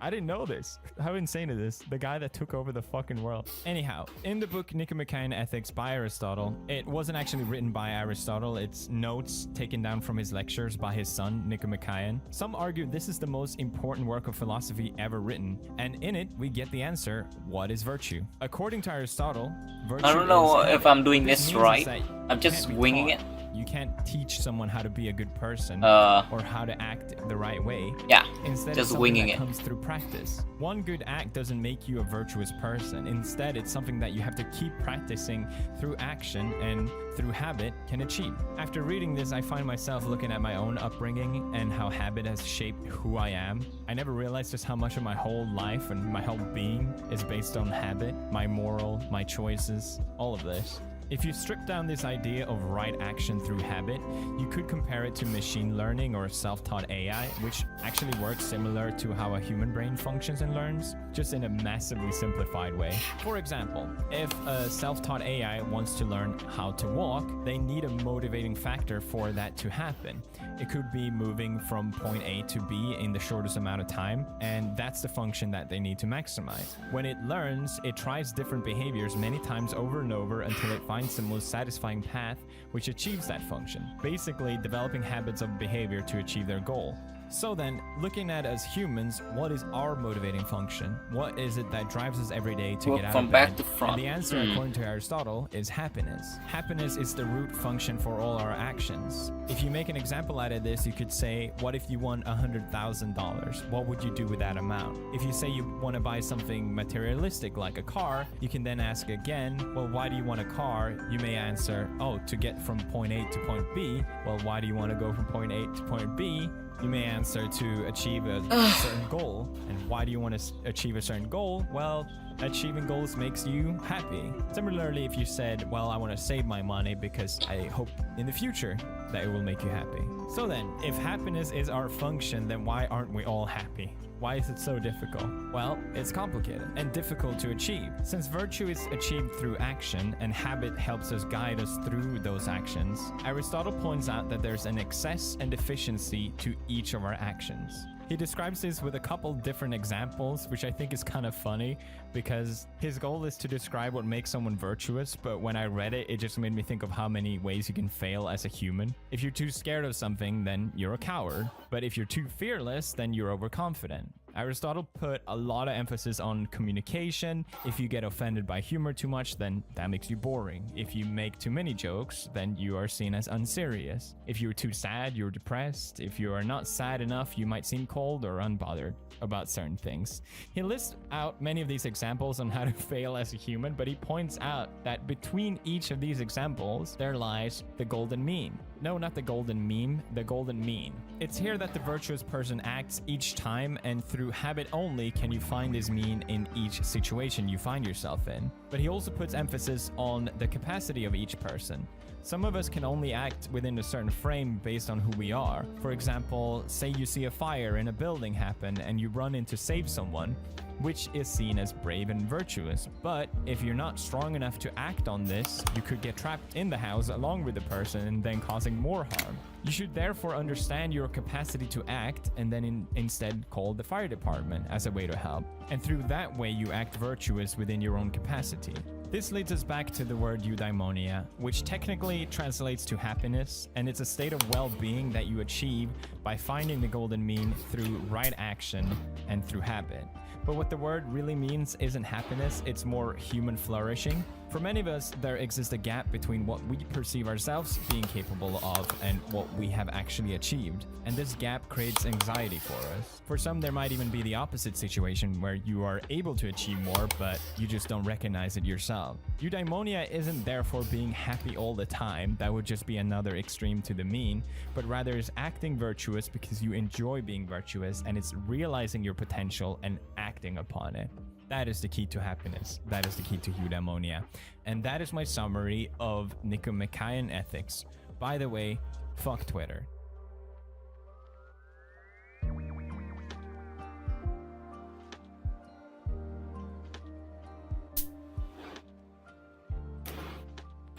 I didn't know this. How insane is this? The guy that took over the fucking world. Anyhow, in the book Nicomachean Ethics by Aristotle, it wasn't actually written by Aristotle. It's notes taken down from his lectures by his son, Nicomachean. Some argue this is the most important work of philosophy ever written, and in it, we get the answer, what is virtue? According to Aristotle, virtue I don't know if I'm doing this right. I'm just winging it. You can't teach someone how to be a good person or how to act the right way. Yeah, Instead, just it's winging that it. comes through practice. One good act doesn't make you a virtuous person. Instead, it's something that you have to keep practicing through action and through habit can achieve. After reading this, I find myself looking at my own upbringing and how habit has shaped who I am. I never realized just how much of my whole life and my whole being is based on habit, my moral, my choices, all of this. If you strip down this idea of right action through habit, you could compare it to machine learning or self-taught AI, which actually works similar to how a human brain functions and learns, just in a massively simplified way. For example, if a self-taught AI wants to learn how to walk, they need a motivating factor for that to happen. It could be moving from point A to B in the shortest amount of time, and that's the function that they need to maximize. When it learns, it tries different behaviors many times over and over until it finds the most satisfying path which achieves that function, basically developing habits of behavior to achieve their goal. So then, looking at us humans, what is our motivating function? What is it that drives us every day to get out From of back bed? to front. And the answer, according to Aristotle, is happiness. Happiness is the root function for all our actions. If you make an example out of this, you could say, what if you won $100,000? What would you do with that amount? If you say you want to buy something materialistic like a car, you can then ask again, well, why do you want a car? You may answer, oh, to get from point A to point B. Well, why do you want to go from point A to point B? You may answer to achieve a certain goal. And why do you want to achieve a certain goal? Well, achieving goals makes you happy. Similarly, if you said, well, I want to save my money because I hope in the future that it will make you happy. So then, if happiness is our function, then why aren't we all happy? Why is it so difficult? Well, it's complicated and difficult to achieve. Since virtue is achieved through action and habit helps us guide us through those actions, Aristotle points out that there's an excess and deficiency to each of our actions. He describes this with a couple different examples, which I think is kind of funny because his goal is to describe what makes someone virtuous, but when I read it, it just made me think of how many ways you can fail as a human. If you're too scared of something, then you're a coward. But if you're too fearless, then you're overconfident. Aristotle put a lot of emphasis on communication. If you get offended by humor too much, then that makes you boring. If you make too many jokes, then you are seen as unserious. If you're too sad, you're depressed. If you are not sad enough, you might seem cold or unbothered about certain things. He lists out many of these examples on how to fail as a human, but he points out that between each of these examples, there lies the golden mean. No, not the golden meme, the golden mean. It's here that the virtuous person acts each time, and through habit only can you find this mean in each situation you find yourself in. But he also puts emphasis on the capacity of each person. Some of us can only act within a certain frame based on who we are. For example, say you see a fire in a building happen and you run in to save someone, which is seen as brave and virtuous. But if you're not strong enough to act on this, you could get trapped in the house along with the person and then causing more harm. You should therefore understand your capacity to act and then instead call the fire department as a way to help. And through that way you act virtuous within your own capacity. This leads us back to the word eudaimonia, which technically translates to happiness, and it's a state of well-being that you achieve by finding the golden mean through right action and through habit. But what the word really means isn't happiness, it's more human flourishing. For many of us, there exists a gap between what we perceive ourselves being capable of and what we have actually achieved. And this gap creates anxiety for us. For some, there might even be the opposite situation where you are able to achieve more, but you just don't recognize it yourself. Eudaimonia isn't therefore being happy all the time, that would just be another extreme to the mean, but rather is acting virtuous because you enjoy being virtuous, and it's realizing your potential and acting upon it. That is the key to happiness. That is the key to eudaimonia. And that is my summary of Nicomachean ethics. By the way, fuck Twitter.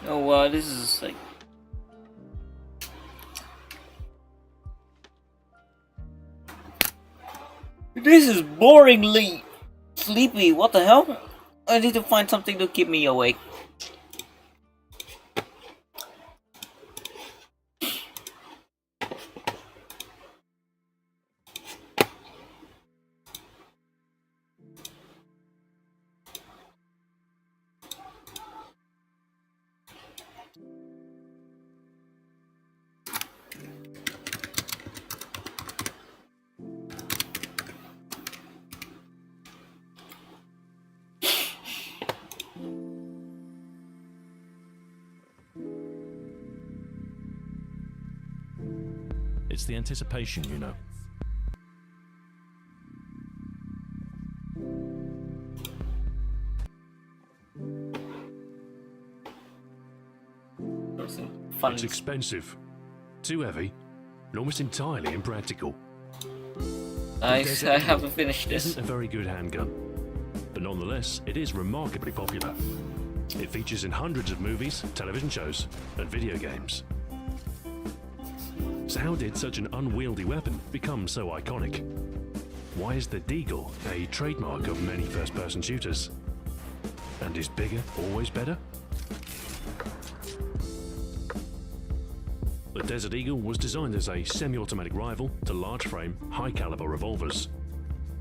Oh wow, this is like this is boringly sleepy. What the hell? I need to find something to keep me awake. It's the anticipation, you know. Fun. It's expensive, too heavy, and almost entirely impractical. I haven't finished this. Isn't a very good handgun, but nonetheless, it is remarkably popular. It features in hundreds of movies, television shows, and video games. So how did such an unwieldy weapon become so iconic? Why is the Deagle a trademark of many first-person shooters? And is bigger always better? The Desert Eagle was designed as a semi-automatic rival to large-frame, high-caliber revolvers.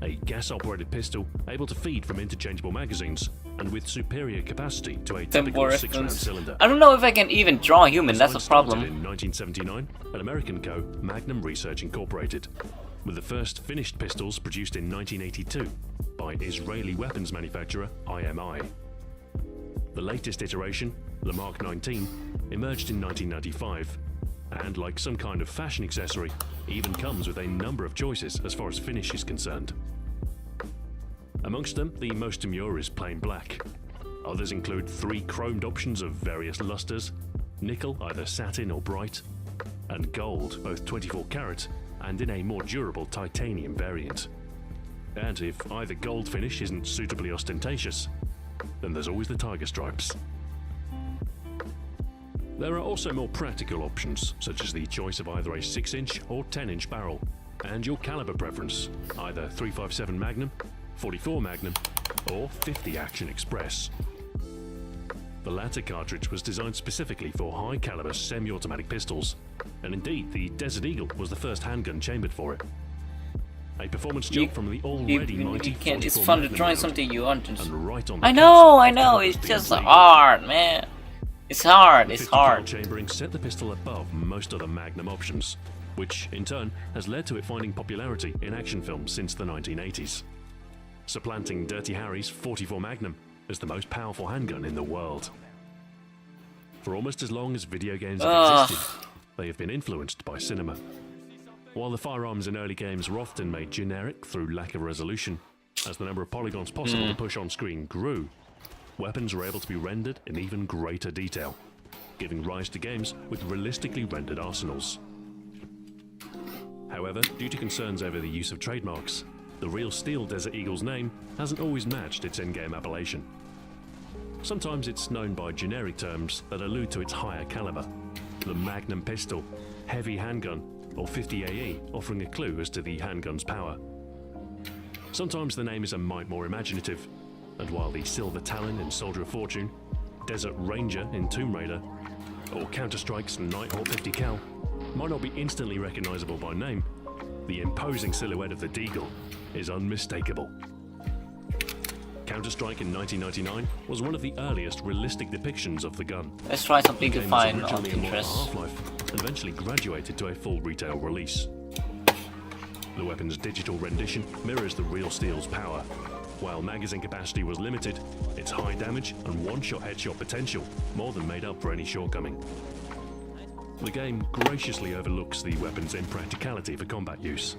A gas-operated pistol able to feed from interchangeable magazines and with superior capacity to a typical 6-round cylinder. I don't know if I can even draw a human, that's a problem. In 1979, an American co, Magnum Research Incorporated, with the first finished pistols produced in 1982 by Israeli weapons manufacturer IMI. The latest iteration, the Mark 19, emerged in 1995, and like some kind of fashion accessory, even comes with a number of choices as far as finish is concerned. Amongst them, the most demure is plain black. Others include 3 chromed options of various lusters, nickel, either satin or bright, and gold, both 24 karat and in a more durable titanium variant. And if either gold finish isn't suitably ostentatious, then there's always the tiger stripes. There are also more practical options, such as the choice of either a 6-inch or 10-inch barrel, and your caliber preference, either 357 Magnum, 44 Magnum, or 50 Action Express. The latter cartridge was designed specifically for high-caliber semi-automatic pistols, and indeed the Desert Eagle was the first handgun chambered for it. A performance jump from the already mighty it's fun to try something you want. And right on the I know, it's just hard, man. It's hard, it's hard. Chambering set the pistol above most other Magnum options, which in turn has led to it finding popularity in action films since the 1980s, supplanting Dirty Harry's 44 Magnum as the most powerful handgun in the world. For almost as long as video games have existed, they have been influenced by cinema. While the firearms in early games were often made generic through lack of resolution, as the number of polygons possible to push on screen grew, weapons were able to be rendered in even greater detail, giving rise to games with realistically rendered arsenals. However, due to concerns over the use of trademarks, the real Steel Desert Eagle's name hasn't always matched its in-game appellation. Sometimes it's known by generic terms that allude to its higher caliber, the Magnum pistol, heavy handgun, or 50 AE, offering a clue as to the handgun's power. Sometimes the name is a mite more imaginative, and while the Silver Talon in Soldier of Fortune, Desert Ranger in Tomb Raider, or Counter-Strike's Nighthawk 50 cal might not be instantly recognizable by name, the imposing silhouette of the Deagle is unmistakable. Counter-Strike in 1999 was one of the earliest realistic depictions of the gun. Let's try something The to game was find originally a model interest. Half-Life and eventually graduated to a full retail release. The weapon's digital rendition mirrors the real Steel's power. While magazine capacity was limited, its high damage and one-shot headshot potential more than made up for any shortcoming. The game graciously overlooks the weapon's impracticality for combat use,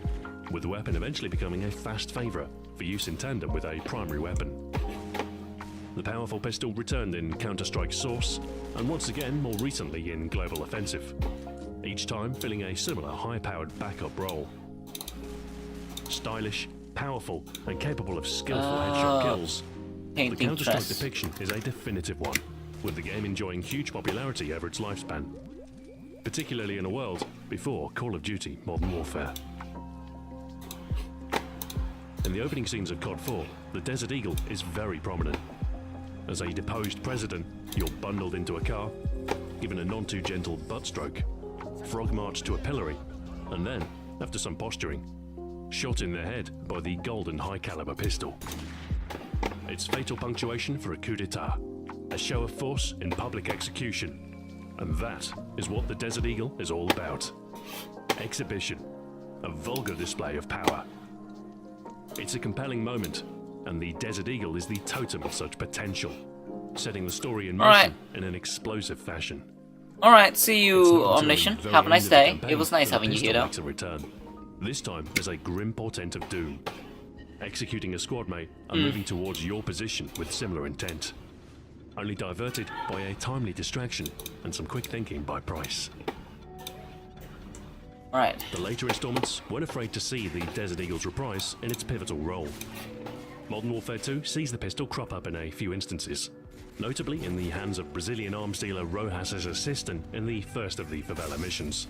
with the weapon eventually becoming a fast favourite for use in tandem with a primary weapon. The powerful pistol returned in Counter-Strike Source, and once again more recently in Global Offensive, each time filling a similar high-powered backup role. Stylish, powerful, and capable of skillful headshot kills, the Counter-Strike depiction is a definitive one, with the game enjoying huge popularity over its lifespan, particularly in a world before Call of Duty Modern Warfare. In the opening scenes of COD 4, the Desert Eagle is very prominent. As a deposed president, you're bundled into a car, given a non-too-gentle butt stroke, frog-marched to a pillory, and then, after some posturing, shot in the head by the golden high-caliber pistol. It's fatal punctuation for a coup d'etat, a show of force in public execution. And that is what the Desert Eagle is all about. Exhibition, a vulgar display of power. It's a compelling moment, and the Desert Eagle is the totem of such potential, setting the story in motion in an explosive fashion. Alright, see It's you not on until mission. the very Have a end nice of the day. campaign It was nice that having you pistol here, though. makes a return. This time as a grim portent of doom, executing a squad mate and moving towards your position with similar intent, only diverted by a timely distraction and some quick thinking by Price. Alright. The later installments weren't afraid to see the Desert Eagle's reprise in its pivotal role. Modern Warfare 2 sees the pistol crop up in a few instances, notably in the hands of Brazilian arms dealer Rojas' assistant in the first of the favela missions.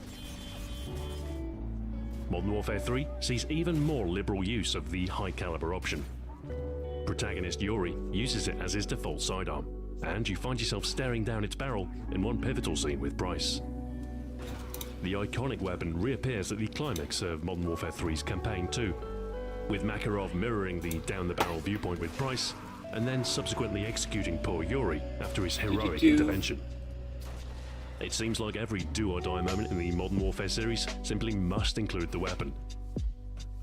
Modern Warfare 3 sees even more liberal use of the high caliber option. Protagonist Yuri uses it as his default sidearm, and you find yourself staring down its barrel in one pivotal scene with Price. The iconic weapon reappears at the climax of Modern Warfare 3's campaign too, with Makarov mirroring the down-the-barrel viewpoint with Price, and then subsequently executing poor Yuri after his heroic intervention. It seems like every do-or-die moment in the Modern Warfare series simply must include the weapon.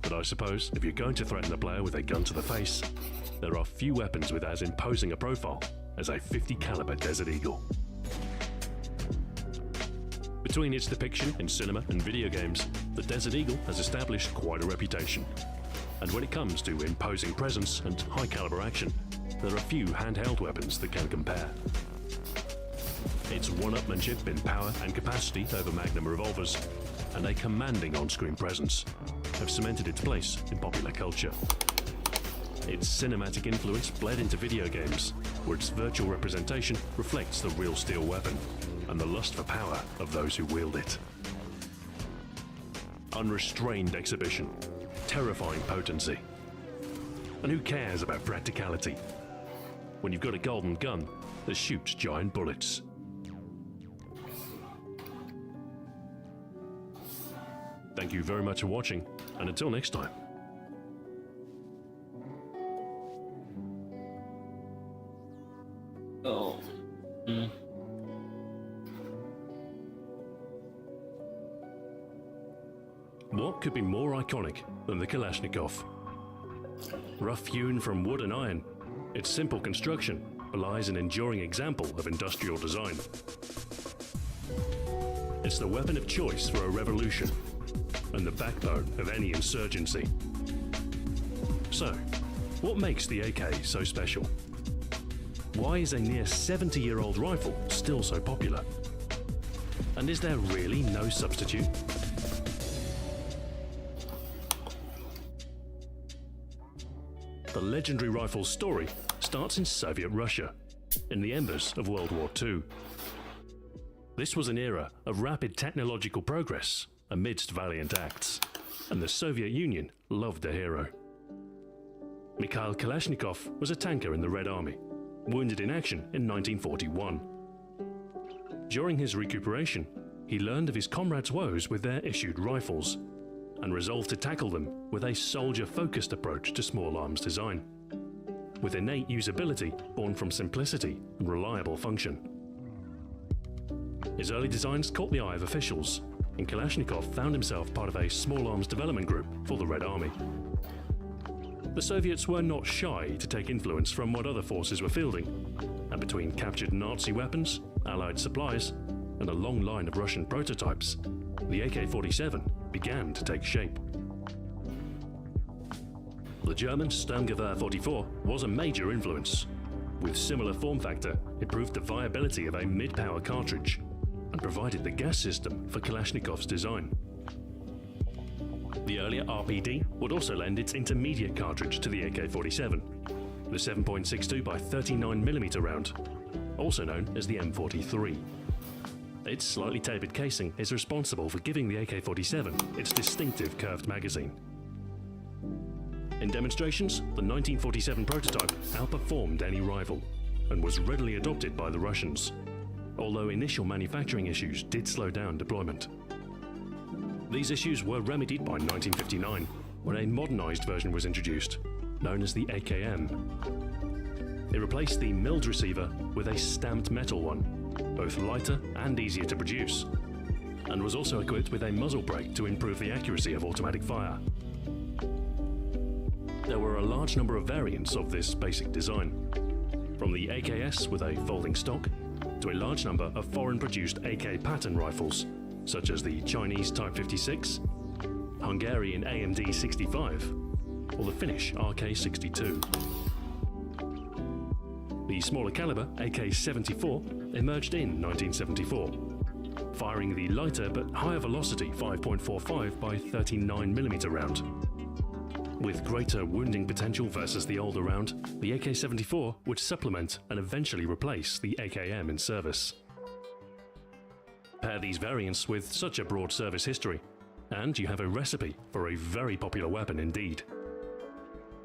But I suppose if you're going to threaten the player with a gun to the face, there are few weapons with as imposing a profile as a 50 caliber Desert Eagle. Between its depiction in cinema and video games, the Desert Eagle has established quite a reputation. And when it comes to imposing presence and high caliber action, there are few handheld weapons that can compare. Its one-upmanship in power and capacity over Magnum revolvers, and a commanding on-screen presence, have cemented its place in popular culture. Its cinematic influence bled into video games, where its virtual representation reflects the real steel weapon and the lust for power of those who wield it. Unrestrained exhibition, terrifying potency. And who cares about practicality when you've got a golden gun that shoots giant bullets? Thank you very much for watching, and until next time. Oh. What could be more iconic than the Kalashnikov? Rough-hewn from wood and iron, its simple construction belies an enduring example of industrial design. It's the weapon of choice for a revolution, and the backbone of any insurgency. So, what makes the AK so special? Why is a near 70-year-old rifle still so popular? And is there really no substitute? The legendary rifle's story starts in Soviet Russia, in the embers of World War II. This was an era of rapid technological progress amidst valiant acts, and the Soviet Union loved a hero. Mikhail Kalashnikov was a tanker in the Red Army, wounded in action in 1941. During his recuperation, he learned of his comrades' woes with their issued rifles, and resolved to tackle them with a soldier-focused approach to small arms design, with innate usability born from simplicity and reliable function. His early designs caught the eye of officials, and Kalashnikov found himself part of a small arms development group for the Red Army. The Soviets were not shy to take influence from what other forces were fielding, and between captured Nazi weapons, Allied supplies, and a long line of Russian prototypes, the AK-47 began to take shape. The German Sturmgewehr 44 was a major influence. With similar form factor, it proved the viability of a mid-power cartridge and provided the gas system for Kalashnikov's design. The earlier RPD would also lend its intermediate cartridge to the AK-47, the 7.62 by 39mm round, also known as the M43. Its slightly tapered casing is responsible for giving the AK-47 its distinctive curved magazine. In demonstrations, the 1947 prototype outperformed any rival and was readily adopted by the Russians, although initial manufacturing issues did slow down deployment. These issues were remedied by 1959, when a modernized version was introduced, known as the AKM. It replaced the milled receiver with a stamped metal one, both lighter and easier to produce, and was also equipped with a muzzle brake to improve the accuracy of automatic fire. There were a large number of variants of this basic design, from the AKS with a folding stock, to a large number of foreign-produced AK pattern rifles, such as the Chinese Type 56, Hungarian AMD 65, or the Finnish RK62. The smaller caliber AK-74 emerged in 1974, firing the lighter but higher velocity 5.45 by 39mm round. With greater wounding potential versus the older round, the AK-74 would supplement and eventually replace the AKM in service. Pair these variants with such a broad service history, and you have a recipe for a very popular weapon indeed.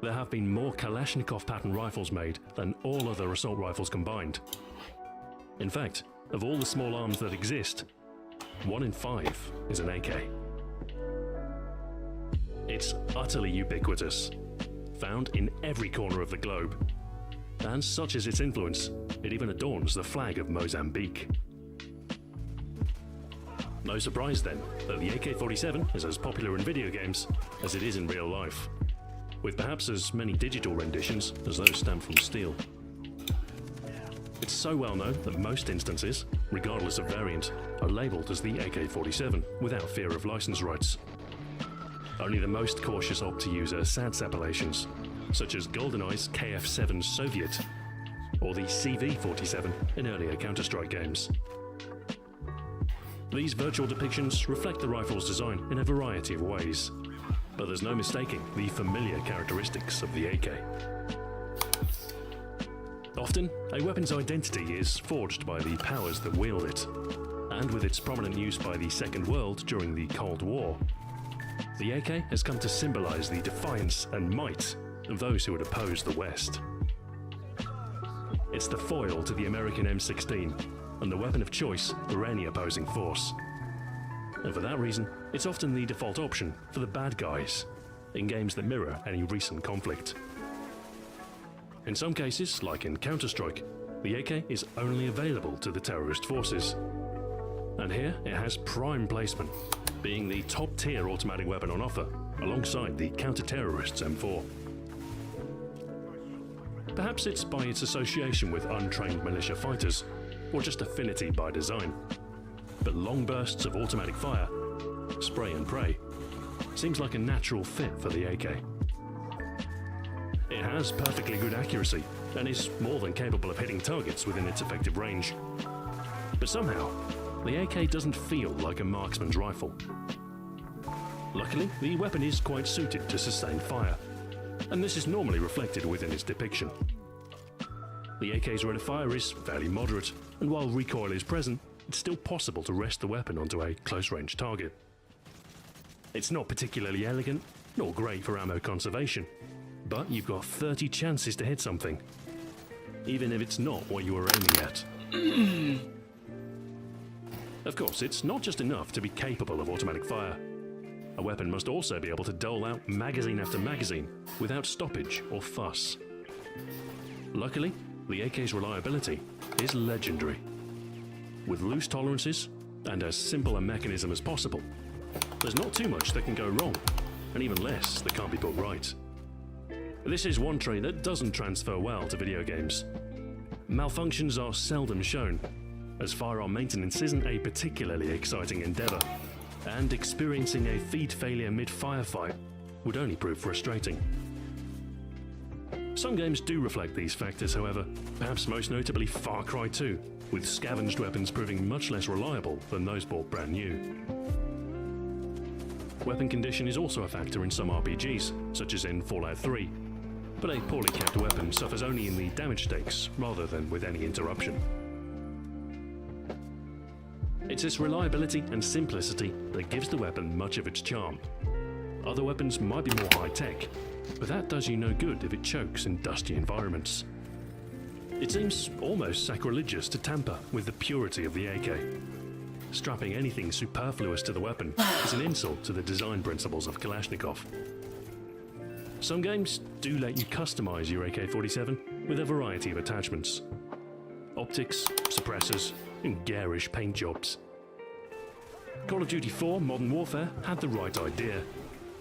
There have been more Kalashnikov pattern rifles made than all other assault rifles combined. In fact, of all the small arms that exist, 1 in 5 is an AK. It's utterly ubiquitous, found in every corner of the globe, and such is its influence, it even adorns the flag of Mozambique. No surprise then that the AK-47 is as popular in video games as it is in real life, with perhaps as many digital renditions as those stamped from steel. It's so well known that most instances, regardless of variant, are labelled as the AK-47 without fear of license rights. Only the most cautious opt to use SADS appellations, such as GoldenEye's KF-7 Soviet, or the CV-47 in earlier Counter-Strike games. These virtual depictions reflect the rifle's design in a variety of ways, but there's no mistaking the familiar characteristics of the AK. Often, a weapon's identity is forged by the powers that wield it, and with its prominent use by the Second World during the Cold War, the AK has come to symbolize the defiance and might of those who would oppose the West. It's the foil to the American M16, and the weapon of choice for any opposing force. And for that reason, it's often the default option for the bad guys in games that mirror any recent conflict. In some cases, like in Counter-Strike, the AK is only available to the terrorist forces. And here it has prime placement, being the top-tier automatic weapon on offer, alongside the counter-terrorists M4. Perhaps it's by its association with untrained militia fighters, or just affinity by design. But long bursts of automatic fire, spray and pray, seems like a natural fit for the AK. It has perfectly good accuracy, and is more than capable of hitting targets within its effective range. But somehow, the AK doesn't feel like a marksman's rifle. Luckily, the weapon is quite suited to sustain fire, and this is normally reflected within its depiction. The AK's rate of fire is fairly moderate, and while recoil is present, it's still possible to rest the weapon onto a close-range target. It's not particularly elegant, nor great for ammo conservation, but you've got 30 chances to hit something, even if it's not what you were aiming at. Of course, it's not just enough to be capable of automatic fire. A weapon must also be able to dole out magazine after magazine without stoppage or fuss. Luckily, the AK's reliability is legendary. With loose tolerances and as simple a mechanism as possible, there's not too much that can go wrong, and even less that can't be put right. This is one trait that doesn't transfer well to video games. Malfunctions are seldom shown, as firearm maintenance isn't a particularly exciting endeavour, and experiencing a feed failure mid-firefight would only prove frustrating. Some games do reflect these factors, however, perhaps most notably Far Cry 2, with scavenged weapons proving much less reliable than those bought brand new. Weapon condition is also a factor in some RPGs, such as in Fallout 3, but a poorly kept weapon suffers only in the damage stakes rather than with any interruption. It's its reliability and simplicity that gives the weapon much of its charm. Other weapons might be more high-tech, but that does you no good if it chokes in dusty environments. It seems almost sacrilegious to tamper with the purity of the AK. Strapping anything superfluous to the weapon is an insult to the design principles of Kalashnikov. Some games do let you customize your AK-47 with a variety of attachments. Optics, suppressors, and garish paint jobs. Call of Duty 4 Modern Warfare had the right idea,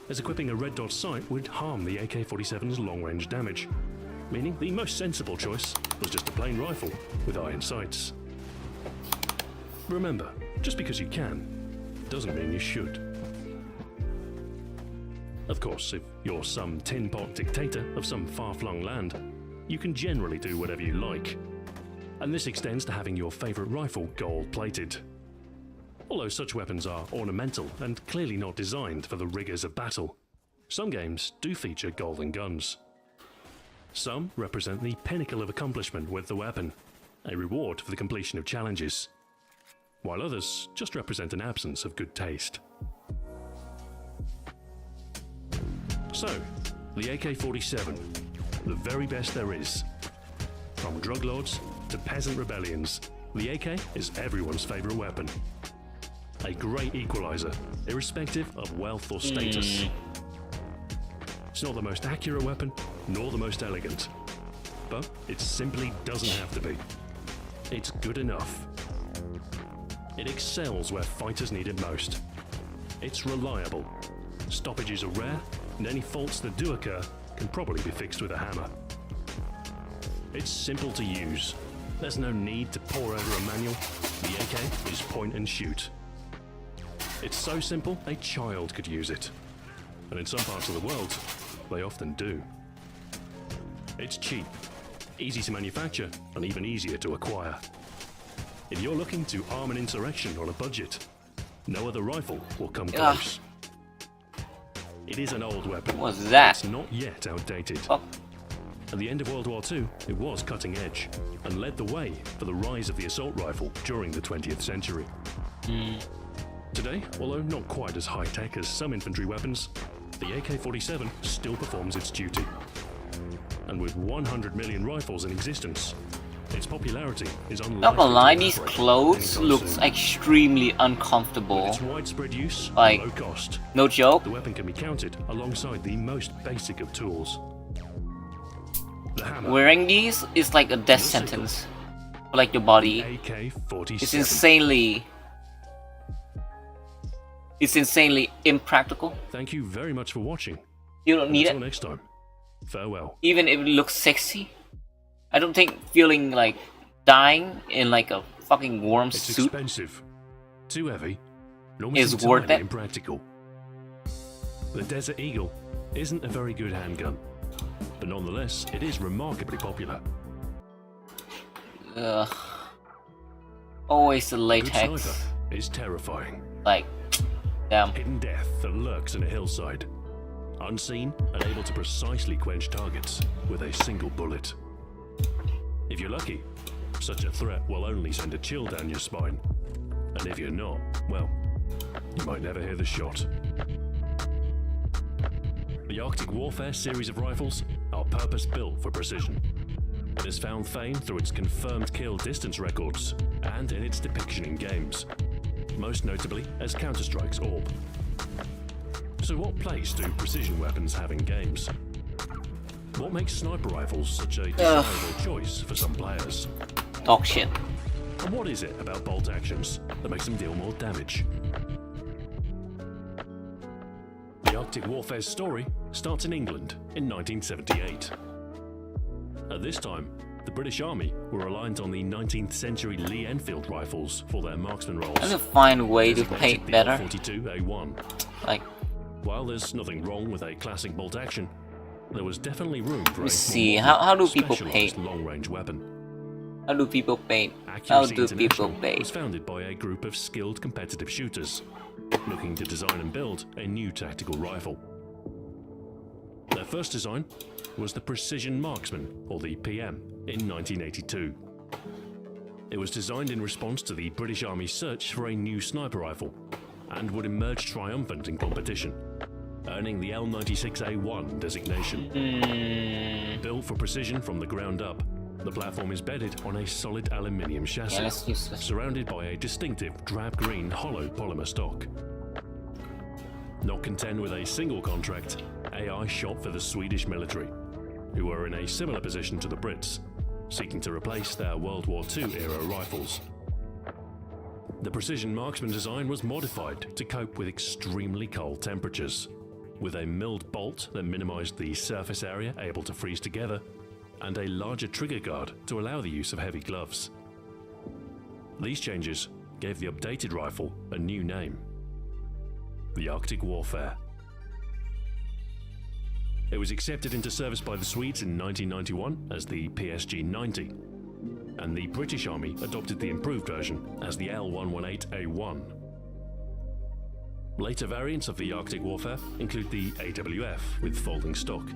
as equipping a red dot sight would harm the AK-47's long-range damage, meaning the most sensible choice was just a plain rifle with iron sights. Remember, just because you can, doesn't mean you should. Of course, if you're some tin pot dictator of some far-flung land, you can generally do whatever you like. And this extends to having your favourite rifle gold-plated. Although such weapons are ornamental and clearly not designed for the rigours of battle, some games do feature golden guns. Some represent the pinnacle of accomplishment with the weapon, a reward for the completion of challenges, while others just represent an absence of good taste. So, the AK-47, the very best there is. From drug lords to peasant rebellions, the AK is everyone's favourite weapon. A great equaliser, irrespective of wealth or status. It's not the most accurate weapon, nor the most elegant, but it simply doesn't have to be. It's good enough. It excels where fighters need it most. It's reliable. Stoppages are rare, and any faults that do occur can probably be fixed with a hammer. It's simple to use. There's no need to pore over a manual. The AK is point and shoot. It's so simple, a child could use it. And in some parts of the world, they often do. It's cheap, easy to manufacture, and even easier to acquire. If you're looking to arm an insurrection on a budget, no other rifle will come close. It is an old weapon. What's that? It's not yet outdated. Oh. At the end of World War II, it was cutting edge and led the way for the rise of the assault rifle during the 20th century. Today, although not quite as high-tech as some infantry weapons, the AK-47 still performs its duty. And with 100 million rifles in existence, its popularity is unlikely. Not gonna lie, to these evaporate clothes anytime looks soon. extremely With uncomfortable. its widespread use Like, and low cost, no joke. the weapon can be counted alongside the most basic of tools. The hammer. Wearing these is like a death sentence for like your body. AK-47. It's insanely impractical. Thank you very much for watching. You don't need Until it, next time, farewell. even if it looks sexy. I don't think feeling like dying in like a fucking warm It's suit expensive, too heavy, is worth it. impractical. The Desert Eagle isn't a very good handgun, but nonetheless, it is remarkably popular. Ugh. Always the A good latex. sniper is terrifying. Like, damn. Hidden death that lurks in a hillside, unseen and able to precisely quench targets with a single bullet. If you're lucky, such a threat will only send a chill down your spine. And if you're not, well, you might never hear the shot. The Arctic Warfare series of rifles are purpose-built for precision. It has found fame through its confirmed kill distance records and in its depiction in games, most notably as Counter-Strike's Orb. So what place do precision weapons have in games? What makes sniper rifles such a desirable choice for some players? Dog shit. And what is it about bolt actions that makes them deal more damage? The Arctic Warfare's story starts in England in 1978. At this time, the British Army were reliant on the 19th century Lee Enfield rifles for their marksman roles. I need to find a way to paint better. 42A1. Like, While there's nothing wrong with a classic bolt action, there was definitely room for let's a see, more how do people specialised paint? long-range weapon. How do people paint? How Accuracy do people International was paint? founded by a group of skilled competitive shooters looking to design and build a new tactical rifle. Their first design was the Precision Marksman, or the PM, in 1982. It was designed in response to the British Army's search for a new sniper rifle and would emerge triumphant in competition, earning the L96A1 designation. Built for precision from the ground up, the platform is bedded on a solid aluminium chassis, Yeah, that's useless. surrounded by a distinctive drab-green hollow polymer stock. Not content with a single contract, AI shot for the Swedish military, who were in a similar position to the Brits, seeking to replace their World War II-era rifles. The Precision Marksman design was modified to cope with extremely cold temperatures, with a milled bolt that minimized the surface area able to freeze together, and a larger trigger guard to allow the use of heavy gloves. These changes gave the updated rifle a new name: the Arctic Warfare. It was accepted into service by the Swedes in 1991 as the PSG-90, and the British Army adopted the improved version as the L118A1. Later variants of the Arctic Warfare include the AWF with folding stock,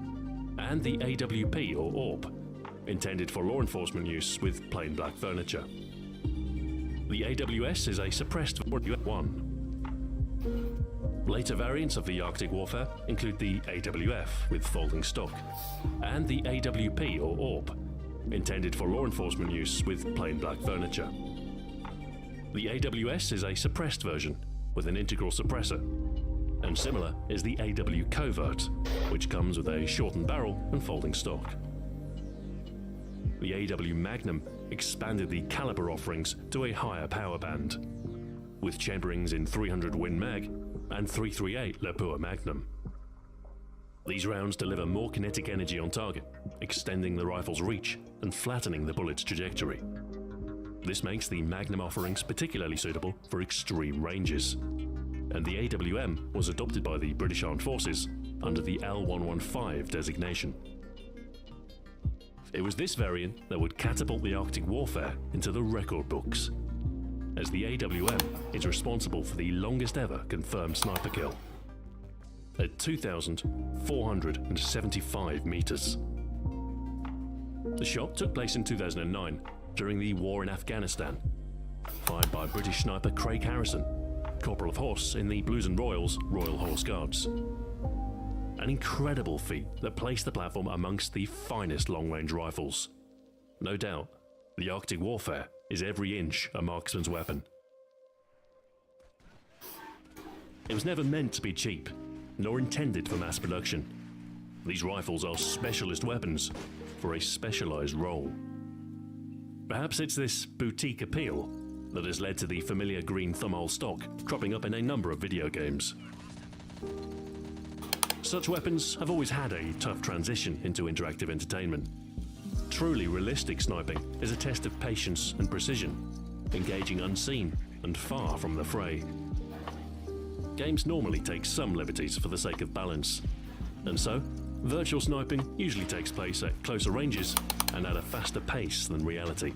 and the AWP or AWP, intended for law enforcement use with plain black furniture. The AWS is a suppressed one. Later variants of the Arctic Warfare include the AWF with folding stock, and the AWP or AWP, intended for law enforcement use with plain black furniture. The AWS is a suppressed version with an integral suppressor, and similar is the AW Covert, which comes with a shortened barrel and folding stock. The AW Magnum expanded the caliber offerings to a higher power band, with chamberings in 300 Win Mag and 338 Lapua Magnum. These rounds deliver more kinetic energy on target, extending the rifle's reach and flattening the bullet's trajectory. This makes the Magnum offerings particularly suitable for extreme ranges, and the AWM was adopted by the British Armed Forces under the L115 designation. It was this variant that would catapult the Arctic Warfare into the record books, as the AWM is responsible for the longest ever confirmed sniper kill, at 2,475 meters. The shot took place in 2009 during the war in Afghanistan, fired by British sniper Craig Harrison, Corporal of Horse in the Blues and Royals Royal Horse Guards. An incredible feat that placed the platform amongst the finest long-range rifles. No doubt, the Arctic Warfare is every inch a marksman's weapon. It was never meant to be cheap, nor intended for mass production. These rifles are specialist weapons for a specialized role. Perhaps it's this boutique appeal that has led to the familiar green thumbhole stock cropping up in a number of video games. Such weapons have always had a tough transition into interactive entertainment. Truly realistic sniping is a test of patience and precision, engaging unseen and far from the fray. Games normally take some liberties for the sake of balance, and so virtual sniping usually takes place at closer ranges and at a faster pace than reality.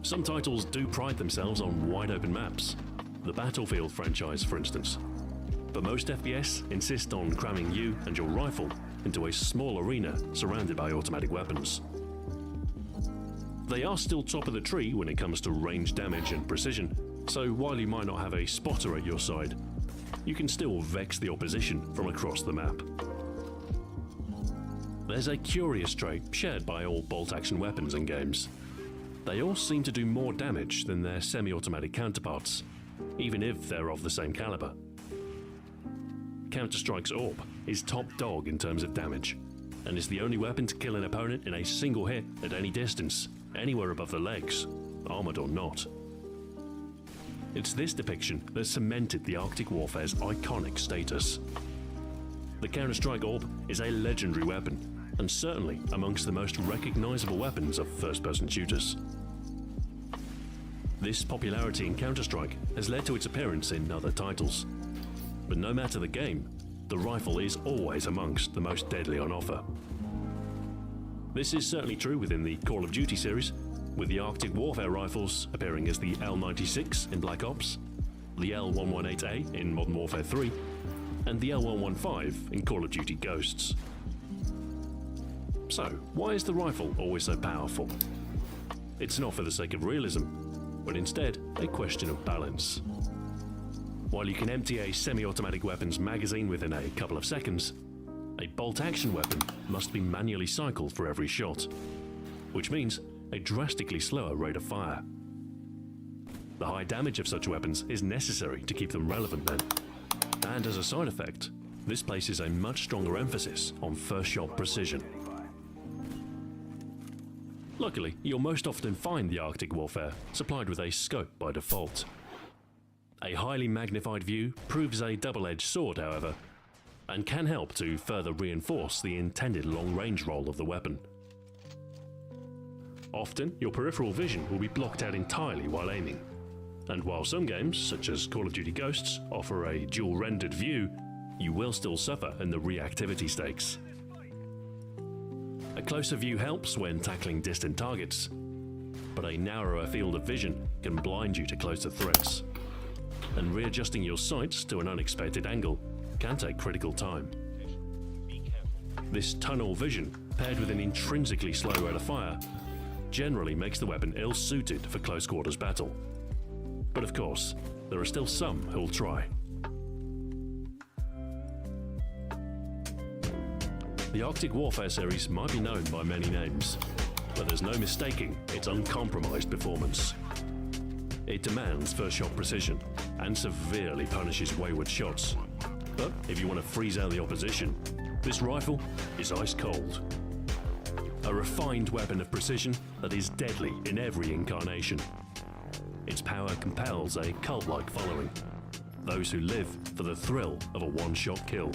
Some titles do pride themselves on wide open maps, the Battlefield franchise for instance, but most FPS insist on cramming you and your rifle into a small arena surrounded by automatic weapons. They are still top of the tree when it comes to range damage and precision, so while you might not have a spotter at your side, you can still vex the opposition from across the map. There's a curious trait shared by all bolt-action weapons in games. They all seem to do more damage than their semi-automatic counterparts, even if they're of the same caliber. Counter-Strike's AWP is top dog in terms of damage, and is the only weapon to kill an opponent in a single hit at any distance, anywhere above the legs, armored or not. It's this depiction that cemented the Arctic Warfare's iconic status. The Counter-Strike AWP is a legendary weapon, and certainly amongst the most recognizable weapons of first-person shooters. This popularity in Counter-Strike has led to its appearance in other titles. But no matter the game, the rifle is always amongst the most deadly on offer. This is certainly true within the Call of Duty series, with the Arctic Warfare rifles appearing as the L96 in Black Ops, the L118A in Modern Warfare 3, and the L115 in Call of Duty Ghosts. So, why is the rifle always so powerful? It's not for the sake of realism, but instead a question of balance. While you can empty a semi-automatic weapon's magazine within a couple of seconds, a bolt-action weapon must be manually cycled for every shot, which means a drastically slower rate of fire. The high damage of such weapons is necessary to keep them relevant then, and as a side effect, this places a much stronger emphasis on first-shot precision. Luckily, you'll most often find the Arctic Warfare supplied with a scope by default. A highly magnified view proves a double-edged sword, however, and can help to further reinforce the intended long-range role of the weapon. Often, your peripheral vision will be blocked out entirely while aiming, And while some games, such as Call of Duty Ghosts, offer a dual-rendered view, you will still suffer in the reactivity stakes. A closer view helps when tackling distant targets, but a narrower field of vision can blind you to closer threats. And readjusting your sights to an unexpected angle can take critical time. This tunnel vision, paired with an intrinsically slow rate of fire, generally makes the weapon ill-suited for close quarters battle. But of course, there are still some who'll try. The Arctic Warfare series might be known by many names, but there's no mistaking its uncompromised performance. It demands first-shot precision and severely punishes wayward shots. But if you want to freeze out the opposition, this rifle is ice cold. A refined weapon of precision that is deadly in every incarnation. Its power compels a cult-like following, those who live for the thrill of a one-shot kill.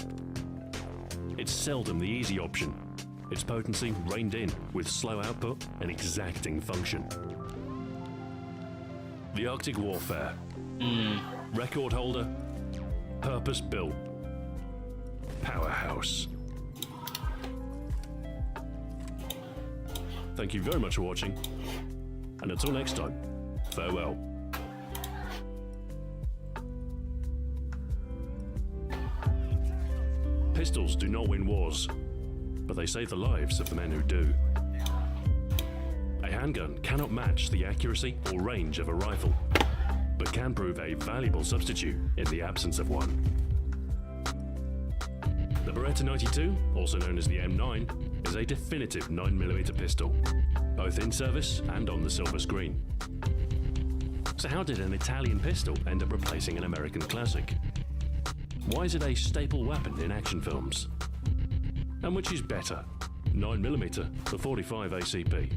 It's seldom the easy option, its potency reined in with slow output and exacting function. The Arctic Warfare. Record holder, purpose-built, powerhouse. Thank you very much for watching, and until next time, farewell. Pistols do not win wars, but they save the lives of the men who do. A handgun cannot match the accuracy or range of a rifle, but can prove a valuable substitute in the absence of one. The Beretta 92, also known as the M9, is a definitive 9mm pistol, both in service and on the silver screen. So how did an Italian pistol end up replacing an American classic? Why is it a staple weapon in action films? And which is better, 9mm or 45 ACP?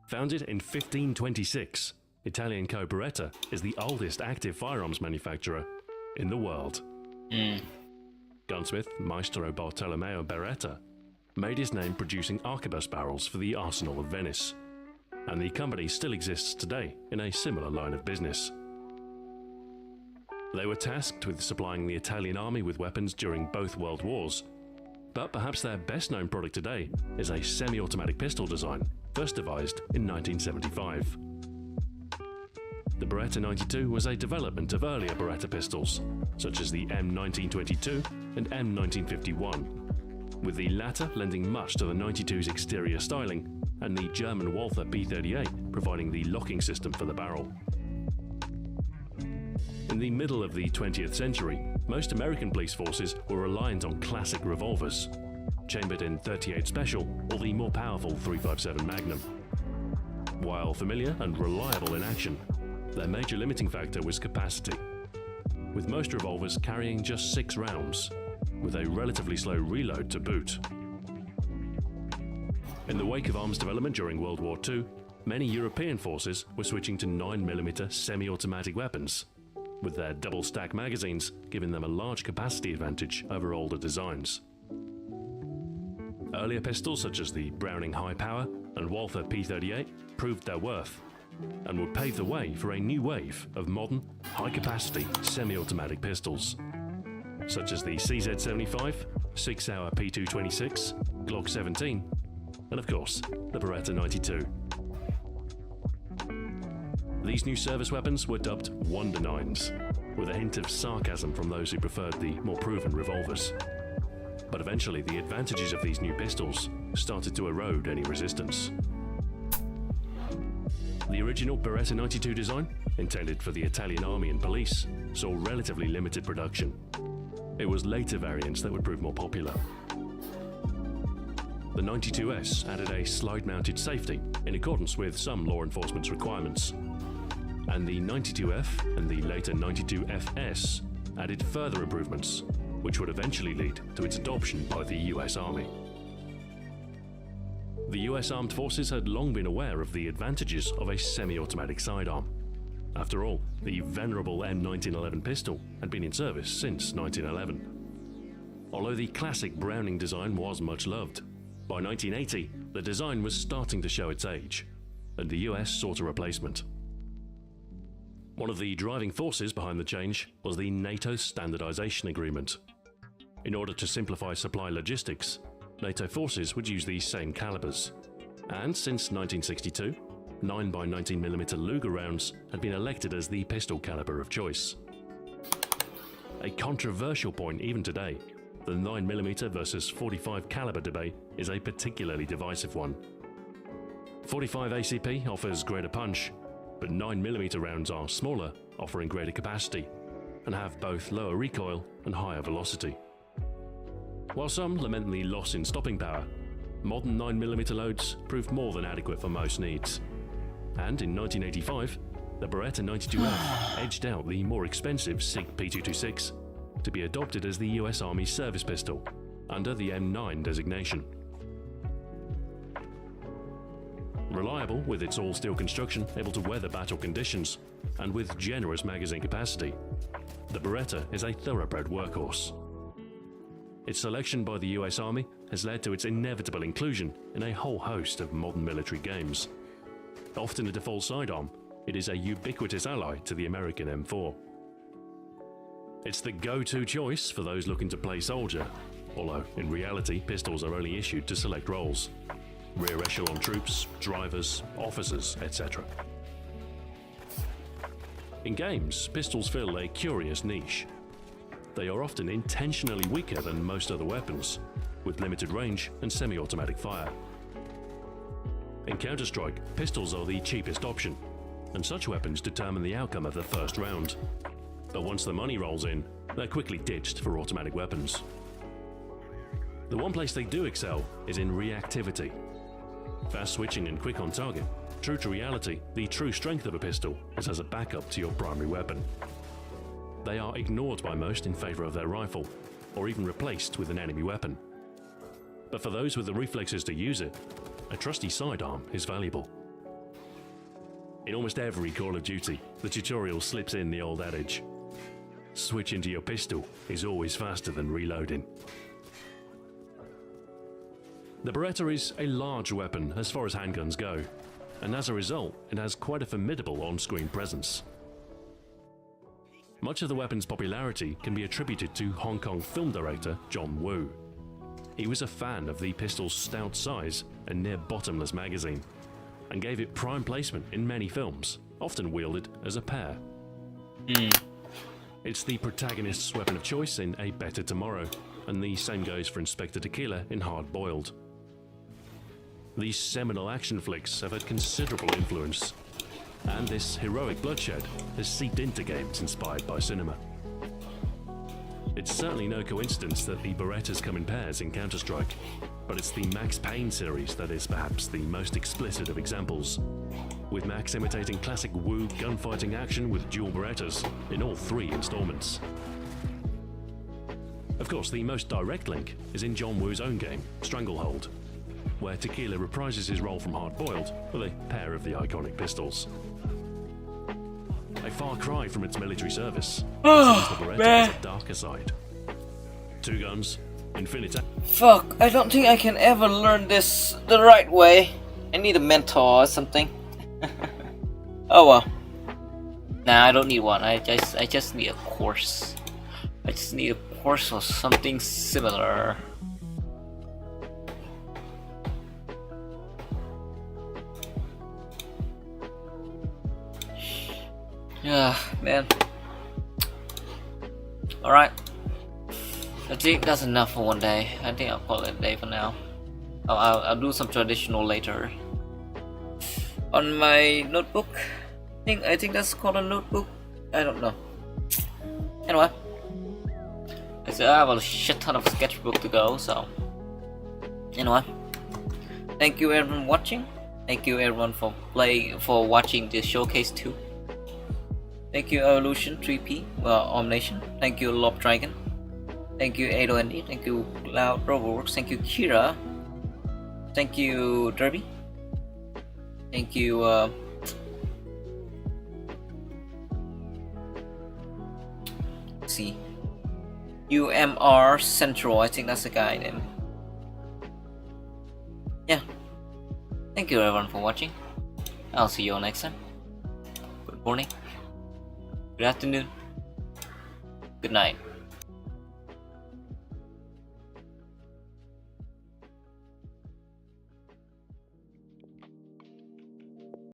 Founded in 1526, Italian Co. Beretta is the oldest active firearms manufacturer in the world. Gunsmith Maestro Bartolomeo Beretta made his name producing arquebus barrels for the Arsenal of Venice, and the company still exists today in a similar line of business. They were tasked with supplying the Italian army with weapons during both world wars, but perhaps their best-known product today is a semi-automatic pistol design, first devised in 1975. The Beretta 92 was a development of earlier Beretta pistols, such as the M1922 and M1951, with the latter lending much to the 92's exterior styling, and the German Walther P38 providing the locking system for the barrel. In the middle of the 20th century, most American police forces were reliant on classic revolvers, chambered in .38 Special or the more powerful .357 Magnum. While familiar and reliable in action, their major limiting factor was capacity, with most revolvers carrying just 6 rounds, with a relatively slow reload to boot. In the wake of arms development during World War II, many European forces were switching to 9mm semi-automatic weapons, with their double-stack magazines giving them a large capacity advantage over older designs. Earlier pistols such as the Browning High Power and Walther P38 proved their worth, and would pave the way for a new wave of modern, high-capacity semi-automatic pistols, such as the CZ75, 6-hour P226, Glock 17, and of course, the Beretta 92. These new service weapons were dubbed Wonder Nines, with a hint of sarcasm from those who preferred the more proven revolvers. But eventually, the advantages of these new pistols started to erode any resistance. The original Beretta 92 design, intended for the Italian army and police, saw relatively limited production. It was later variants that would prove more popular. The 92S added a slide-mounted safety in accordance with some law enforcement's requirements, and the 92F and the later 92FS added further improvements, which would eventually lead to its adoption by the US Army. The US Armed Forces had long been aware of the advantages of a semi-automatic sidearm. After all, the venerable M1911 pistol had been in service since 1911. Although the classic Browning design was much loved, By 1980, the design was starting to show its age, and the US sought a replacement. One of the driving forces behind the change was the NATO Standardization Agreement. In order to simplify supply logistics, NATO forces would use these same calibers. And since 1962, 9x19mm Luger rounds had been elected as the pistol caliber of choice. A controversial point even today, the 9mm versus 45 caliber debate is a particularly divisive one. 45 ACP offers greater punch, but 9mm rounds are smaller, offering greater capacity, and have both lower recoil and higher velocity. While some lament the loss in stopping power, modern 9mm loads proved more than adequate for most needs. And in 1985, the Beretta 92F edged out the more expensive SIG P226 to be adopted as the US Army service pistol under the M9 designation. Reliable with its all-steel construction, able to weather battle conditions, and with generous magazine capacity, the Beretta is a thoroughbred workhorse. Its selection by the US Army has led to its inevitable inclusion in a whole host of modern military games. Often a default sidearm, it is a ubiquitous ally to the American M4. It's the go-to choice for those looking to play soldier, although in reality pistols are only issued to select roles. Rear echelon troops, drivers, officers, etc. In games, pistols fill a curious niche. They are often intentionally weaker than most other weapons, with limited range and semi-automatic fire. In Counter-Strike, pistols are the cheapest option, and such weapons determine the outcome of the first round. But once the money rolls in, they're quickly ditched for automatic weapons. The one place they do excel is in reactivity. Fast switching and quick on target. True to reality, the true strength of a pistol is as a backup to your primary weapon. They are ignored by most in favor of their rifle, or even replaced with an enemy weapon. But for those with the reflexes to use it, a trusty sidearm is valuable. In almost every Call of Duty, the tutorial slips in the old adage: switching to your pistol is always faster than reloading. The Beretta is a large weapon as far as handguns go, and as a result, it has quite a formidable on-screen presence. Much of the weapon's popularity can be attributed to Hong Kong film director John Woo. He was a fan of the pistol's stout size and near bottomless magazine, and gave it prime placement in many films, often wielded as a pair. It's the protagonist's weapon of choice in A Better Tomorrow, and the same goes for Inspector Tequila in Hard Boiled. These seminal action flicks have had considerable influence, and this heroic bloodshed has seeped into games inspired by cinema. It's certainly no coincidence that the Berettas come in pairs in Counter-Strike, but it's the Max Payne series that is perhaps the most explicit of examples, with Max imitating classic Woo gunfighting action with dual Berettas in all 3 installments. Of course, the most direct link is in John Woo's own game, Stranglehold, where Tequila reprises his role from Hard Boiled with a pair of the iconic pistols. A far cry from its military service, it seems the Beretta has a darker side. 2 guns, infinite. Fuck, I don't think I can ever learn this the right way. I need a mentor or something. Oh well. Nah, I don't need one. I just need a course. I just need a course or something similar. Yeah, man. Alright. I think that's enough for one day. I think I'll call it a day for now. I'll do some traditional later. On my notebook. I think that's called a notebook. I don't know. Anyway. I have a shit ton of sketchbook to go, so. Anyway. Thank you everyone watching. Thank you everyone for watching this showcase too. Thank you Evolution 3P, Omnation. Thank you Lob Dragon. Thank you AdoND. Thank you Loud Roverworks. Thank you Kira. Thank you Derby. Thank you let's see, UMR Central. I think that's the guy name. Thank you everyone for watching. I'll see you all next time. Good morning, good afternoon, good night.